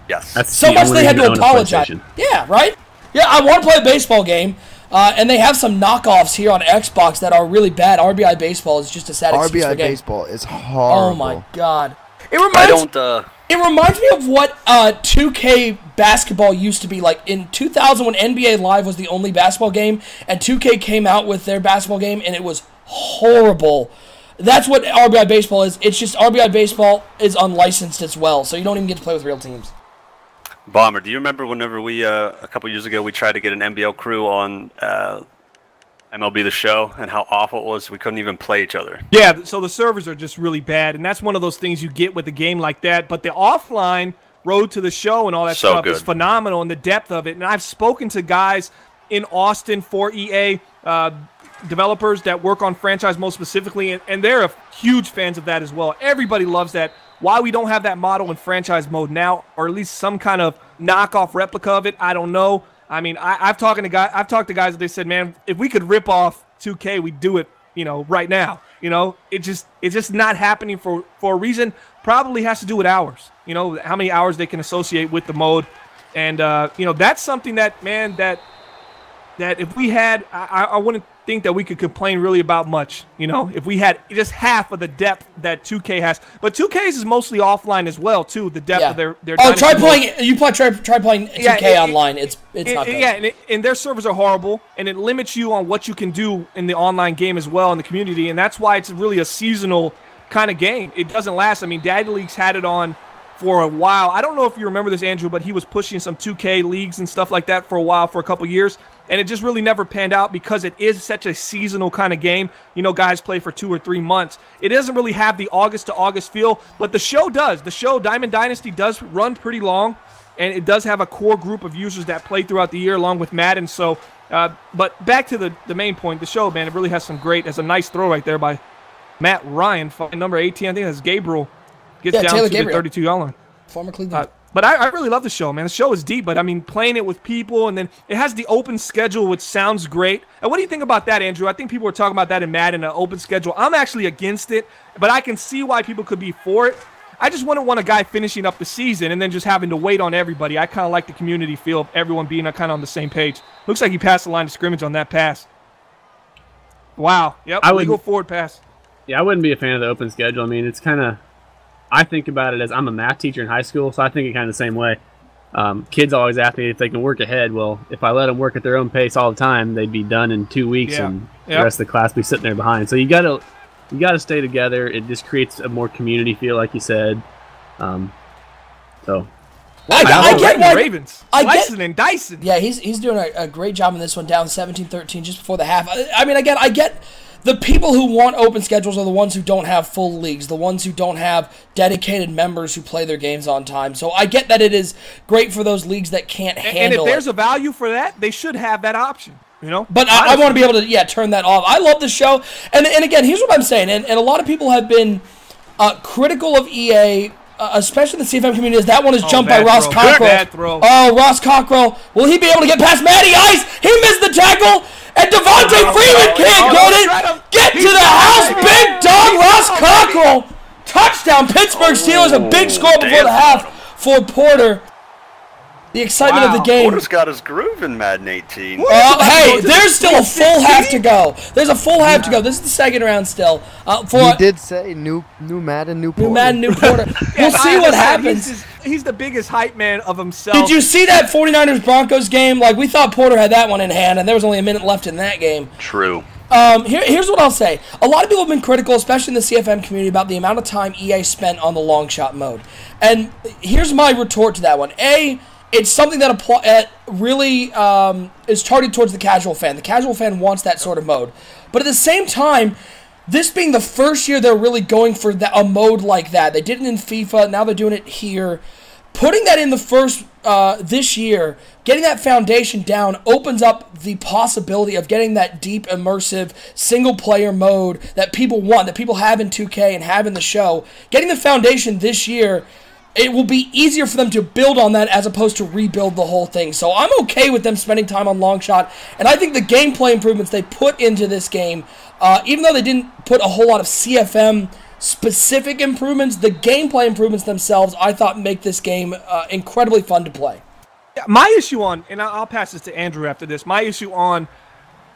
E: Yes.
F: That's
C: So
F: the
C: much
F: only
C: they had
F: reason
C: to
F: I own a
C: apologize.
F: PlayStation.
C: Yeah, right? Yeah, I want to play a baseball game. And they have some knockoffs here on Xbox that are really bad. RBI Baseball is just a sad excuse for
B: RBI
C: a game.
B: Baseball is horrible.
C: Oh my god! It reminds me of what 2K basketball used to be like in 2000 when NBA Live was the only basketball game, and 2K came out with their basketball game, and it was horrible. That's what RBI Baseball is. It's just RBI Baseball is unlicensed as well, so you don't even get to play with real teams.
E: Bomber, do you remember whenever we, a couple years ago, we tried to get an NBL crew on MLB The Show and how awful it was? We couldn't even play each other.
D: Yeah, so the servers are just really bad, and that's one of those things you get with a game like that. But the offline road to the show and all that stuff is phenomenal, and the depth of it. And I've spoken to guys in Austin for EA developers that work on franchise mode specifically, and they're huge fans of that as well. Everybody loves that. Why we don't have that model in franchise mode now, or at least some kind of knockoff replica of it, I don't know. I mean, I've talked to guys that they said, man, if we could rip off 2K, we'd do it, right now. It's just not happening for a reason. Probably has to do with hours. How many hours they can associate with the mode, and that's something that, man, that if we had, I wouldn't think that we could complain really about much, if we had just half of the depth that 2K has. But 2K's is mostly offline as well, too, the depth of their
C: try playing 2K online. It's not good.
D: Yeah, and their servers are horrible, and it limits you on what you can do in the online game as well in the community, and that's why it's really a seasonal kind of game. It doesn't last. I mean, Daddy League's had it on for a while. I don't know if you remember this, Andrew, but he was pushing some 2K leagues and stuff like that for a while, for a couple years, and it just really never panned out because it is such a seasonal kind of game. Guys play for 2 or 3 months. It doesn't really have the August to August feel, but the show does. The show, Diamond Dynasty, does run pretty long, and it does have a core group of users that play throughout the year along with Madden. So, but back to the main point, the show, man, it really has some great, has a nice throw right there by Matt Ryan, number 18, I think that's Gabriel. Gets down
C: Taylor
D: to
C: Gabriel.
D: the 32-yard line.
C: Former Cleveland.
D: But I really love the show, man. The show is deep, but I mean, playing it with people, and then it has the open schedule, which sounds great. And what do you think about that, Andrew? I think people were talking about that in Madden, an open schedule. I'm actually against it, but I can see why people could be for it. I just wouldn't want a guy finishing up the season and then just having to wait on everybody. I kind of like the community feel of everyone being kind of on the same page. Looks like he passed the line of scrimmage on that pass. Wow. Yep, legal forward pass.
F: Yeah, I wouldn't be a fan of the open schedule. I mean, it's kind of, I think about it as, I'm a math teacher in high school, so I think it kind of the same way. Kids always ask me if they can work ahead. Well, if I let them work at their own pace all the time, they'd be done in 2 weeks, and the rest of the class be sitting there behind. So you gotta stay together. It just creates a more community feel, like you said. So
C: I get why
D: Ravens slicing and dicing.
C: Yeah, he's doing a great job in this one, down 17-13 just before the half. I mean, again, I get the people who want open schedules are the ones who don't have full leagues, the ones who don't have dedicated members who play their games on time. So I get that it is great for those leagues that can't handle it.
D: And if there's a value for that, they should have that option, you know?
C: But I want to be able to, turn that off. I love the show. And again, here's what I'm saying. And a lot of people have been critical of EA, especially the CFM community, as that one is jumped by Ross Cockrell. Oh, Ross Cockrell. Will he be able to get past Matty Ice? He missed the tackle. And Devontae Freeman can't get it. Get to the house, big dog, Ross Cockrell. Touchdown, Pittsburgh Steelers. A big score before the half for Porter. The excitement of the game.
E: Porter's got his groove in Madden 18.
C: Hey, there's still a full half to go. There's a full half to go. This is the second round still.
B: He did say new Madden, new Porter.
C: New Madden, new Porter. We'll see what happens.
D: He's the biggest hype man of himself.
C: Did you see that 49ers-Broncos game? Like, we thought Porter had that one in hand, and there was only a minute left in that game.
E: True.
C: Here's what I'll say. A lot of people have been critical, especially in the CFM community, about the amount of time EA spent on the long shot mode. And here's my retort to that one. It's something that really is targeted towards the casual fan. The casual fan wants that sort of mode. But at the same time, this being the first year they're really going for a mode like that. They did it in FIFA, now they're doing it here. Putting that in the first this year, getting that foundation down opens up the possibility of getting that deep, immersive, single-player mode that people want, that people have in 2K and have in the show. Getting the foundation this year, it will be easier for them to build on that as opposed to rebuild the whole thing. So I'm okay with them spending time on long shot, and I think the gameplay improvements they put into this game, even though they didn't put a whole lot of CFM-specific improvements, the gameplay improvements themselves, I thought, make this game incredibly fun to play.
D: My issue on, and I'll pass this to Andrew after this, my issue on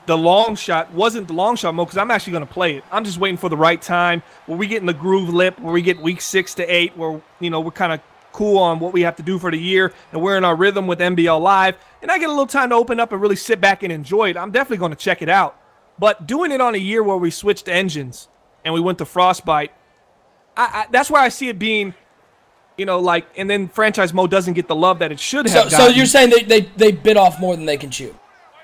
D: the long shot wasn't the long shot mode because I'm actually going to play it. I'm just waiting for the right time where we get in the groove lip, where we get week 6 to 8, where we're kind of cool on what we have to do for the year, and we're in our rhythm with NBL Live, and I get a little time to open up and really sit back and enjoy it. I'm definitely going to check it out. But doing it on a year where we switched engines and we went to Frostbite, that's why I see it being, and then franchise mode doesn't get the love that it should have.
C: So you're saying they bit off more than they can chew.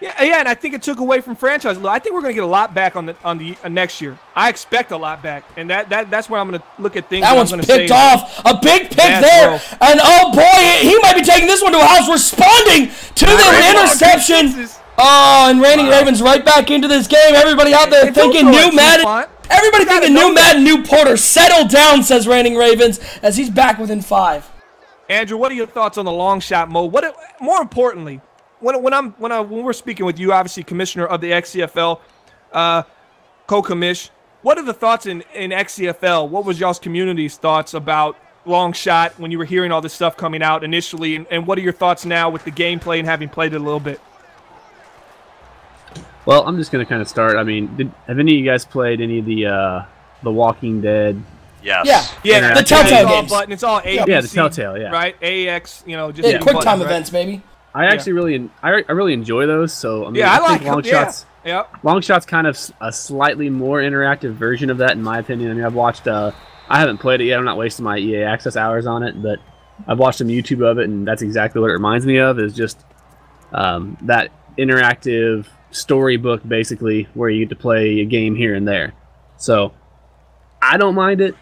D: Yeah, and I think it took away from franchise. I think we're going to get a lot back on the next year. I expect a lot back, and that's where I'm going to look at things.
C: That one's picked off. A big pick there, and oh boy, he might be taking this one to a house. Responding to the interception. Oh, and Reigning Ravens right back into this game. Everybody out there thinking new Madden. Everybody thinking new Madden, new Porter. Settle down, says Reigning Ravens, as he's back within 5.
D: Andrew, what are your thoughts on the long shot mode? More importantly, when we're speaking with you, obviously commissioner of the XCFL, co-commish, what are the thoughts in XCFL? What was y'all's community's thoughts about long shot when you were hearing all this stuff coming out initially, and what are your thoughts now with the gameplay and having played it a little bit?
F: Well, I'm just going to kind of start. I mean, have any of you guys played any of the Walking Dead?
E: Yes.
C: Yeah, the Telltale games.
D: Button. It's all ABC,
F: yeah, the Telltale, yeah.
D: Right? AX, just
C: quick time events, maybe.
F: I actually really enjoy those. So I mean,
D: I
F: think
D: like
F: long shots.
D: Yeah.
F: Long shot's kind of a slightly more interactive version of that, in my opinion. I mean, I've watched. I haven't played it yet. I'm not wasting my EA Access hours on it, but I've watched some YouTube of it, and that's exactly what it reminds me of. Is just that interactive storybook, basically, where you get to play a game here and there. So I don't mind it.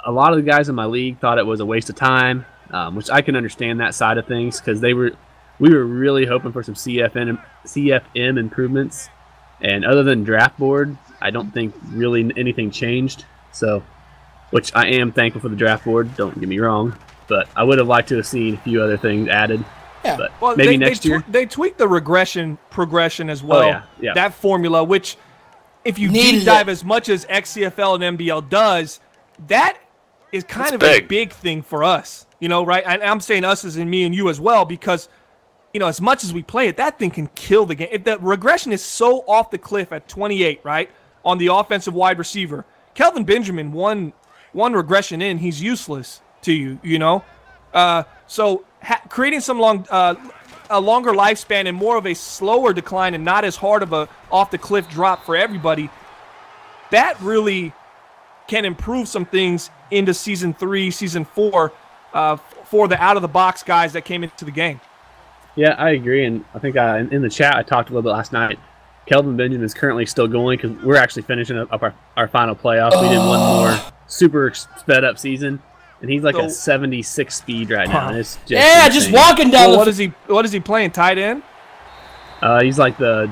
F: A lot of the guys in my league thought it was a waste of time, which I can understand that side of things, because we were really hoping for some CFM improvements, and other than draft board, I don't think really anything changed. So, which I am thankful for the draft board, don't get me wrong, but I would have liked to have seen a few other things added.
C: Yeah.
F: But
D: well,
F: maybe next year.
D: They tweaked the progression as well.
F: Oh, yeah.
D: That formula, which if you
C: Needed
D: deep dive as much as XCFL and NBL does, that is kind of a big thing for us, right? And I'm saying us as in me and you as well, because as much as we play it, that thing can kill the game. If the regression is so off the cliff at 28, right, on the offensive wide receiver, Kelvin Benjamin, one regression in, he's useless to you, So creating some a longer lifespan and more of a slower decline and not as hard of a off the cliff drop for everybody, that really can improve some things into season 3, season 4 for the out of the box guys that came into the game.
F: Yeah, I agree, and I think in the chat I talked a little bit last night. Kelvin Benjamin is currently still going because we're actually finishing up our final playoff. We did one more super sped up season, and he's like a 76 speed right now. And it's just
C: just walking down.
D: Well, what is he playing? Tight end?
F: He's like the.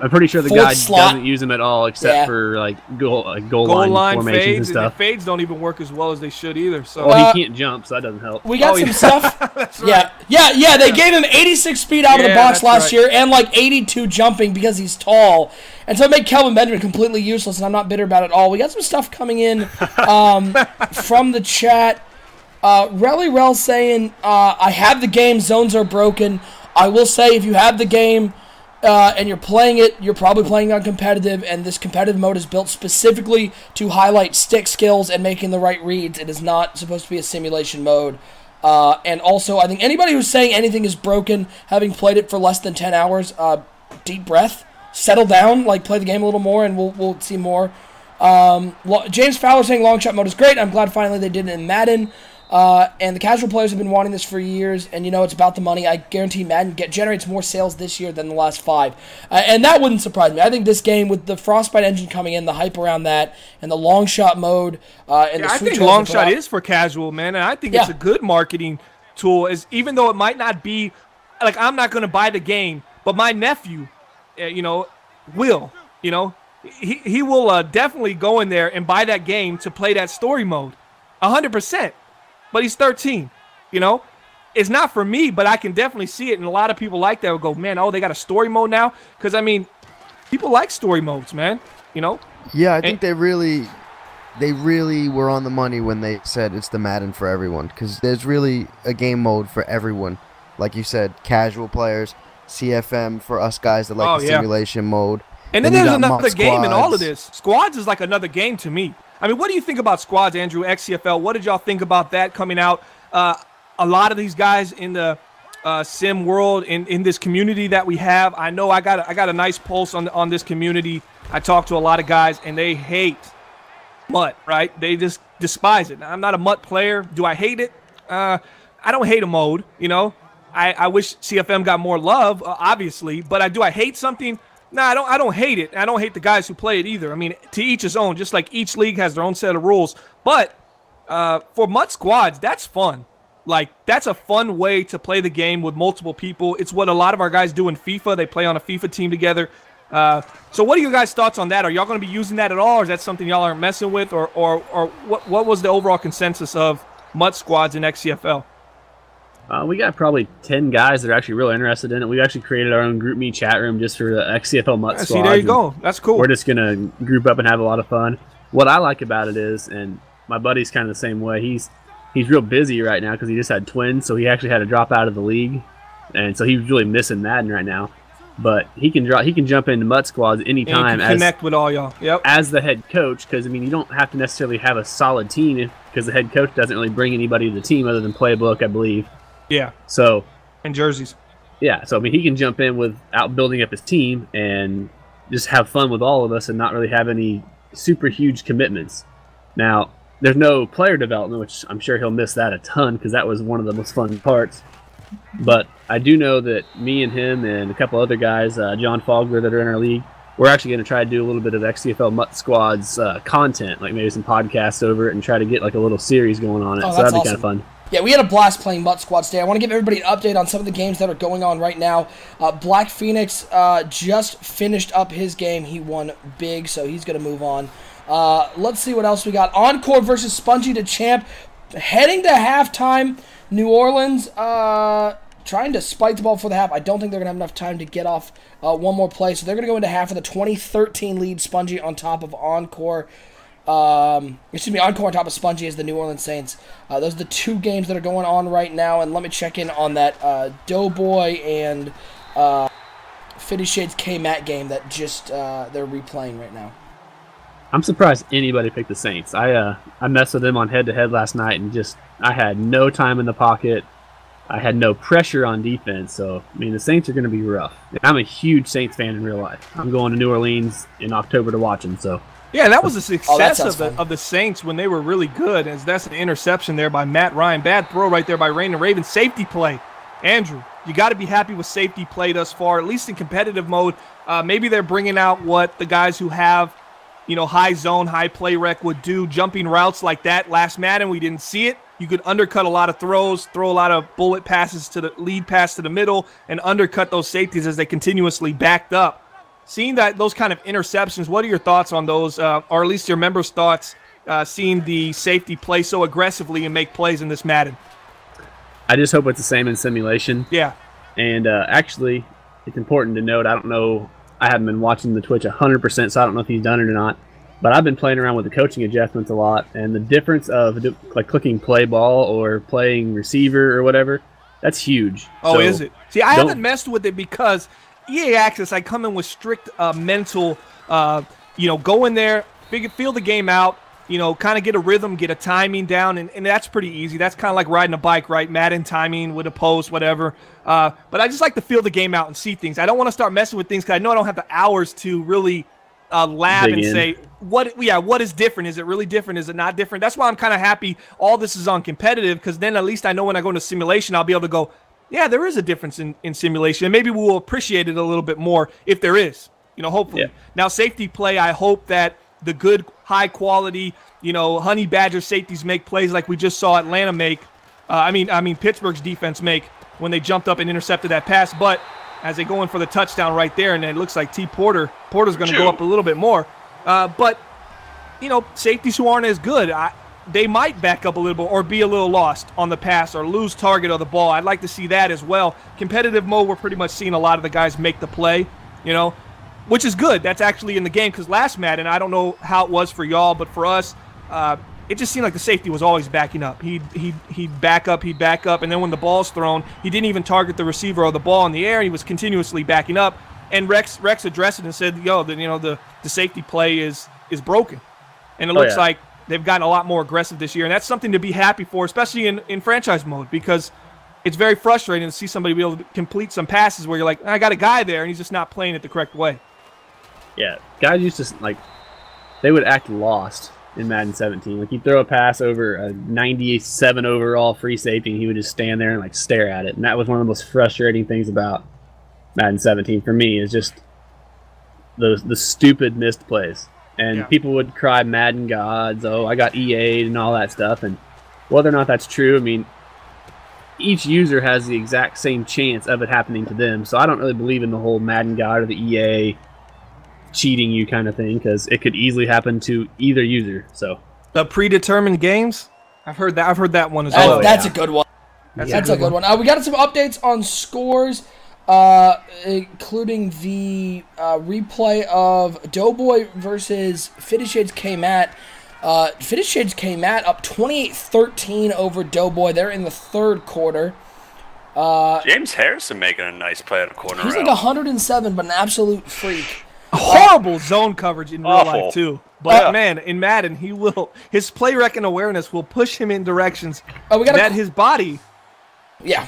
F: I'm pretty sure the guy doesn't use him at all except for like goal line formations
D: fades,
F: and stuff.
D: And fades don't even work as well as they should either. So
F: well, he can't jump, so that doesn't help.
C: We got some stuff.
D: That's right.
C: Yeah. They gave him 86 speed out of the box last year and like 82 jumping because he's tall. And so it made Kelvin Benjamin completely useless, and I'm not bitter about it at all. We got some stuff coming in from the chat. Rel saying, I have the game, zones are broken. I will say if you have the game and you're playing it, you're probably playing on competitive, and this competitive mode is built specifically to highlight stick skills and making the right reads. It is not supposed to be a simulation mode. And also, I think anybody who's saying anything is broken, having played it for less than 10 hours, deep breath, settle down, like play the game a little more, and we'll see more. James Fowler saying long shot mode is great. I'm glad finally they did it in Madden. And the casual players have been wanting this for years, and it's about the money. I guarantee Madden generates more sales this year than the last 5. And that wouldn't surprise me. I think this game, with the Frostbite engine coming in, the hype around that, and the long shot mode, and
D: I think long shot is for casual, man, and I think it's a good marketing tool. Even though it might not be, like, I'm not going to buy the game, but my nephew, will, he will definitely go in there and buy that game to play that story mode, 100%. But he's 13, It's not for me, but I can definitely see it, and a lot of people like that will go, man, they got a story mode now? Because, people like story modes, man,
B: Yeah, I think they really were on the money when they said it's the Madden for everyone, because there's really a game mode for everyone. Like you said, casual players, CFM for us guys that like the simulation mode.
D: And then there's another game in all of this. Squads is like another game to me. What do you think about Squads, Andrew, XCFL? What did y'all think about that coming out? A lot of these guys in the sim world, in this community that we have, I know I got a nice pulse on this community. I talk to a lot of guys, and they hate MUT, right? They just despise it. Now, I'm not a MUT player. Do I hate it? I don't hate a mode, I wish CFM got more love, obviously, but do I hate something? No, I don't hate it. I don't hate the guys who play it either. To each his own, just like each league has their own set of rules. But for MUT Squads, that's fun. Like, that's a fun way to play the game with multiple people. It's what a lot of our guys do in FIFA. They play on a FIFA team together. So what are your guys' thoughts on that? Are y'all going to be using that at all, or is that something y'all aren't messing with? Or what was the overall consensus of MUT Squads in XCFL?
F: We got probably 10 guys that are actually really interested in it. We've actually created our own GroupMe chat room just for the XCFL MUT Squad.
D: See, there you go. That's cool.
F: We're just going to group up and have a lot of fun. What I like about it is, and my buddy's kind of the same way, he's real busy right now because he just had twins, so he actually had to drop out of the league. And so he's really missing Madden right now. But he can jump into MUT Squads anytime.
D: And connect with all y'all. Yep.
F: As the head coach, because, you don't have to necessarily have a solid team because the head coach doesn't really bring anybody to the team other than playbook, I believe.
D: Yeah.
F: So.
D: And jerseys.
F: Yeah. So, he can jump in without building up his team and just have fun with all of us and not really have any super huge commitments. Now, there's no player development, which I'm sure he'll miss that a ton because that was one of the most fun parts. But I do know that me and him and a couple other guys, John Fogler, that are in our league, we're actually going to try to do a little bit of XCFL MUT Squads content, like maybe some podcasts over it and try to get like a little series going on it. So that'd be kind of fun.
C: Yeah, we had a blast playing MUT Squads today. I want to give everybody an update on some of the games that are going on right now. Black Phoenix just finished up his game. He won big, so he's going to move on. Let's see what else we got. Encore versus Spongy to champ. Heading to halftime. New Orleans trying to spike the ball for the half. I don't think they're going to have enough time to get off one more play, so they're going to go into half with a 2013 lead. Spongy on top of Encore. Encore on top of Spongy as the New Orleans Saints. Those are the two games that are going on right now, and let me check in on that Doughboy and 50 Shades K-Matt game that just they're replaying right now.
F: I'm surprised anybody picked the Saints. I messed with them on head-to-head last night, and I had no time in the pocket. I had no pressure on defense, so, the Saints are going to be rough. I'm a huge Saints fan in real life. I'm going to New Orleans in October to watch them, so.
D: Yeah, that was the success of the Saints when they were really good, as that's an interception there by Matt Ryan. Bad throw right there by Rain and Raven. Safety play. Andrew, you got to be happy with safety play thus far, at least in competitive mode. Maybe they're bringing out what the guys who have, high zone, high play rec would do, jumping routes like that. Last Madden, we didn't see it. You could undercut a lot of throws, throw a lot of bullet passes to the lead pass to the middle, and undercut those safeties as they continuously backed up. Seeing those kind of interceptions, what are your thoughts on those, or at least your members' thoughts, seeing the safety play so aggressively and make plays in this Madden?
F: I just hope it's the same in simulation.
D: Yeah.
F: And actually, it's important to note, I don't know, I haven't been watching the Twitch 100%, so I don't know if he's done it or not. But I've been playing around with the coaching adjustments a lot, and the difference of like clicking play ball or playing receiver or whatever, that's huge.
D: Oh,
F: so
D: is it? See, I haven't messed with it because EA Access, I come in with strict mental, go in there, feel the game out, kind of get a rhythm, get a timing down, and that's pretty easy. That's kind of like riding a bike, right? Madden timing with a post, whatever. But I just like to feel the game out and see things. I don't want to start messing with things because I know I don't have the hours to really lab and say, what is different? Is it really different? Is it not different? That's why I'm kind of happy all this is on competitive, because then at least I know when I go into simulation, I'll be able to go, yeah, there is a difference in simulation, and maybe we'll appreciate it a little bit more if there is, hopefully.
F: Yeah.
D: Now, safety play, I hope that the good, high-quality, Honey Badger safeties make plays like we just saw Atlanta make, Pittsburgh's defense make when they jumped up and intercepted that pass, but as they go in for the touchdown right there, and it looks like Porter's going to go up a little bit more. But safeties who aren't as good, they might back up a little bit or be a little lost on the pass or lose target of the ball. I'd like to see that as well. Competitive mode, we're pretty much seeing a lot of the guys make the play, which is good. That's actually in the game, because last Madden, I don't know how it was for y'all, but for us, it just seemed like the safety was always backing up. He'd back up, and then when the ball's thrown, he didn't even target the receiver or the ball in the air. He was continuously backing up. And Rex addressed it and said, the safety play is broken. And it looks like they've gotten a lot more aggressive this year, and that's something to be happy for, especially in franchise mode, because it's very frustrating to see somebody be able to complete some passes where you're like, I got a guy there, and he's just not playing it the correct way.
F: Yeah, guys used to, they would act lost in Madden 17. Like, he'd throw a pass over a 97 overall free safety, and he would just stand there and, stare at it. And that was one of the most frustrating things about Madden 17 for me, is just the stupid missed plays. And people would cry Madden gods, oh, I got EA'd and all that stuff. And whether or not that's true, each user has the exact same chance of it happening to them. So I don't really believe in the whole Madden god or the EA cheating you kind of thing, because it could easily happen to either user. So
D: the predetermined games, I've heard that one as well.
C: That's a good one. That's a good one. We got some updates on scores, including the replay of Doughboy versus Fitted Shades K-Mat. Fitted Shades K-Mat up 28-13 over Doughboy. They're in the third quarter.
E: James Harrison making a nice play at a corner.
C: He's like 107, but an absolute freak.
D: Horrible zone coverage in real life too, but man, in Madden, his play rec and awareness will push him in directions that his body.
C: Yeah,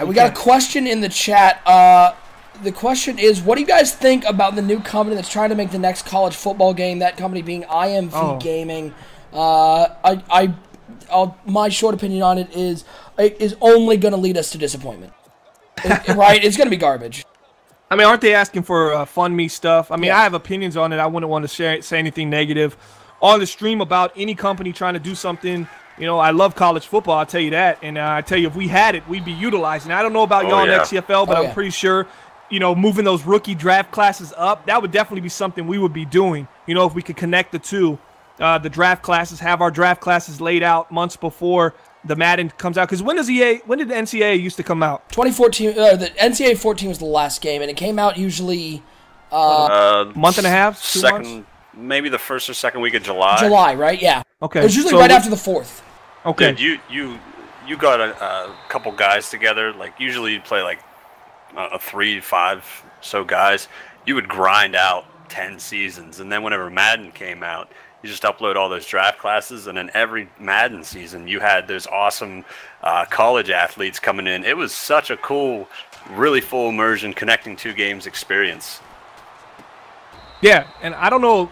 C: we got a question in the chat. The question is, what do you guys think about the new company that's trying to make the next college football game? That company being IMV Gaming. My short opinion on it is only going to lead us to disappointment. Right? It's going to be garbage.
D: Aren't they asking for fund me stuff? I have opinions on it. I wouldn't want to say anything negative on the stream about any company trying to do something. I love college football, I'll tell you that. And I tell you, if we had it, we'd be utilizing. I don't know about y'all in XCFL, but I'm pretty sure, moving those rookie draft classes up, that would definitely be something we would be doing. If we could connect the two, the draft classes, have our draft classes laid out months before the Madden comes out. Because when did the NCAA used to come out?
C: 2014. The NCAA 14 was the last game, and it came out usually
D: month and a half, 2 months?
E: Maybe the first or second week of July.
C: July, right? Yeah.
D: Okay.
C: It was usually right after the 4th.
E: Okay. Dude, you got a couple guys together. Usually you play a 3 to 5 so guys. You would grind out 10 seasons, and then whenever Madden came out, you just upload all those draft classes, and then every Madden season you had those awesome college athletes coming in. It was such a cool, really full immersion, connecting two games experience.
D: Yeah, and I don't know.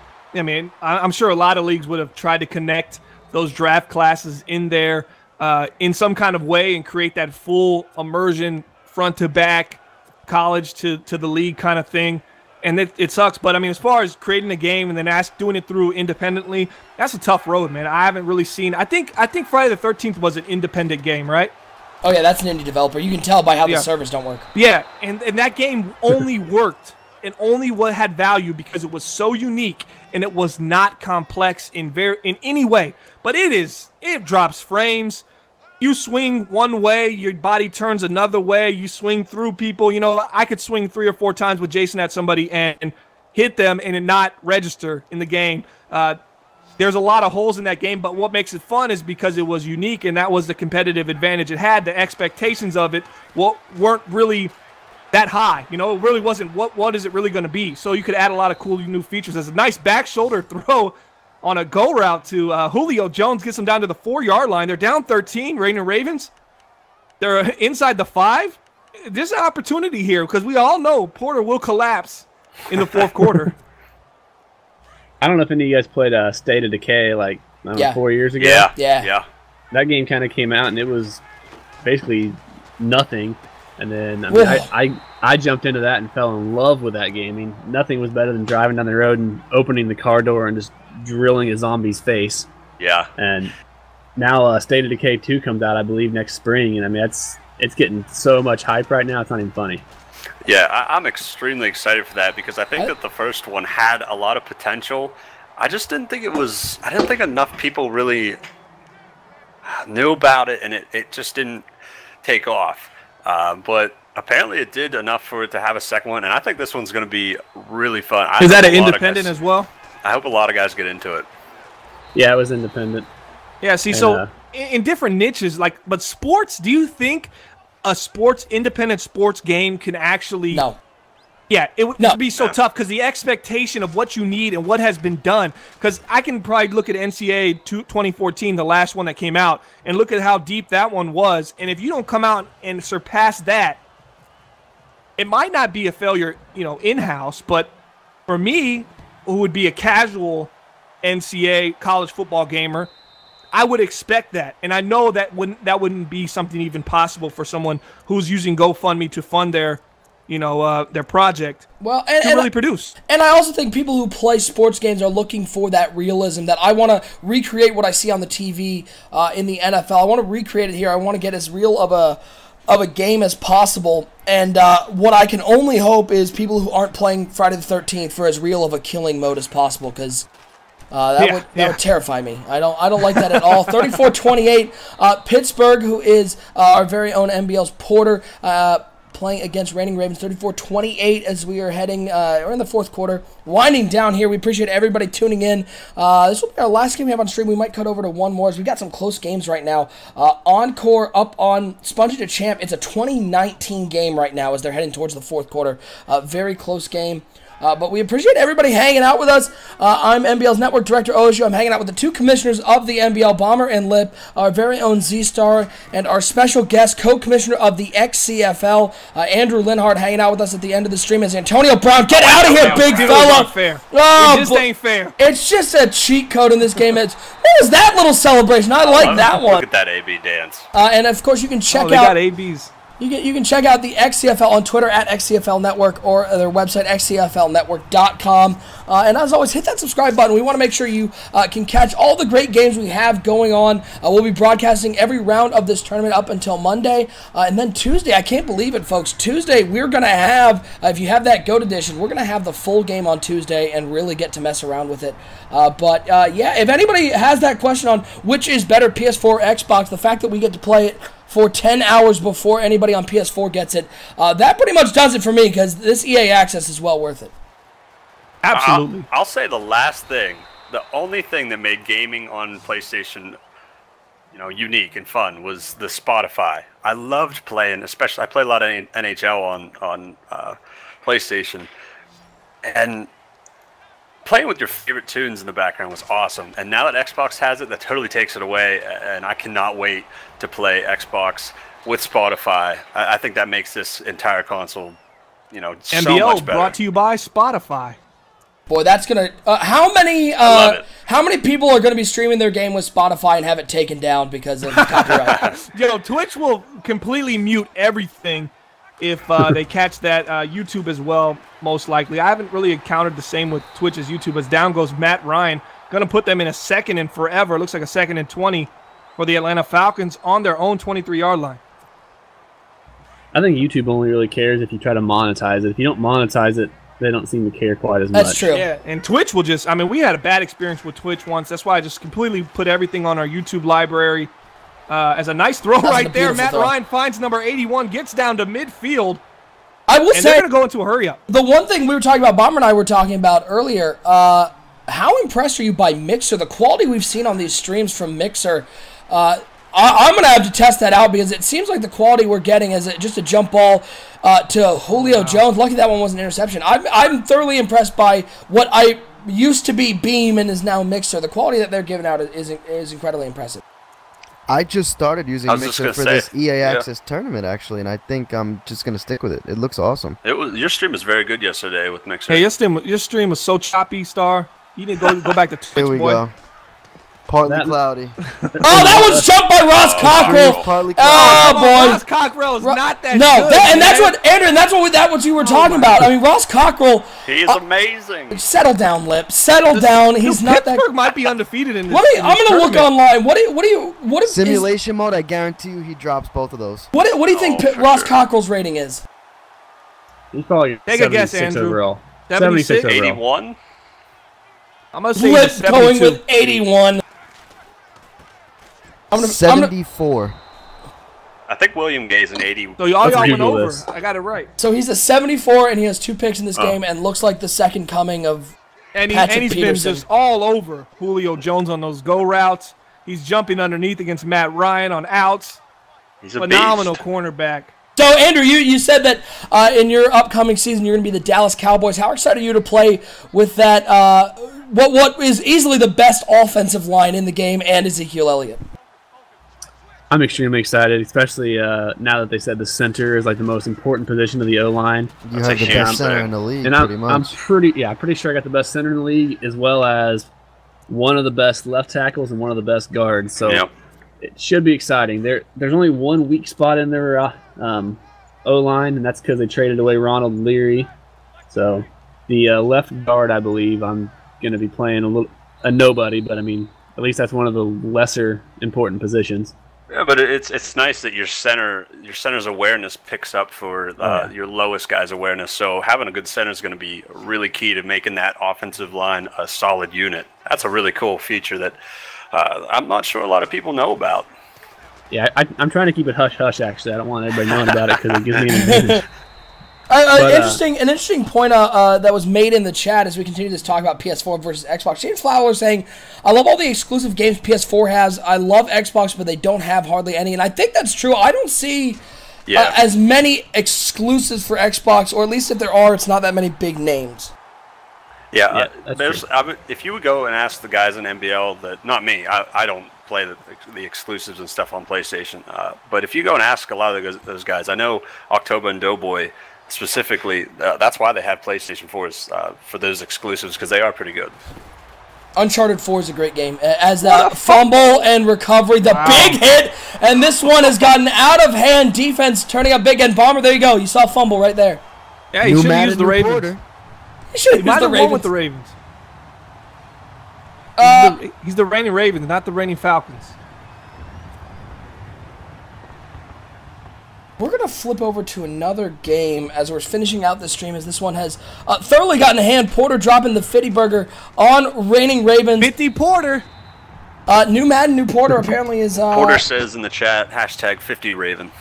D: I'm sure a lot of leagues would have tried to connect those draft classes in there in some kind of way and create that full immersion front to back, college to the league kind of thing. And it sucks, but I mean, as far as creating a game and then doing it through independently, that's a tough road, man. I haven't really seen. I think Friday the 13th was an independent game, right?
C: Oh yeah, that's an indie developer. You can tell by how the servers don't work.
D: Yeah, and that game only worked and only had value because it was so unique and it was not complex in any way. But it drops frames. You swing one way, your body turns another way. You swing through people. You know, I could swing 3 or 4 times with Jason at somebody and hit them and it not register in the game. There's a lot of holes in that game, but what makes it fun is because it was unique, and that was the competitive advantage it had. The expectations of it weren't really that high. You know, it really wasn't what is it really going to be. So you could add a lot of cool new features. There's a nice back shoulder throw on a go route to Julio Jones, gets them down to the 4-yard line. They're down 13, Rainier Ravens. They're inside the 5. There's an opportunity here because we all know Porter will collapse in the fourth quarter.
F: I don't know if any of you guys played State of Decay like 4 years ago.
C: Yeah.
F: That game kind of came out and it was basically nothing. And then I jumped into that and fell in love with that game. I mean, nothing was better than driving down the road and opening the car door and just drilling a zombie's face.
E: Yeah.
F: And now State of Decay 2 comes out, I believe, next spring. And I mean, it's getting so much hype right now. It's not even funny.
E: Yeah, I'm extremely excited for that because I think that the first one had a lot of potential. I just didn't think I didn't think enough people really knew about it, and it just didn't take off. But apparently it did enough for it to have a second one, and I think this one's going to be really fun.
D: Is that an independent as well?
E: I hope a lot of guys get into it.
F: Yeah, it was independent.
D: Yeah, see, so in different niches, but sports, do you think a independent sports game can actually...
C: No.
D: Yeah, it would be so tough because the expectation of what you need and what has been done. Because I can probably look at NCAA 2014, the last one that came out, and look at how deep that one was. And if you don't come out and surpass that, it might not be a failure, in-house. But for me, who would be a casual NCAA college football gamer, I would expect that. And I know that wouldn't be something even possible for someone who's using GoFundMe to fund their project to really produce.
C: And I also think people who play sports games are looking for that realism, that I want to recreate what I see on the TV in the NFL. I want to recreate it here. I want to get as real of a game as possible. And what I can only hope is people who aren't playing Friday the 13th for as real of a killing mode as possible, because that would terrify me. I don't like that at all. 34-28, Pittsburgh, who is our very own NBL's Porter, playing against reigning Ravens, 34-28 as we are heading, we're in the fourth quarter, winding down here. We appreciate everybody tuning in. This will be our last game we have on stream. We might cut over to one more as we've got some close games right now. Encore up on Spongy to Champ. It's a 2019 game right now as they're heading towards the fourth quarter. Very close game. But we appreciate everybody hanging out with us. I'm NBL's Network Director, OSU. I'm hanging out with the two commissioners of the NBL, Bomber and Lip, our very own Z-Star, and our special guest, co-commissioner of the XCFL, Andrew Linhart, hanging out with us at the end of the stream as Antonio Brown. Get out of here, big fella!
D: Fair.
C: Oh,
D: it just ain't fair.
C: It's just a cheat code in this game. What was that little celebration? I like that one.
E: Look at that AB dance.
C: And, of course, you can check out...
D: They got ABs.
C: You can check out the XCFL on Twitter at XCFL Network or their website, xcflnetwork.com. And as always, hit that subscribe button. We want to make sure you can catch all the great games we have going on. We'll be broadcasting every round of this tournament up until Monday. And then Tuesday, I can't believe it, folks. Tuesday, we're going to have, if you have that GOAT edition, we're going to have the full game on Tuesday and really get to mess around with it. Yeah, if anybody has that question on which is better, PS4 or Xbox, the fact that we get to play it for 10 hours before anybody on PS4 gets it, that pretty much does it for me, because this EA access is well worth it.
D: Absolutely.
E: I'll say the last thing, the only thing that made gaming on PlayStation, unique and fun was the Spotify. I loved playing, especially I play a lot of NHL on PlayStation, and playing with your favorite tunes in the background was awesome. And now that Xbox has it, that totally takes it away. And I cannot wait to play Xbox with Spotify. I think that makes this entire console, so much
D: NBL
E: better.
D: brought to you by Spotify.
C: Boy, that's gonna. How many people are gonna be streaming their game with Spotify and have it taken down because of copyright?
D: Twitch will completely mute everything if they catch that YouTube as well, most likely. I haven't really encountered the same with Twitch as YouTube. As down goes Matt Ryan. Going to put them in a second and forever. It looks like a 2nd and 20 for the Atlanta Falcons on their own 23-yard line.
F: I think YouTube only really cares if you try to monetize it. If you don't monetize it, they don't seem to care quite as much.
C: That's true.
D: Yeah, and Twitch will just, I mean, we had a bad experience with Twitch once. That's why I just completely put everything on our YouTube library. As a nice throw right there, Matt Ryan finds number 81, gets down to midfield.
C: I will say,
D: they're going to go into a hurry-up.
C: The one thing we were talking about, Bomber and I were talking about earlier, how impressed are you by Mixer? The quality we've seen on these streams from Mixer, I'm going to have to test that out because it seems like the quality we're getting is just a jump ball to Julio Jones. Lucky that one wasn't an interception. I'm thoroughly impressed by what I used to be Beam and is now Mixer. The quality that they're giving out is incredibly impressive.
B: I just started using Mixer for this EA Access tournament, actually, and I think I'm just going to stick with it. It looks awesome.
E: Your stream was very good yesterday with Mixer.
D: Hey, your stream was so choppy, Star. You need to go back to Twitch,
B: Here we go. Partly cloudy.
C: Oh, that was jumped by Ross Cockrell. Oh, boy.
D: Ross Cockrell is not that
C: good.
D: And
C: that's what, Andrew, and that's what you were talking about. I mean, Ross Cockrell.
E: He's amazing.
C: Settle down, Lip. Settle down. He's not that.
D: Pittsburgh might be undefeated in this.
C: I'm going to look online. What is
B: simulation mode? I guarantee you he drops both of those.
C: What do you think Ross Cockrell's rating is?
F: He's probably
D: take a guess, Andrew.
F: Overall.
D: 76
F: overall.
E: 81?
D: I'm going to say
C: Lip going with 81.
B: 74.
E: I think William Gay's an 80.
D: So y'all went over. I got it right.
C: So he's a 74, and he has 2 picks in this game, and looks like the second coming of Patrick
D: he's
C: Peterson.
D: Been just all over Julio Jones on those go routes. He's jumping underneath against Matt Ryan on outs.
E: He's a
D: phenomenal
E: beast.
D: Cornerback.
C: So, Andrew, you said that in your upcoming season you're going to be the Dallas Cowboys. How excited are you to play with that? What is easily the best offensive line in the game, and Ezekiel Elliott?
F: I'm extremely excited, especially now that they said the center is like the most important position of the O-line.
B: You have the best center in the league,
F: and
B: pretty much.
F: I'm pretty sure I got the best center in the league, as well as one of the best left tackles and one of the best guards. So it should be exciting. There's only one weak spot in their O-line, and that's because they traded away Ronald Leary. So the left guard, I believe, I'm going to be playing a nobody, but I mean, at least that's one of the lesser important positions.
E: Yeah, but it's nice that your center's awareness picks up for your lowest guy's awareness. So having a good center is going to be really key to making that offensive line a solid unit. That's a really cool feature that I'm not sure a lot of people know about.
F: Yeah, I'm trying to keep it hush-hush, actually. I don't want everybody knowing about it because it gives me an advantage.
C: An interesting point that was made in the chat as we continue this talk about PS4 versus Xbox. James Flower saying, I love all the exclusive games PS4 has. I love Xbox, but they don't have hardly any. And I think that's true. I don't see as many exclusives for Xbox, or at least if there are, it's not that many big names.
E: Yeah, if you would go and ask the guys in NBL that, not me, I don't play the exclusives and stuff on PlayStation, but if you go and ask a lot of those guys, I know October and Doughboy specifically, that's why they have PlayStation 4s for those exclusives, because they are pretty good.
C: Uncharted 4 is a great game. As that fumble and recovery, the big hit, and this one has gotten out of hand. Defense turning up big, and Bomber, there you go. You saw a fumble right there.
D: Yeah, he should have used the Ravens. He might have won with the Ravens. He's the reigning Ravens, not the reigning Falcons.
C: We're going to flip over to another game as we're finishing out this stream, as this one has thoroughly gotten a hand. Porter dropping the 50 burger on reigning Ravens.
D: 50 Porter.
C: New Madden, new Porter apparently is...
E: Porter says in the chat, hashtag 50 Raven.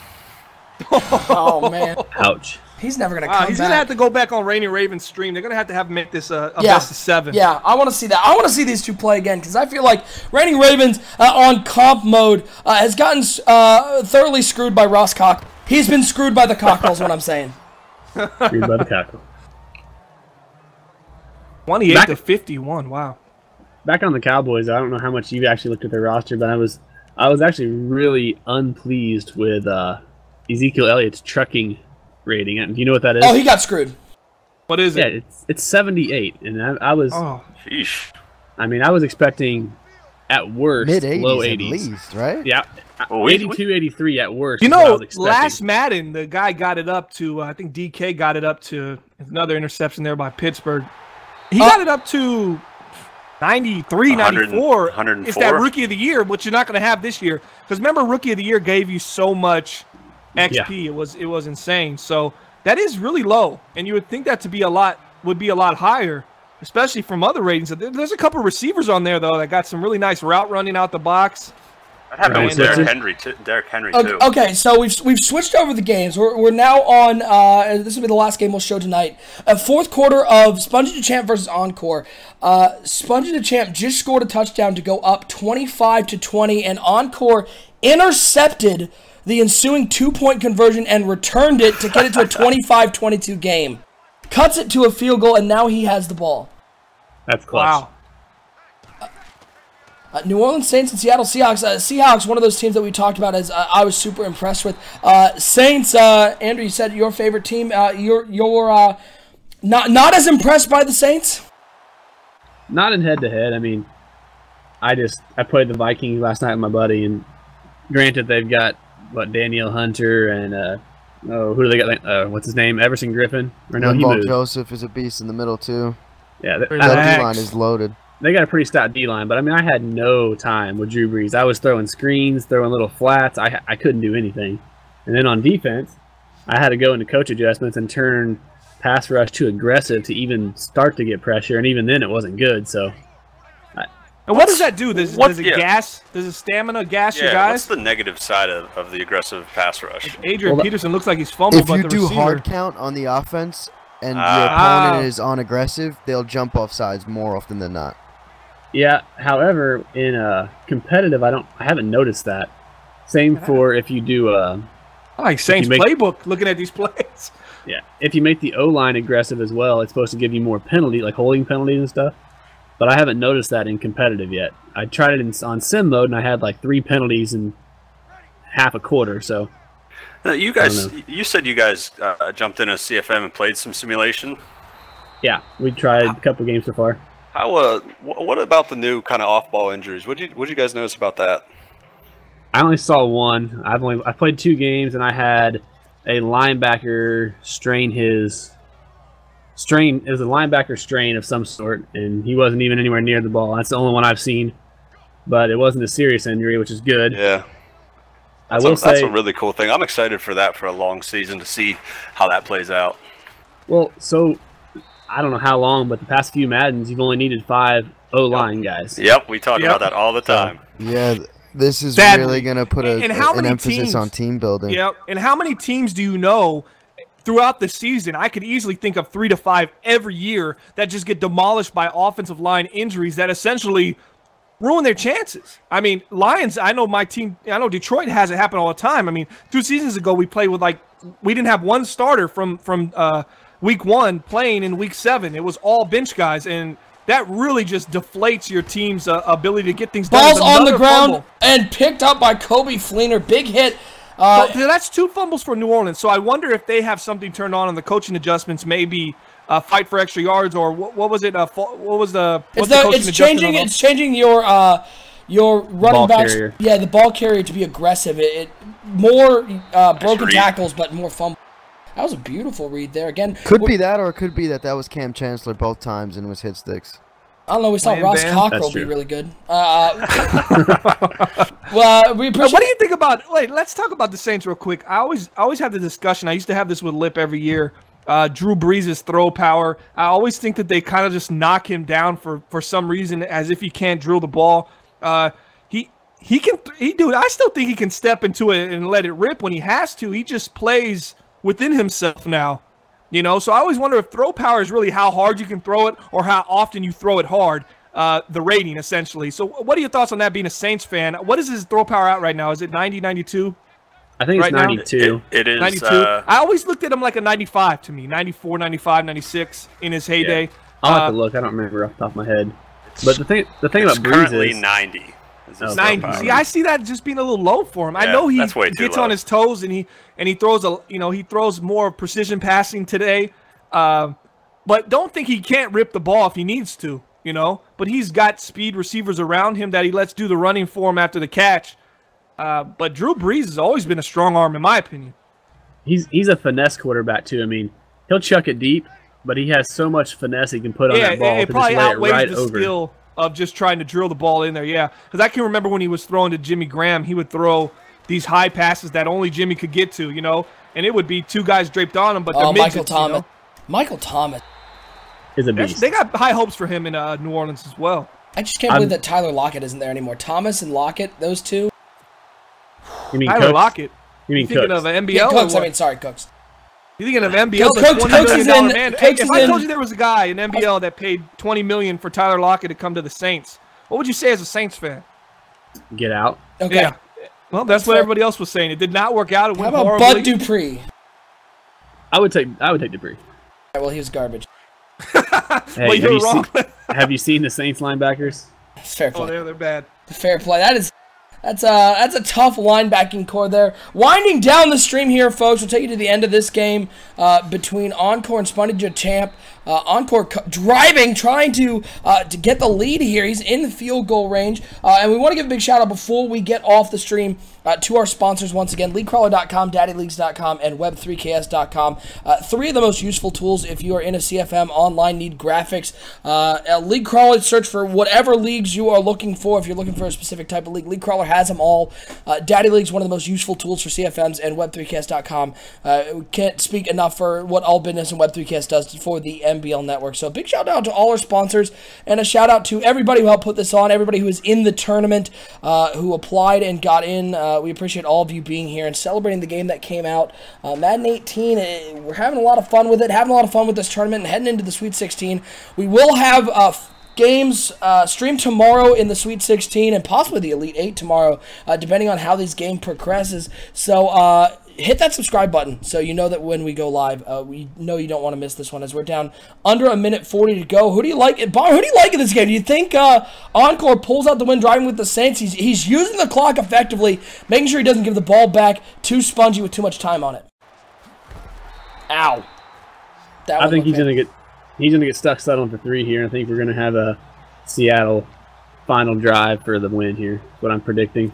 C: Oh, man.
F: Ouch.
C: He's never going to come back.
D: He's going to have to go back on Rainy Ravens stream. They're going to have make this a best of 7.
C: Yeah, I want to see that. I want to see these two play again, because I feel like Rainy Ravens on comp mode has gotten thoroughly screwed by Ross Cock. He's been screwed by the cockerel is what I'm saying.
F: Screwed by the cockerel.
D: 28 to 51, wow.
F: Back on the Cowboys, I don't know how much you've actually looked at their roster, but I was actually really unpleased with Ezekiel Elliott's trucking rating. Do you know what that is?
C: Oh, he got screwed.
D: What is it?
F: Yeah, it's 78, and I was.
E: Oh, sheesh.
F: I mean, I was expecting at worst,
B: Mid-80s
F: low
B: at
F: 80s.
B: least, right?
F: Yeah,
E: Well,
F: 82, 83 at worst.
D: You
F: is what I
D: know,
F: was expecting.
D: last Madden, the guy got it up to, I think DK got it up to another interception there by Pittsburgh. He got it up to 93, 94.
E: 104.
D: It's that Rookie of the Year, which you're not going to have this year. Because remember, Rookie of the Year gave you so much XP. Yeah. It was insane. So that is really low. And you would think that would be a lot higher, especially from other ratings. There's a couple receivers on there, though, that got some really nice route running out the box.
E: That happened with Derrick Henry too.
C: Okay, so we've switched over the games. We're now on. This will be the last game we'll show tonight. Fourth quarter of Spongy the Champ versus Encore. Spongy the Champ just scored a touchdown to go up 25-20, and Encore intercepted the ensuing 2-point conversion and returned it to get it to a 25-22 game. Cuts it to a field goal, and now he has the ball.
F: That's clutch.
D: Wow.
C: New Orleans Saints and Seattle Seahawks. Seahawks, one of those teams that we talked about, as I was super impressed with. Saints, Andrew, you said your favorite team. You're not as impressed by the Saints?
F: Not in head-to-head. I mean, I played the Vikings last night with my buddy, and granted, they've got, Danielle Hunter and, who do they got? What's his name? Everson Griffin? Or no,
B: Linval Joseph is a beast in the middle, too.
F: Yeah,
B: that D-line is loaded.
F: They got a pretty stout D-line, but I mean, I had no time with Drew Brees. I was throwing screens, throwing little flats. I couldn't do anything. And then on defense, I had to go into coach adjustments and turn pass rush to aggressive to even start to get pressure, and even then it wasn't good. So,
D: and what does that do? Does it gas? Does it stamina gas your guys?
E: What's the negative side of the aggressive pass rush?
D: Adrian Peterson looks like he's fumbled,
B: if
D: but
B: you
D: the
B: do
D: receiver...
B: hard count on the offense and your opponent is on aggressive, they'll jump off sides more often than not.
F: Yeah. However, in competitive, I haven't noticed that. Same for if you do.
D: Like Saints playbook, looking at these plays.
F: Yeah. If you make the O-line aggressive as well, it's supposed to give you more penalty, like holding penalties and stuff. But I haven't noticed that in competitive yet. I tried it on sim mode, and I had like 3 penalties in half a quarter. So.
E: Now, you said you guys jumped in a CFM and played some simulation.
F: Yeah, we tried a couple games so far.
E: How? What about the new kind of off-ball injuries? What you guys notice about that?
F: I only saw one. I played 2 games, and I had a linebacker strain his strain. It was a linebacker strain of some sort, and he wasn't even anywhere near the ball. That's the only one I've seen, but it wasn't a serious injury, which is good.
E: Yeah. That's a really cool thing. I'm excited for that for a long season to see how that plays out.
F: Well, so I don't know how long, but the past few Maddens, you've only needed 5 O-line guys.
E: Yep, we talk about that all the time.
B: Yeah, this is really going to put an emphasis on team building.
D: Yep, and how many teams do you know throughout the season? I could easily think of 3 to 5 every year that just get demolished by offensive line injuries that essentially ruin their chances. I mean, Lions, I know Detroit has it happen all the time. I mean, 2 seasons ago we played with we didn't have one starter from week 1 playing in week 7. It was all bench guys, and that really just deflates your team's ability to get things done.
C: Ball's on the ground and picked up by Kobe Fleener. Big hit.
D: But that's 2 fumbles for New Orleans, so I wonder if they have something turned on the coaching adjustments, maybe fight for extra yards, or what was it?
C: It's changing your running backs. Carrier. Yeah, the ball carrier to be aggressive. More broken tackles, but more fumbles. That was a beautiful read there. Again,
B: could be that, or it could be that was Cam Chancellor both times and was hit sticks.
C: I don't know. We saw Ross Cockrell be really good. Well, we appreciate.
D: What do you think about? Wait, let's talk about the Saints real quick. I always have the discussion. I used to have this with Lip every year. Drew Brees' throw power. I always think that they kind of just knock him down for some reason, as if he can't drill the ball. He can. I still think he can step into it and let it rip when he has to. He just plays within himself now, so I always wonder if throw power is really how hard you can throw it or how often you throw it hard, the rating essentially. So what are your thoughts on that, being a Saints fan? What is his throw power at right now? Is it 90, 92?
F: I think it's 92.
E: It is
D: 92. I always looked at him like a 95 to me, 94, 95, 96 in his heyday.
F: Yeah. I'll have to look. I don't remember off the top of my head. But the thing about Brees
E: currently
F: is
E: 90.
D: 90. See, I see that just being a little low for him. I know he gets on his toes and he throws he throws more precision passing today. But don't think he can't rip the ball if he needs to. you know, but he's got speed receivers around him that he lets do the running for him after the catch. But Drew Brees has always been a strong arm, in my opinion.
F: He's a finesse quarterback too. I mean, he'll chuck it deep, but he has so much finesse he can put on that ball
D: it
F: to
D: probably
F: just lay it
D: outweighs
F: right
D: the
F: over.
D: skill of just trying to drill the ball in there. Yeah, because I can remember when he was throwing to Jimmy Graham, he would throw these high passes that only Jimmy could get to, you know, and it would be two guys draped on him, but they're midgets,
C: Michael Thomas.
D: You know?
C: Michael Thomas
F: is a beast.
D: They got high hopes for him in New Orleans as well.
C: I just can't believe that Tyler Lockett isn't there anymore. Thomas and Lockett, those two.
F: You mean
D: Tyler
F: Cooks?
D: Lockett?
F: You mean
D: thinking
F: Cooks?
D: of an NBL?
C: Yeah, Cooks.
D: Or what?
C: I mean, sorry, Cooks.
D: You thinking of NBL?
C: Cooks is in.
D: Man.
C: Cooks
D: Hey,
C: is
D: if I
C: in.
D: told you there was a guy in NBL that paid $20 million for Tyler Lockett to come to the Saints, what would you say as a Saints fan?
F: Get out.
C: Okay.
D: Yeah. Well, that's what everybody else was saying. It did not work out. It
C: How
D: went
C: about
D: horribly.
C: Bud Dupree?
F: I would take Dupree.
C: Well, he was garbage.
F: Hey,
D: Well, you're wrong.
F: Have you seen the Saints linebackers?
C: It's fair
D: Oh,
C: play.
D: they're bad.
C: Fair play. That's a tough linebacking core there. Winding down the stream here, folks. We'll take you to the end of this game between Encore and Spunny Champ. Encore driving, trying to get the lead here. He's in the field goal range. And we want to give a big shout out before we get off the stream to our sponsors once again, LeagueCrawler.com, DaddyLeagues.com, and Web3KS.com. Three of the most useful tools if you are in a CFM online, need graphics. League Crawler, search for whatever leagues you are looking for. If you're looking for a specific type of league, League Crawler has them all. Daddy Leagues, one of the most useful tools for CFMs, and Web3KS.com. We can't speak enough for what All Business and Web3KS does for the MBL network. So big shout out to all our sponsors, and a shout out to everybody who helped put this on, everybody who is in the tournament, who applied and got in. We appreciate all of you being here and celebrating the game that came out. Madden 18, we're having a lot of fun with it, having a lot of fun with this tournament, and heading into the Sweet 16. We will have games streamed tomorrow in the Sweet 16 and possibly the Elite 8 tomorrow, depending on how this game progresses. So hit that subscribe button so you know that when we go live, we know you don't want to miss this one as we're down under 1:40 to go. Who do you like? Bob, who do you like in this game? Do you think Encore pulls out the win driving with the Saints? He's using the clock effectively, making sure he doesn't give the ball back too spongy with too much time on it. Ow.
F: I think he's gonna get stuck settling for 3 here. I think we're gonna have a Seattle final drive for the win here. That's what I'm predicting.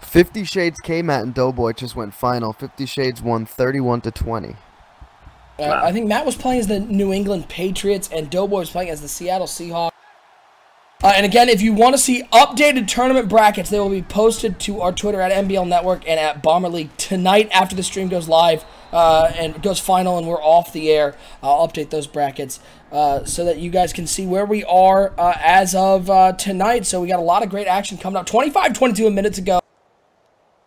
B: 50 Shades K-Matt and Doughboy just went final. 50 Shades won 31-20.
C: I think Matt was playing as the New England Patriots, and Doughboy was playing as the Seattle Seahawks. And again, if you want to see updated tournament brackets, they will be posted to our Twitter at MBL Network and at Bomber League tonight after the stream goes live and goes final and we're off the air. I'll update those brackets so that you guys can see where we are as of tonight. So we got a lot of great action coming up. 25-22 minutes ago.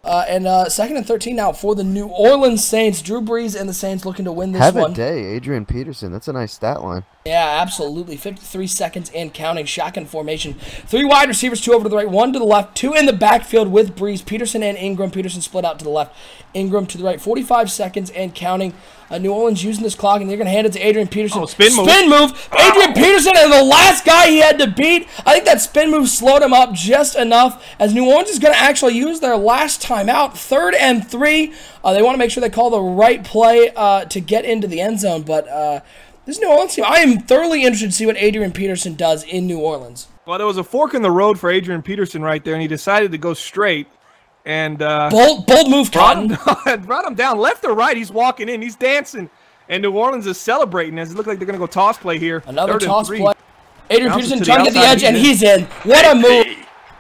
C: And second and 13 now for the New Orleans Saints. Drew Brees and the Saints looking to win this one.
B: Have a day, Adrian Peterson. That's a nice stat line.
C: Yeah, absolutely. 53 seconds and counting. Shotgun formation. 3 wide receivers, 2 over to the right, 1 to the left, 2 in the backfield with Brees. Peterson and Ingram. Peterson split out to the left. Ingram to the right. 45 seconds and counting. New Orleans using this clock, and they're going to hand it to Adrian Peterson.
D: Oh, spin move.
C: Spin move. Adrian Peterson and the last guy he had to beat. I think that spin move slowed him up just enough, as New Orleans is going to actually use their last timeout. 3rd and 3. They want to make sure they call the right play to get into the end zone, but this New Orleans team, I am thoroughly interested to see what Adrian Peterson does in New Orleans.
D: Well, there was a fork in the road for Adrian Peterson right there, and he decided to go straight. And
C: bold move, Cotton.
D: brought him down left or right. He's walking in. He's dancing. And New Orleans is celebrating as it looks like they're going to go toss play here.
C: Another toss play. Adrian
D: Bounces
C: Peterson
D: to
C: trying to
D: the
C: get the edge,
D: outside.
C: and he's in. What a move.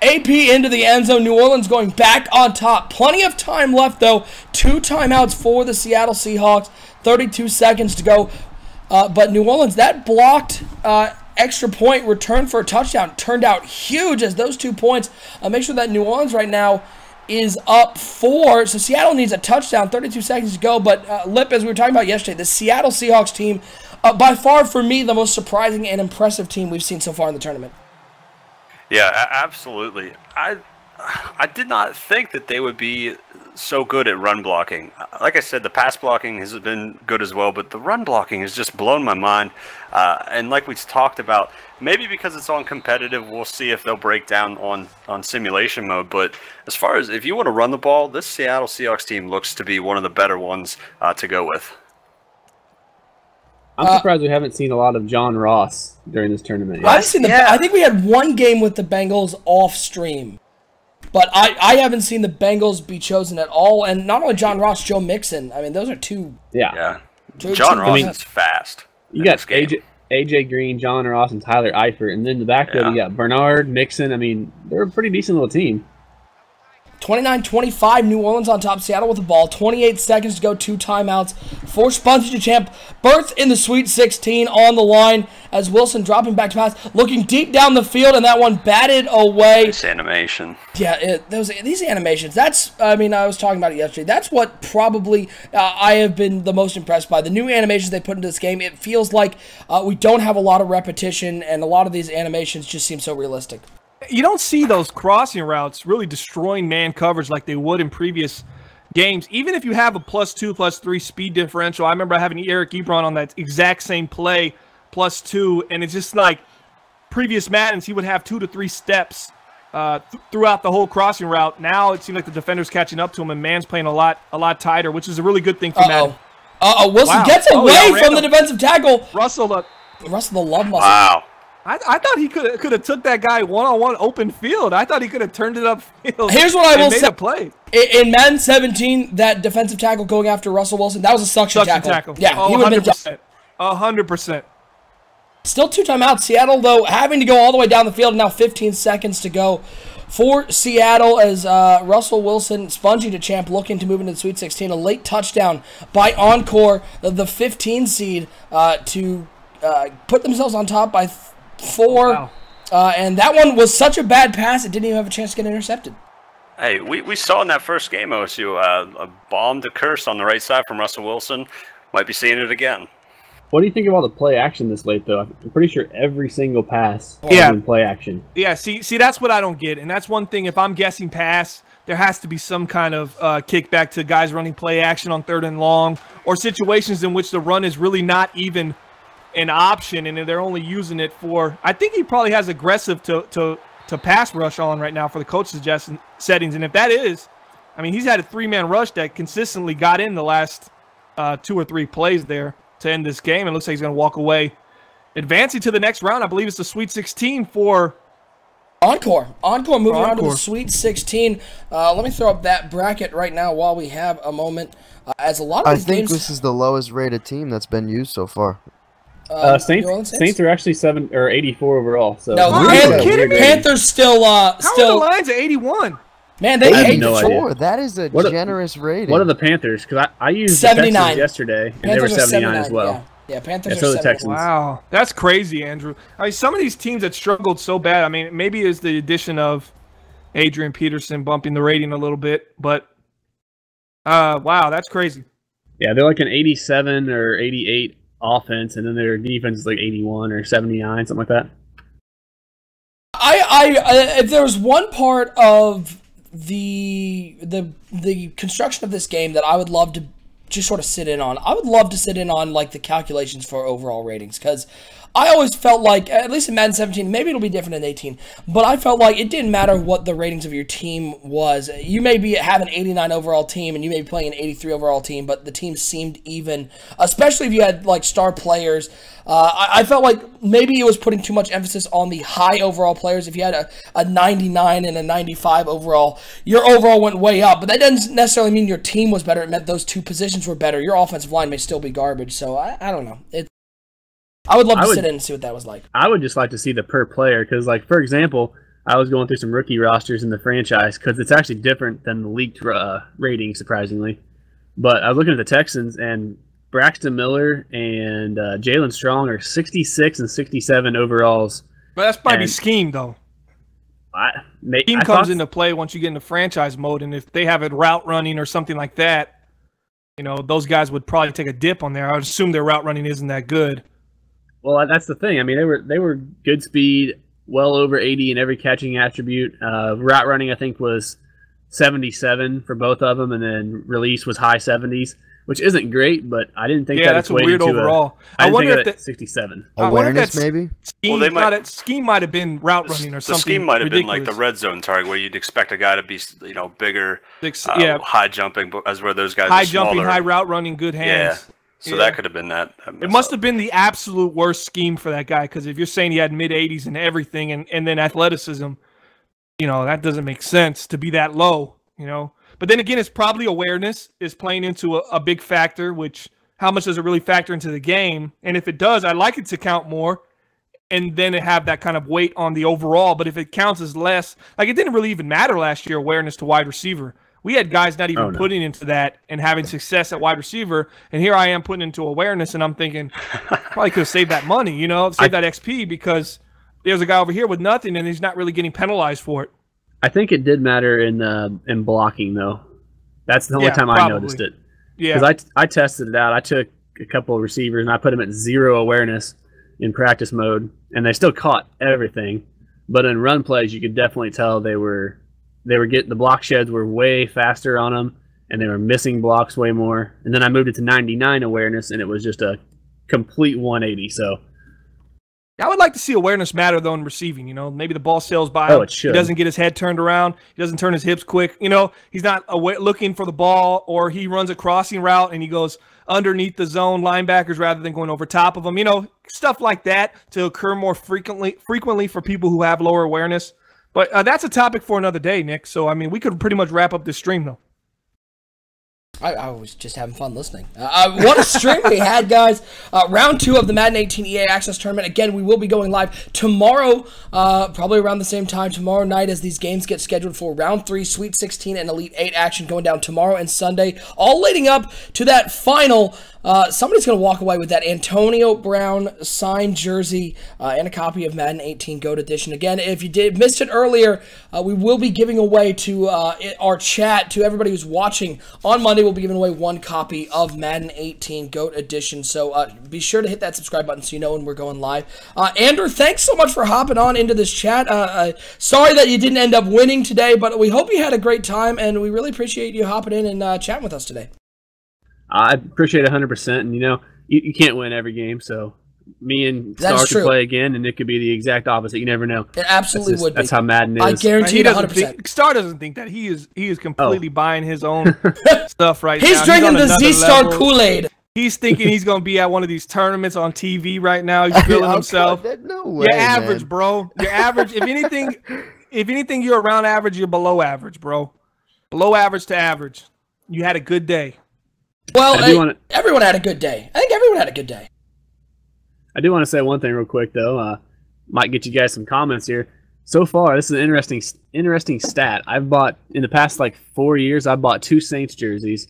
C: AP into the end zone. New Orleans going back on top. Plenty of time left, though. 2 timeouts for the Seattle Seahawks. 32 seconds to go. But New Orleans, that blocked extra point return for a touchdown turned out huge, as those 2 points make sure that New Orleans right now is up 4. So Seattle needs a touchdown. 32 seconds to go. But Lip, as we were talking about yesterday, the Seattle Seahawks team, by far for me, the most surprising and impressive team we've seen so far in the tournament.
E: Yeah, absolutely. I did not think that they would be so good at run blocking. Like I said, the pass blocking has been good as well, but the run blocking has just blown my mind. And like we talked about, maybe because it's on competitive, we'll see if they'll break down on simulation mode. But as far as if you want to run the ball, this Seattle Seahawks team looks to be one of the better ones to go with.
F: I'm surprised we haven't seen a lot of John Ross during this tournament yet.
C: I haven't seen I think we had one game with the Bengals off stream. But I haven't seen the Bengals be chosen at all. And not only John Ross, Joe Mixon. I mean, those are two.
E: Yeah. John Ross is fast.
F: You got AJ Green, John Ross, and Tyler Eifert. And then the backfield, you got Bernard, Mixon. I mean, they're a pretty decent little team.
C: 29-25, New Orleans on top, Seattle with the ball. 28 seconds to go, 2 timeouts. For Spongy Champ, berth in the Sweet 16 on the line as Wilson dropping back to pass, looking deep down the field, and that one batted away.
E: This animation.
C: Yeah, these animations, that's, I mean, I was talking about it yesterday. That's what probably I have been the most impressed by. The new animations they put into this game, it feels like we don't have a lot of repetition, and a lot of these animations just seem so realistic.
D: You don't see those crossing routes really destroying man coverage like they would in previous games. Even if you have a +2, +3 speed differential. I remember having Eric Ebron on that exact same play, +2, and it's just like previous Maddens, he would have 2 to 3 steps throughout the whole crossing route. Now it seems like the defender's catching up to him, and man's playing a lot tighter, which is a really good thing for Madden.
C: Wilson gets away from the defensive tackle.
D: Russell
C: the love muscle.
E: Wow.
D: I thought he could have took that guy one-on-one open field. I thought he could have turned it upfield.
C: Here's what I will say.
D: A play.
C: In Madden 17, that defensive tackle going after Russell Wilson, that was a suction tackle. Yeah, he would have been
D: 100%.
C: Still 2 timeouts. Seattle, though, having to go all the way down the field. Now 15 seconds to go for Seattle as Russell Wilson, Spongy Champ, looking to move into the Sweet 16. A late touchdown by Encore, the 15 seed, to put themselves on top by 4. Wow. And that one was such a bad pass, it didn't even have a chance to get intercepted.
E: Hey, we saw in that first game, OSU, a bomb to curse on the right side from Russell Wilson. Might be seeing it again.
F: What do you think of all the play action this late, though? I'm pretty sure every single pass is in play action.
D: Yeah, see, that's what I don't get. And that's one thing, if I'm guessing pass, there has to be some kind of kickback to guys running play action on 3rd and long, or situations in which the run is really not even an option, and they're only using it for. I think he probably has aggressive to pass rush on right now for the coach suggestion settings, and if that is, I mean, he's had a 3-man rush that consistently got in the last 2 or 3 plays there to end this game. It looks like he's going to walk away, advancing to the next round. I believe it's the Sweet 16 for
C: Encore moving on to the Sweet 16. Let me throw up that bracket right now while we have a moment. As a lot of these games,
B: this is the lowest rated team that's been used so far.
F: Saints are actually 84 overall. So
C: no, Panthers still.
D: How are the Lions at 81?
C: Man, they
B: 84. That is a generous rating.
F: What are the Panthers? Because I used
C: 79
F: the Texans yesterday, and they were 79 as well.
C: Yeah, Panthers are
F: so
C: 79.
F: the Texans.
D: Wow, that's crazy, Andrew. I mean, some of these teams that struggled so bad. I mean, maybe it's the addition of Adrian Peterson bumping the rating a little bit, but wow, that's crazy.
F: Yeah, they're like an 87 or 88 offense, and then their defense is like 81 or 79, something like that.
C: If there was one part of the construction of this game that I would love to just sort of sit in on, I would love to sit in on like the calculations for overall ratings, because I always felt like, at least in Madden 17, maybe it'll be different in 18, but I felt like it didn't matter what the ratings of your team was. You may have an 89 overall team, and you may be playing an 83 overall team, but the team seemed even, especially if you had like star players. I felt like maybe it was putting too much emphasis on the high overall players. If you had a 99 and a 95 overall, your overall went way up, but that doesn't necessarily mean your team was better. It meant those 2 positions were better. Your offensive line may still be garbage, so I don't know. I would love to sit in and see what that was like.
F: I would just like to see the per player, because, like, for example, I was going through some rookie rosters in the franchise, because it's actually different than the leaked rating, surprisingly. But I was looking at the Texans, and Braxton Miller and Jalen Strong are 66 and 67 overalls.
D: But that's probably scheme, though. Scheme comes into play once you get into franchise mode, and if they have it route running or something like that, you know, those guys would probably take a dip on there. I would assume their route running isn't that good.
F: Well, that's the thing. I mean, they were good speed, well over 80 in every catching attribute. Route running, I think, was 77 for both of them, and then release was high 70s, which isn't great, but I didn't think
D: that's a weird overall.
F: I wonder if 67.
B: Awareness, maybe?
D: Scheme might have been route running or something.
E: The scheme might have been
D: ridiculous.
E: like the red zone target, where you'd expect a guy to be, you know, bigger,
D: yeah,
E: high jumping, as where those guys
D: high
E: are
D: jumping,
E: smaller.
D: high route running, good hands.
E: Yeah. So that could have been that.
D: It must have been the absolute worst scheme for that guy, because if you're saying he had mid-80s and everything and then athleticism, that doesn't make sense to be that low, But then again, it's probably awareness is playing into a big factor, which how much does it really factor into the game? And if it does, I'd like it to count more and then have that kind of weight on the overall. But if it counts as less, like it didn't really even matter last year, awareness to wide receiver. We had guys not even putting into that and having success at wide receiver, and here I am putting into awareness, and I'm thinking, probably could have saved that money, save that XP, because there's a guy over here with nothing, and he's not really getting penalized for it.
F: I think it did matter in blocking, though. That's the only time I noticed it.
D: Yeah,
F: because I tested it out. I took a couple of receivers, and I put them at 0 awareness in practice mode, and they still caught everything. But in run plays, you could definitely tell they were getting the block sheds were way faster on them, and they were missing blocks way more. And then I moved it to 99 awareness, and it was just a complete 180. So
D: I would like to see awareness matter though in receiving. Maybe the ball sails by him.
F: It should.
D: He doesn't get his head turned around. He doesn't turn his hips quick. He's not looking for the ball, or he runs a crossing route and he goes underneath the zone linebackers rather than going over top of them. Stuff like that to occur more frequently for people who have lower awareness. But that's a topic for another day, Nick. So, we could pretty much wrap up this stream, though.
C: I was just having fun listening. What a stream we had, guys. Round 2 of the Madden 18 EA Access Tournament. Again, we will be going live tomorrow, probably around the same time, tomorrow night, as these games get scheduled for Round 3, Sweet 16, and Elite 8 action going down tomorrow and Sunday, all leading up to that final. Somebody's going to walk away with that Antonio Brown signed jersey and a copy of Madden 18 GOAT Edition. Again, if you missed it earlier, we will be giving away to our chat, to everybody who's watching on Monday. We'll be giving away 1 copy of Madden 18 GOAT Edition. So be sure to hit that subscribe button so you know when we're going live. Andrew, thanks so much for hopping on into this chat. Sorry that you didn't end up winning today, but we hope you had a great time, and we really appreciate you hopping in and chatting with us today.
F: I appreciate it 100%, and you can't win every game, so me and Star could play again, and it could be the exact opposite. You never know.
C: It absolutely would be.
F: That's how Madden is.
C: I guarantee you 100%.
D: Star doesn't think that. He is completely buying his own stuff right now.
C: He's drinking the Z-Star Kool-Aid.
D: He's thinking he's going to be at one of these tournaments on TV right now. He's feeling himself.
B: No way,
D: You're average,
B: man.
D: bro. You're average. If anything, you're around average. You're below average, bro. Below average to average. You had a good day.
C: Well, everyone had a good day. I think everyone had a good day.
F: I do want to say one thing real quick, though. Might get you guys some comments here. So far, this is an interesting stat. I've bought, in the past 4 years, I bought 2 Saints jerseys.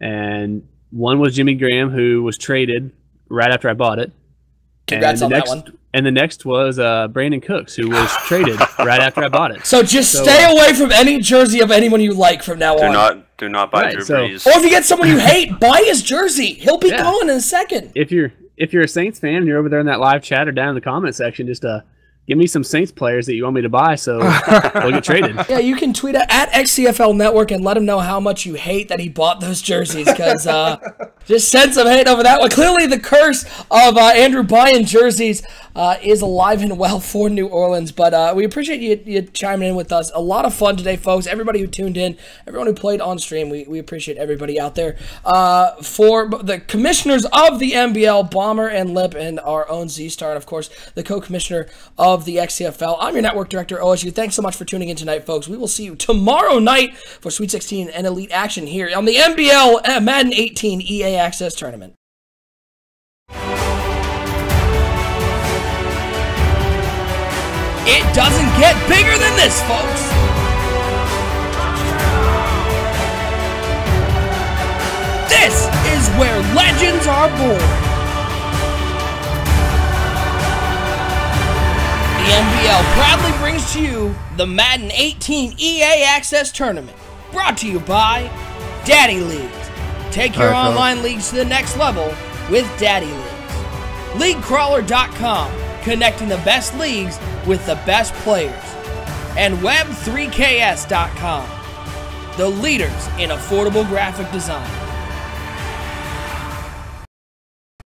F: And one was Jimmy Graham, who was traded right after I bought it.
C: Congrats on that one.
F: And the next was Brandon Cooks, who was traded right after I bought it.
C: So stay away from any jersey of anyone you like from now on.
E: Do not buy Drew Brees.
C: Or if you get someone you hate, buy his jersey. He'll be gone in a second.
F: If you're a Saints fan and you're over there in that live chat or down in the comment section, just give me some Saints players that you want me to buy, so they'll get traded. Yeah,
C: you can tweet at XCFL Network and let him know how much you hate that he bought those jerseys, because just send some hate over that one. Clearly, the curse of Andrew buying jerseys is alive and well for New Orleans, but we appreciate you chiming in with us. A lot of fun today, folks. Everybody who tuned in, everyone who played on stream, we appreciate everybody out there. For the commissioners of the NBL, Bomber and Lip, and our own Z-Star, and of course, the co-commissioner of the XCFL. I'm your network director, OSU. Thanks so much for tuning in tonight, folks. We will see you tomorrow night for Sweet 16 and Elite action here on the NBL Madden 18 EA Access Tournament. It doesn't get bigger than this, folks. This is where legends are born. The NBL proudly brings to you the Madden 18 EA Access Tournament, brought to you by Daddy Leagues. Take your online leagues to the next level with Daddy Leagues. LeagueCrawler.com, connecting the best leagues with the best players. And Web3KS.com, the leaders in affordable graphic design.